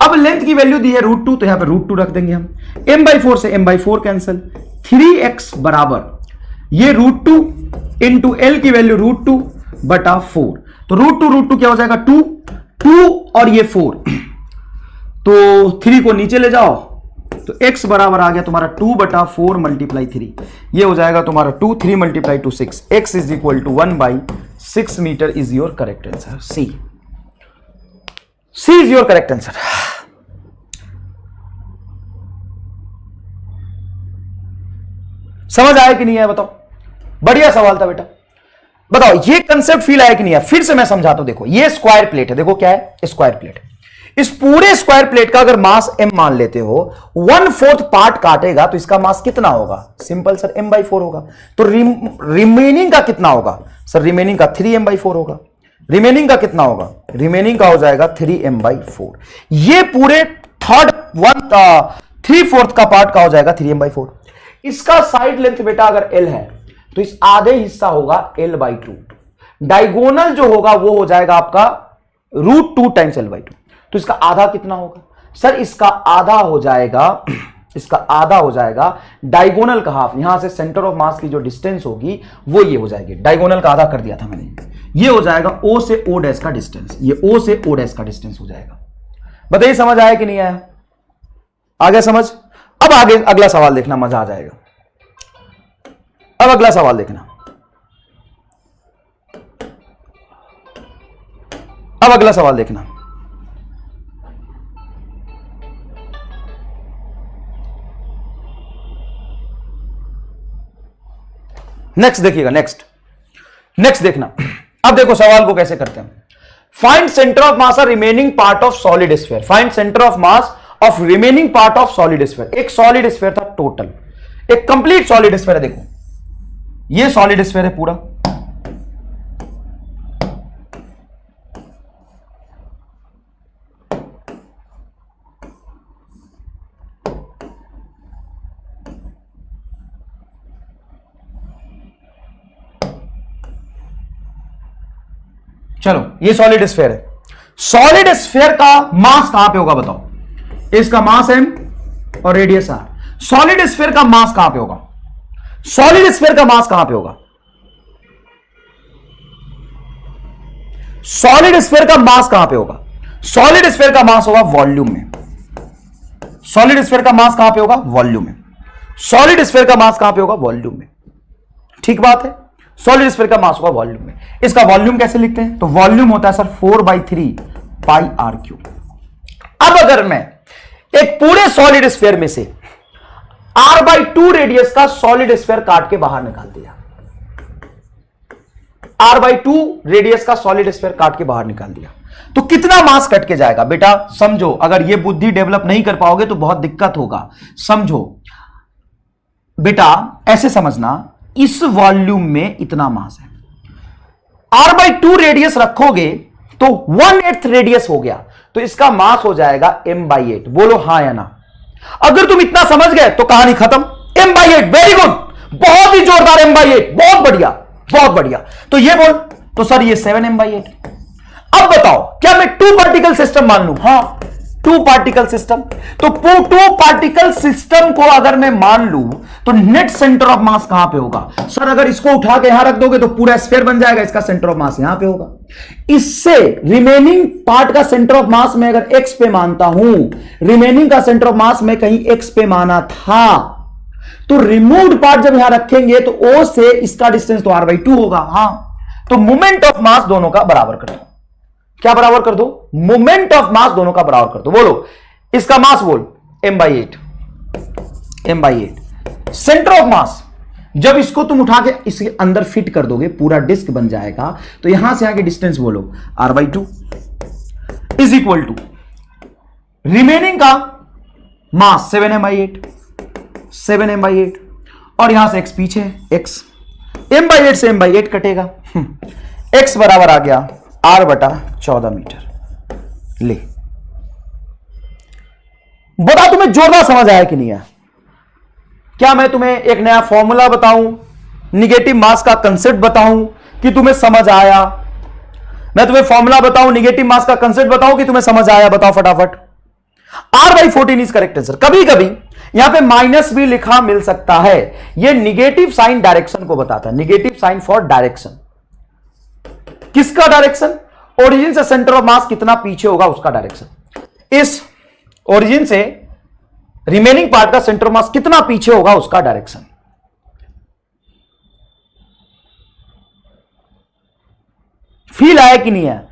अब लेंथ की वैल्यू दी है √2, तो यहां पे √2 रख देंगे हम, m/4 से m/4 कैंसिल, 3x बराबर ये √2 इंटू l की वैल्यू √2 बटा 4, तो √2 क्या हो जाएगा, 2 और ये 4, तो 3 को नीचे ले जाओ तो x बराबर आ गया तुम्हारा 2 बटा 4 × 3, ये हो जाएगा तुम्हारा 2, 3 × 2 6, x is equal to 1/6 metre is your correct answer. C is your correct answer. समझ आया कि नहीं आया बताओ, बढ़िया सवाल था बेटा। बताओ ये कंसेप्ट फील आया कि नहीं आया, फिर से मैं समझाता हूं। देखो ये स्क्वायर प्लेट है, देखो क्या है, स्क्वायर प्लेट। इस पूरे स्क्वायर प्लेट का अगर मास m मान लेते हो, 1/4 पार्ट काटेगा तो इसका मास कितना होगा, सिंपल सर m/4 होगा। तो रिमेनिंग का कितना होगा सर, रिमेनिंग का 3m/4 होगा। रिमेनिंग का कितना होगा? रिमेनिंग का हो जाएगा 3m/4। ये पूरे थर्ड 3/4 का पार्ट का हो जाएगा 3m/4। इसका साइड लेंथ बेटा अगर l है तो इस आधे हिस्सा होगा l/2। डायगोनल जो होगा वो हो जाएगा आपका √2 टाइम्स l/2। तो इसका आधा कितना होगा सर? इसका आधा हो जाएगा डायगोनल का हाफ। यहां से सेंटर ऑफ मास की जो डिस्टेंस होगी वो ये हो जाएगी। डायगोनल का आधा कर दिया था मैंने। ये हो जाएगा O से O डैश का डिस्टेंस। ये O से O डैश का डिस्टेंस हो जाएगा। बताइए समझ आया कि नहीं आया? आ गया समझ? अब आगे अगला सवाल देखना, मजा आ जाएगा। अब अगला सवाल देखना। अब अगला सवाल देखना। नेक्स्ट देखिएगा, नेक्स्ट देखना। अब देखो सवाल को कैसे करते हैं। फाइंड सेंटर ऑफ मास और remaining part of solid sphere. Find centre of mass of remaining part of solid sphere. एक सॉलिड स्फीयर था टोटल, एक कंप्लीट सॉलिड स्फीयर है। देखो ये सॉलिड स्फीयर है पूरा। चलो ये सॉलिड स्फीयर है। सॉलिड स्फीयर का मास कहां पे होगा बताओ? इसका मास m और रेडियस r। सॉलिड स्फीयर का मास कहां पे होगा? सॉलिड स्फीयर का मास कहां पे होगा? सॉलिड स्फीयर का मास कहां पे होगा? सॉलिड स्फीयर का मास होगा वॉल्यूम में। सॉलिड स्फीयर का मास कहां पे होगा? वॉल्यूम में। सॉलिड स्फीयर का मास कहां पे होगा? वॉल्यूम में। ठीक बात है। सॉलिड स्फीयर का मास होगा वॉल्यूम में। इसका वॉल्यूम कैसे लिखते हैं? तो वॉल्यूम होता है सर 4/3 πr3। अब अगर मैं एक पूरे सॉलिड स्फीयर में से r/2 रेडियस का सॉलिड स्फीयर काट के बाहर निकाल दिया, r/2 रेडियस का सॉलिड स्फीयर काट के बाहर निकाल दिया, तो कितना मास कट के जाएगा? बेटा समझो, अगर ये बुद्धि डेवलप नहीं कर पाओगे तो बहुत दिक्कत होगा। समझो बेटा, ऐसे समझना, इस वॉल्यूम में इतना मास है, r/2 रेडियस रखोगे तो 1/8 रेडियस हो गया, तो इसका मास हो जाएगा m/8। बोलो हां या ना? अगर तुम इतना समझ गए तो कहानी खत्म। m/8, वेरी गुड, बहुत ही जोरदार m/8, बहुत बढ़िया, बहुत बढ़िया। तो ये बोल, तो सर ये 7m/8। अब बताओ क्या मैं 2 पार्टिकल सिस्टम मान लूं? हां, 2 पार्टिकल सिस्टम। तो 2 पार्टिकल सिस्टम को अगर मैं मान लूं तो नेट सेंटर ऑफ मास कहां पे होगा? सर अगर इसको उठा के यहां रख दोगे तो पूरा स्फीयर बन जाएगा, इसका सेंटर ऑफ मास यहां पे होगा। इससे रिमेनिंग पार्ट का सेंटर ऑफ मास मैं अगर x पे मानता हूं, रिमेनिंग का सेंटर ऑफ मास मैं कहीं x पे माना था, तो रिमूव्ड पार्ट जब यहां रखेंगे तो O से इसका डिस्टेंस तो r/2 होगा। हां, तो मोमेंट ऑफ मास दोनों का बराबर कर दो। क्या बराबर कर दो? मोमेंट ऑफ मास दोनों का बराबर कर दो। बोलो इसका मास बोल m/8। सेंटर ऑफ मास जब इसको तुम उठा के इसके अंदर फिट कर दोगे, पूरा डिस्क बन जाएगा, तो यहां से आगे डिस्टेंस बोलो r/2 is equal to remaining का मास 7m/8 और यहां से x पीछे है, x m/8 से m/8 कटेगा, x बराबर आ गया r/14 मीटर। ले बता, तुम्हें जोरदार समझ आया कि नहीं आया? क्या मैं तुम्हें एक नया फॉर्मूला बताऊं, निगेटिव मास का कंसेप्ट बताऊं कि तुम्हें समझ आया? मैं तुम्हें फॉर्मूला बताऊं, निगेटिव मास का कंसेप्ट बताऊं कि तुम्हें समझ आया? बताओ फटाफट। r/14 is correct answer. कभी कभी यहां पे माइनस भी लिखा मिल सकता है, यह निगेटिव साइन डायरेक्शन को बताता है। Negative sign for direction. किसका डायरेक्शन? ओरिजिन से सेंटर ऑफ मास कितना पीछे होगा उसका डायरेक्शन। इस ओरिजिन से रिमेनिंग पार्ट का सेंटर ऑफ मास कितना पीछे होगा उसका डायरेक्शन। फील आया कि नहीं है?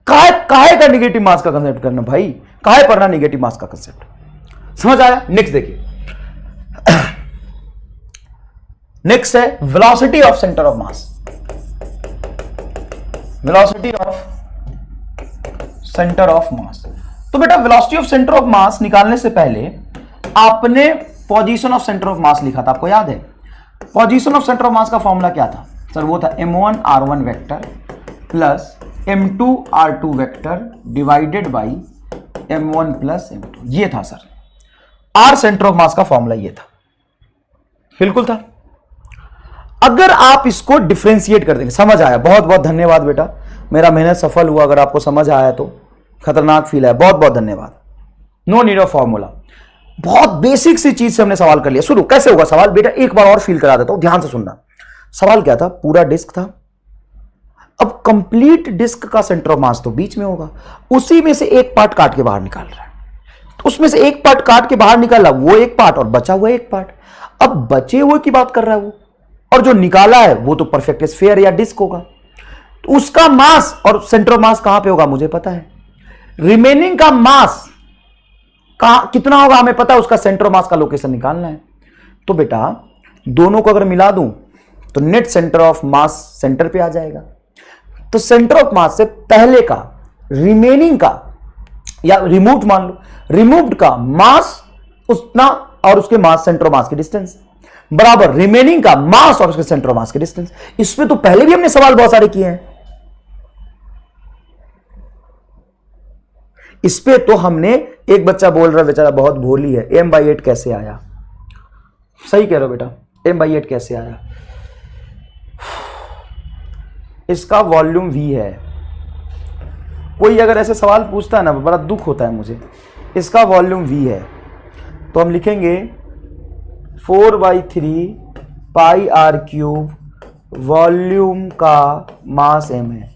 काहे का निगेटिव मास का कंसेप्ट करना भाई, काहे पढ़ना निगेटिव मास का कंसेप्ट? समझ आया? नेक्स्ट देखिए, नेक्स्ट है velocity of centre of mass. Velocity of centre of mass. तो बेटा velocity of centre of mass निकालने से पहले आपने position of centre of mass लिखा था, आपको याद है? Position of centre of mass का फॉर्मूला क्या था सर? वो था m1 r1 vector plus m2r2 vector divided by m1 plus m2। ये था sir R centre of mass का फॉर्मूला, ये था, बिल्कुल था। अगर आप इसको डिफरेंशिएट कर देंगे, समझ आया, बहुत बहुत धन्यवाद बेटा, मेरा मेहनत सफल हुआ। अगर आपको समझ आया तो खतरनाक फील है, बहुत बहुत धन्यवाद। नो नीड ऑफ फॉर्मूला, बहुत बेसिक सी चीज से हमने सवाल कर लिया। शुरू कैसे होगा सवाल बेटा, एक बार और फील करा देता हूं, ध्यान से सुनना। सवाल क्या था, पूरा डिस्क था, अब कंप्लीट डिस्क का सेंटर ऑफ मास तो बीच में होगा, उसी में से एक पार्ट काट के बाहर निकाल रहा है, तो उसमें से एक पार्ट काट के बाहर निकाला, वो एक पार्ट और बचा हुआ एक पार्ट। अब बचे हुए की बात कर रहा है वो, और जो निकाला है वो तो परफेक्ट स्फीयर या डिस्क होगा, तो उसका मास और सेंटर ऑफ मास कहां पे होगा मुझे पता है। रिमेनिंग का मास कितना होगा हमें पता है, उसका सेंटर ऑफ मास का लोकेशन निकालना है। तो बेटा दोनों को अगर मिला दूं तो net centre of mass centre पे आ जाएगा। तो सेंटर ऑफ मास से पहले का, रिमेनिंग का या रिमूव्ड मान लो, रिमूव्ड का मास उतना और उसके मास सेंटर ऑफ मास की डिस्टेंस बराबर रिमेनिंग का मास और उसके सेंटर ऑफ मास की डिस्टेंस। इसमें तो पहले भी हमने सवाल बहुत सारे किए हैं, इस पे तो हमने, एक बच्चा बोल रहा है बेचारा बहुत भोली है, m/8 कैसे आया। सही कह रहे हो बेटा, m/8 कैसे आया। इसका वॉल्यूम v है। कोई अगर ऐसे सवाल पूछता है ना, बड़ा दुख होता है मुझे। इसका वॉल्यूम v है, तो हम लिखेंगे 4/3 पाई r क्यूब, वॉल्यूम का मास m है,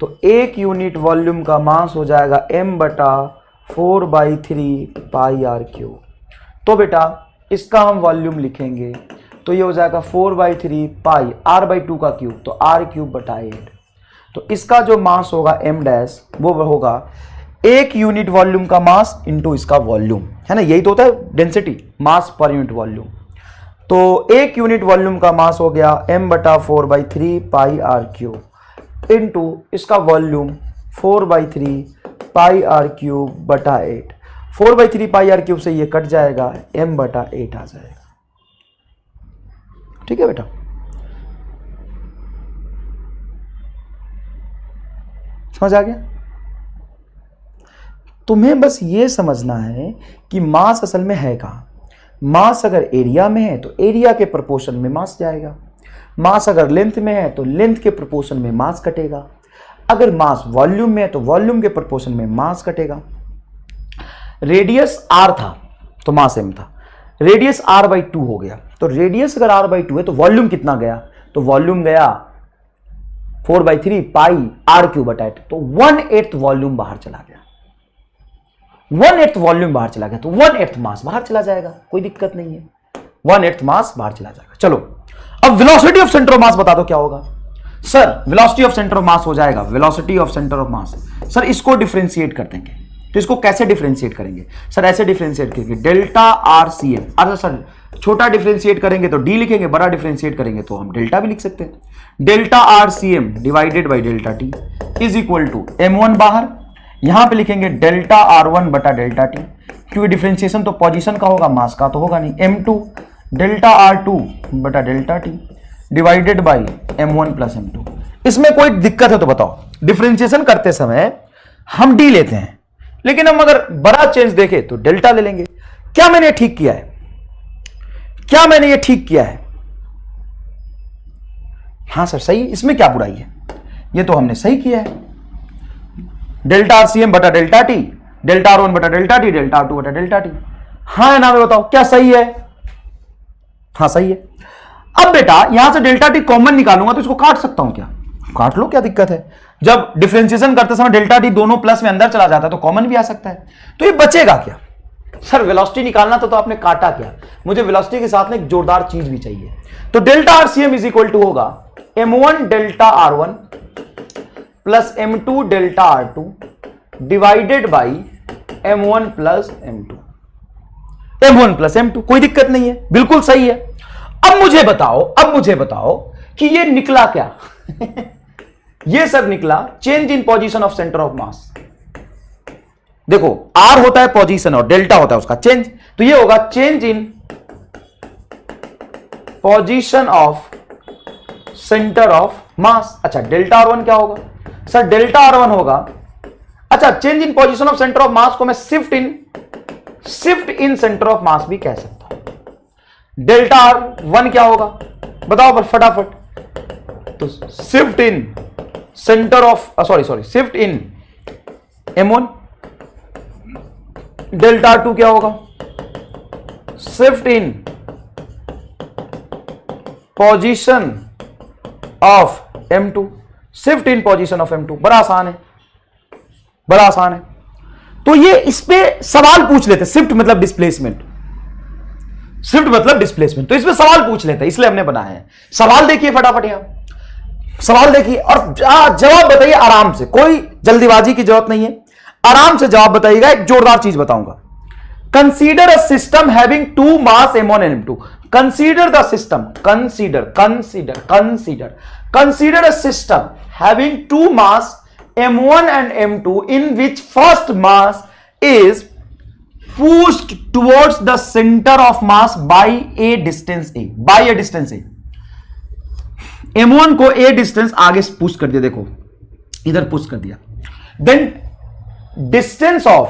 तो एक यूनिट वॉल्यूम का मास हो जाएगा m/4/3 पाई r क्यूब। तो बेटा इसका हम वॉल्यूम लिखेंगे तो ये हो जाएगा 4/3 पाई r/2 का क्यूब, तो r³/8। तो इसका जो मास होगा m डैश, वो होगा एक यूनिट वॉल्यूम का मास इंटू इसका वॉल्यूम, है ना, यही तो होता है डेंसिटी, मास पर यूनिट वॉल्यूम। तो एक यूनिट वॉल्यूम का मास हो गया m/4/3 पाई r³ इंटू इसका वॉल्यूम 4/3 पाई r³/8। 4/3 पाई r³ से ये कट जाएगा, m/8 आ जाएगा। ठीक है बेटा, समझ आ गया। तुम्हें बस ये समझना है कि मास असल में है कहां। मास अगर एरिया में है तो एरिया के प्रोपोर्शन में मास जाएगा, मास अगर लेंथ में है तो लेंथ के प्रोपोर्शन में मास कटेगा, अगर मास वॉल्यूम में है तो वॉल्यूम के प्रोपोर्शन में मास कटेगा। रेडियस r था तो मास m था, रेडियस r/2 हो गया, तो रेडियस अगर r/2 है तो वॉल्यूम कितना गया, तो वॉल्यूम गया 4/3 पाई r³/8, तो 1/8 वॉल्यूम बाहर चला गया, 1/8 वॉल्यूम बाहर चला गया, तो 1/8 मास बाहर चला जाएगा, कोई दिक्कत नहीं है, 1/8 मास बाहर चला जाएगा। चलो अब वेलोसिटी ऑफ सेंटर ऑफ मास बता दो क्या होगा। Sir velocity of centre of मास हो जाएगा, velocity of centre of mass. Sir इसको डिफरेंशिएट कर देंगे, तो इसको कैसे डिफरेंशिएट करेंगे। सर ऐसे डिफरेंशिएट करेंगे, डेल्टा RCM। अरे सर छोटा डिफरेंशिएट करेंगे तो d लिखेंगे, बड़ा डिफरेंशिएट करेंगे तो हम डेल्टा भी लिख सकते हैं। Delta RCM divided by delta t is equal to m1 बाहर, यहां पे लिखेंगे डेल्टा R1 बटा डेल्टा t, क्योंकि डिफरेंशिएशन तो पोजीशन का होगा, मास का तो होगा नहीं। m2 डेल्टा R2 बटा delta t divided by m1 plus m2। इसमें कोई दिक्कत है तो बताओ। डिफरेंशिएशन करते समय हम d लेते हैं, लेकिन हम अगर बड़ा चेंज देखें तो डेल्टा ले लेंगे। क्या मैंने ये ठीक किया है, क्या मैंने ये ठीक किया है। हां सर सही, इसमें क्या बुराई है, ये तो हमने सही किया है। डेल्टा RCM बटा डेल्टा t, डेल्टा R1 बटा डेल्टा t, डेल्टा R2 बटा डेल्टा t। हाँ ना, मैं बताओ क्या सही है। हाँ सही है। अब बेटा यहां से डेल्टा t कॉमन निकालूंगा तो इसको काट सकता हूं क्या, काट लो, क्या दिक्कत है। जब डिफरेंशिएशन करते समय डेल्टा t दोनों प्लस में अंदर चला जाता है तो कॉमन भी आ सकता है, तो ये बचेगा क्या। सर वेलोसिटी निकालना तो आपने काटा क्या, मुझे वेलोसिटी के साथ में एक जोरदार चीज भी चाहिए। तो delta RCM is equal to होगा m1 delta R1 plus m2 delta R2 divided by m1 plus m2, m1 plus m2। कोई दिक्कत नहीं है, बिल्कुल सही है। अब मुझे बताओ कि ये निकला क्या ये सर निकला change in position of centre of mass. देखो R होता है पोजीशन और डेल्टा होता है उसका चेंज, तो ये होगा change in position of centre of मास। अच्छा डेल्टा R1 क्या होगा, सर डेल्टा R1 होगा। अच्छा, change in position of centre of मास को मैं शिफ्ट इन सेंटर ऑफ मास भी कह सकता हूं। डेल्टा R1 क्या होगा बताओ पर फटाफट। तो shift in centre of shift in M1। Delta R2 क्या होगा? Shift in position of M2। Shift in position of M2। बड़ा आसान है, बड़ा आसान है। तो ये इस पे सवाल पूछ लेते, शिफ्ट मतलब डिस्प्लेसमेंट, शिफ्ट मतलब डिस्प्लेसमेंट, तो इसमें सवाल पूछ लेते, इसलिए हमने बनाया है। सवाल देखिए फटाफट, यहां सवाल देखिए और जवाब बताइए आराम से, कोई जल्दीबाजी की जरूरत नहीं है, आराम से जवाब बताइएगा। एक जोरदार चीज बताऊंगा। Consider a system having two mass M1 and M2। Consider the system, consider a system having two mass M1 and M2 in which first mass is pushed towards the center of mass by a distance a, M1 को a distance आगे push कर दिया, देखो इधर push कर दिया, then distance of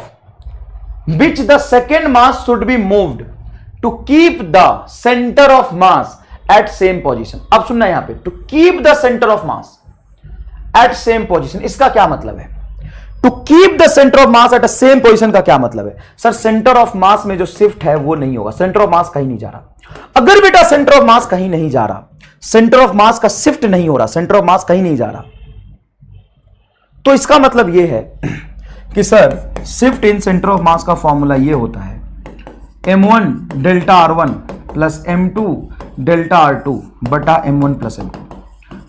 which the second mass should be moved to keep the center of mass at same position। अब सुनना यहां पे, to keep the center of mass at same position, इसका क्या मतलब है? To keep the centre of mass at a same position का क्या मतलब है? सर सेंटर ऑफ मास में जो शिफ्ट है वो नहीं होगा, सेंटर ऑफ मास कहीं नहीं जा रहा। अगर बेटा सेंटर ऑफ मास कहीं नहीं जा रहा, सेंटर ऑफ मास का शिफ्ट नहीं हो रहा, सेंटर ऑफ मास कहीं नहीं जा रहा, तो इसका मतलब ये है कि sir shift in centre of mass का फॉर्मूला ये होता है M1 delta R1 plus M2 delta R2 बटा M1 प्लस M2।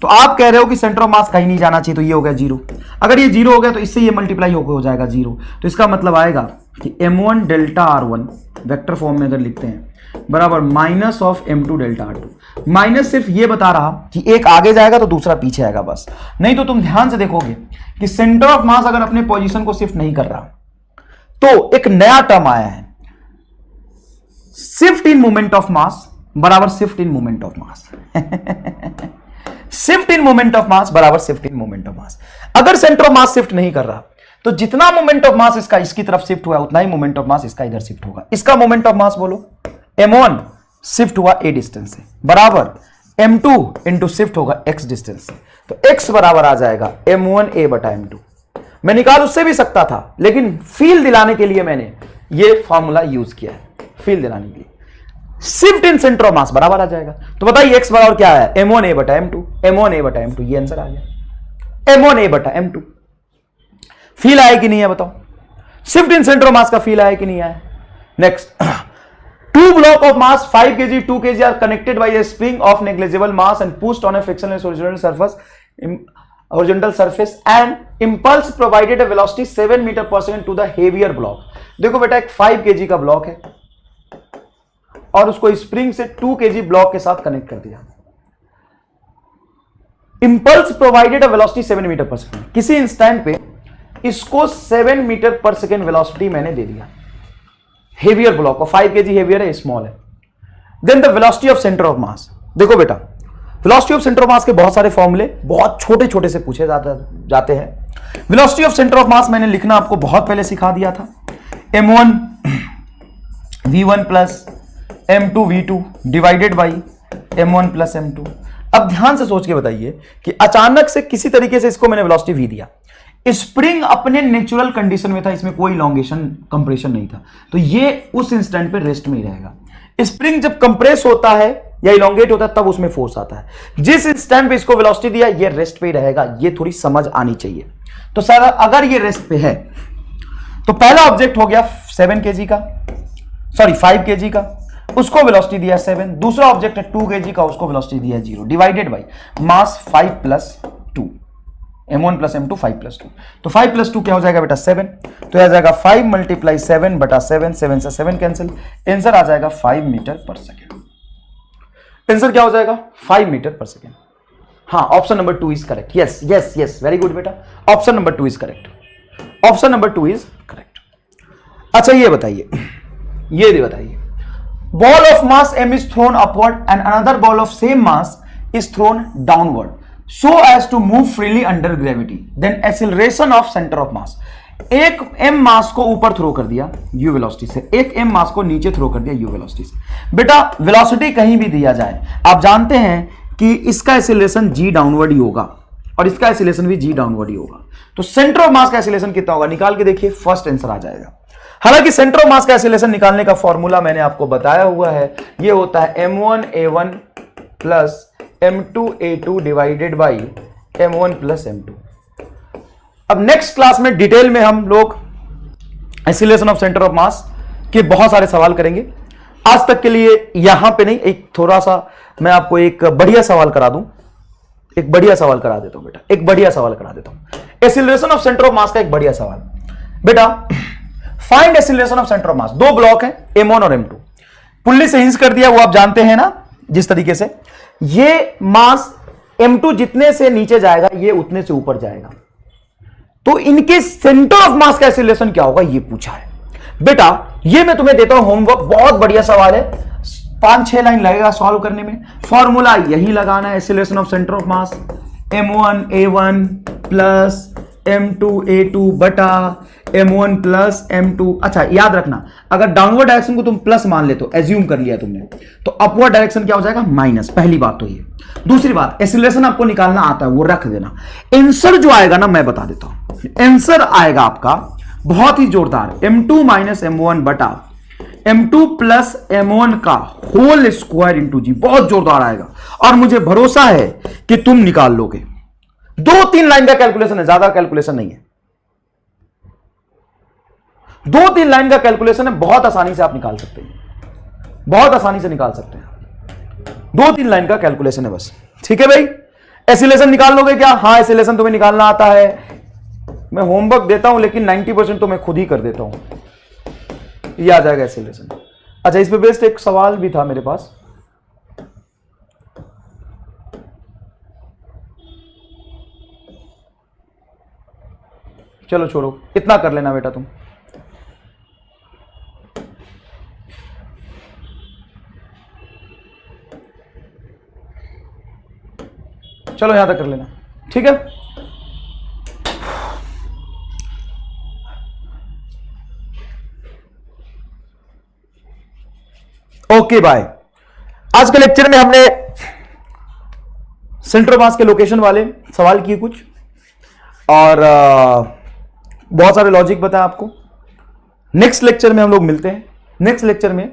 तो आप कह रहे हो कि सेंटर ऑफ मास कहीं नहीं जाना चाहिए, तो ये हो गया जीरो। अगर ये जीरो हो गया तो इससे ये मल्टीप्लाई हो जाएगा जीरो, तो इसका मतलब आएगा कि M1 delta R1 vector form में अगर लिखते हैं बराबर minus of M2 delta R2। Minus सिर्फ ये बता रहा कि एक आगे जाएगा तो दूसरा पीछे आएगा बस, नहीं तो तुम ध्यान से देखोगे कि सेंटर ऑफ मास अगर अपने पोजीशन को शिफ्ट नहीं कर रहा तो एक नया टर्म आया है, shift in moment of mass बराबर shift in moment of mass. Shift in moment of mass बराबर shift in moment of mass. अगर सेंटर ऑफ मास शिफ्ट नहीं कर रहा तो जितना मोमेंट ऑफ मास इसका इसकी तरफ शिफ्ट हुआ उतना ही मोमेंट ऑफ मास इसका इधर शिफ्ट होगा। इसका मोमेंट ऑफ मास बोलो M1 शिफ्ट हुआ a डिस्टेंस से बराबर M2 इंटू शिफ्ट होगा x डिस्टेंस से, तो x बराबर आ जाएगा M1a बटा M2। मैं निकाल उससे भी सकता था, लेकिन फील दिलाने के लिए मैंने ये फॉर्मूला यूज किया है, फील दिलाने के लिए। Shift in centre of mass बराबर आ जाएगा, तो बताइए x बराबर क्या है? M1a बटा M2, M1a बटा M2, ये आंसर आ गया M1a बटा M2। फील आया कि नहीं है बताओ? Shift in centre of mass का फील आया कि नहीं आया? Next, two block of mass 5 kg 2 kg are connected by a spring of negligible mass and pushed on a frictionless horizontal surface and impulse provided a velocity 7 meter per second to the heavier block। देखो बेटा एक 5 kg का block है और उसको spring से 2 kg block के साथ कनेक्ट कर दिया। Impulse provided a velocity 7 metre per second, किसी इंस्टेंट पे इसको 7 मीटर पर सेकेंड वेलोसिटी मैंने दे दिया हेवियर ब्लॉक को। 5 kg हेवियर है, स्मॉल है। Then the velocity of centre of mass, देखो बेटा velocity of centre of mass के बहुत सारे फॉर्मूले बहुत छोटे छोटे से पूछे जाते हैं। वेलोसिटी ऑफ सेंटर ऑफ मास मैंने लिखना आपको बहुत पहले सिखा दिया था, m1 v1 plus m2 v2 divided by m1 plus m2। अब ध्यान से सोच के बताइए कि अचानक से किसी तरीके से इसको मैंने वेलोसिटी v दिया, स्प्रिंग अपने नेचुरल कंडीशन में था, इसमें कोई इलॉन्गेशन कंप्रेशन नहीं था, तो ये उस इंस्टेंट पे रेस्ट में ही रहेगा। स्प्रिंग जब कंप्रेस होता है या इलॉन्गेट होता है तब उसमें फोर्स आता है। जिस इंस्टेंट पे इसको वेलोसिटी दिया ये रेस्ट पे ही रहेगा, ये थोड़ी समझ आनी चाहिए। तो सर अगर ये रेस्ट पे है तो पहला ऑब्जेक्ट हो गया 5 kg का, उसको वेलोसिटी दिया 7। दूसरा ऑब्जेक्ट है 2 kg का, उसको वेलोसिटी दिया 0 divided by mass 5 plus 2, m1 plus m2 5 plus 2, तो 5 प्लस 2 क्या हो जाएगा बेटा 7, तो आ जाएगा 5 मल्टीप्लाई 7 बटा 7, 7 से 7 कैंसिल, आंसर आ जाएगा 5 मीटर पर सेकेंड। आंसर क्या हो जाएगा 5 मीटर पर सेकेंड। हाँ, option number 2 is correct. Yes yes yes, very good बेटा, option number 2 is correct, option number 2 is correct. अच्छा ये बताइए, ball of mass m is thrown upward and another ball of same mass is thrown downward, so as to move freely under gravity, then acceleration of center of mass, एक m मास को ऊपर throw कर दिया u velocity से, एक m मास को नीचे throw कर दिया u वेलोसिटी से। बेटा वेलोसिटी कहीं भी दिया जाए, आप जानते हैं कि इसका एक्सीलरेशन g डाउनवर्ड ही होगा और इसका एक्सीलरेशन भी g डाउनवर्ड ही होगा। तो सेंटर ऑफ मास का एक्सीलरेशन कितना होगा, निकाल के देखिए, फर्स्ट आंसर आ जाएगा। हालांकि सेंटर ऑफ मास का एक्सीलरेशन निकालने का फॉर्मूला मैंने आपको बताया हुआ है, ये होता है m1a1 plus m2a2 divided by m1 plus m2। अब नेक्स्ट क्लास में डिटेल में हम लोग acceleration of centre of mass के बहुत सारे सवाल करेंगे। आज तक के लिए यहां पे नहीं, एक थोड़ा सा मैं आपको एक बढ़िया सवाल करा दूं, एक बढ़िया सवाल करा देता हूं बेटा, एक बढ़िया सवाल करा देता हूं। Acceleration of centre of mass का एक बढ़िया सवाल बेटा, find acceleration of centre of मास। दो ब्लॉक है m1 और m2, पुल्ली से हिंस कर दिया, वो आप जानते हैं ना जिस तरीके से। ये मास m2 जितने से नीचे जाएगा ये उतने से ऊपर जाएगा, तो इनके सेंटर ऑफ मास का एक्सीलरेशन क्या होगा ये पूछा है बेटा। ये मैं तुम्हें देता हूं होमवर्क, बहुत बढ़िया सवाल है, 5-6 लाइन लगेगा सॉल्व करने में। फॉर्मूला यही लगाना है, acceleration of centre of mass m1a1 plus m2a2 बटा m1 प्लस m2। अच्छा याद रखना, अगर डाउनवर्ड डायरेक्शन को तुम प्लस मान ले तो एज्यूम कर लिया तुमने, तो अपवर्ड डायरेक्शन क्या हो जाएगा, माइनस। पहली बात तो ये। दूसरी बात, एक्सीलरेशन आपको निकालना आता है वो रख देना। आंसर जो आएगा ना मैं बता देता हूं, आंसर आएगा आपका बहुत ही जोरदार, m2 माइनस m1 बटा m2 प्लस m1 का होल स्क्वायर इंटू जी, बहुत जोरदार आएगा और मुझे भरोसा है कि तुम निकाल लोगे। 2-3 लाइन का कैलकुलेशन है, ज्यादा कैलकुलेशन नहीं है, 2-3 लाइन का कैलकुलेशन है, बहुत आसानी से आप निकाल सकते हैं, बहुत आसानी से निकाल सकते हैं। 2-3 लाइन का कैलकुलेशन है बस, ठीक है भाई। एक्सीलरेशन निकाल लोगे क्या? हाँ एक्सीलरेशन तुम्हें निकालना आता है, मैं होमवर्क देता हूं लेकिन 90% तो मैं खुद ही कर देता हूं, ये आ जाएगा एक्सीलरेशन। अच्छा इस पे बेस्ड एक सवाल भी था मेरे पास, चलो छोड़ो, इतना कर लेना बेटा तुम। चलो यहां तक कर लेना, ठीक है। Okay bye. आज के लेक्चर में हमने सेंटर ऑफ मास के लोकेशन वाले सवाल किए कुछ, और बहुत सारे लॉजिक बताया आपको। नेक्स्ट लेक्चर में हम लोग मिलते हैं। नेक्स्ट लेक्चर में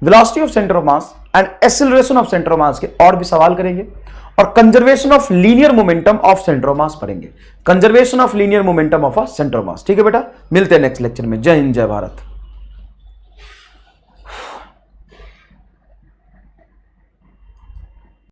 velocity of centre of mass and acceleration of centre of mass के और भी सवाल करेंगे, और conservation of linear momentum of centre of mass पढ़ेंगे। Conservation of linear momentum of a centre of mass, ठीक है बेटा। मिलते हैं नेक्स्ट लेक्चर में। जय हिंद, जय भारत।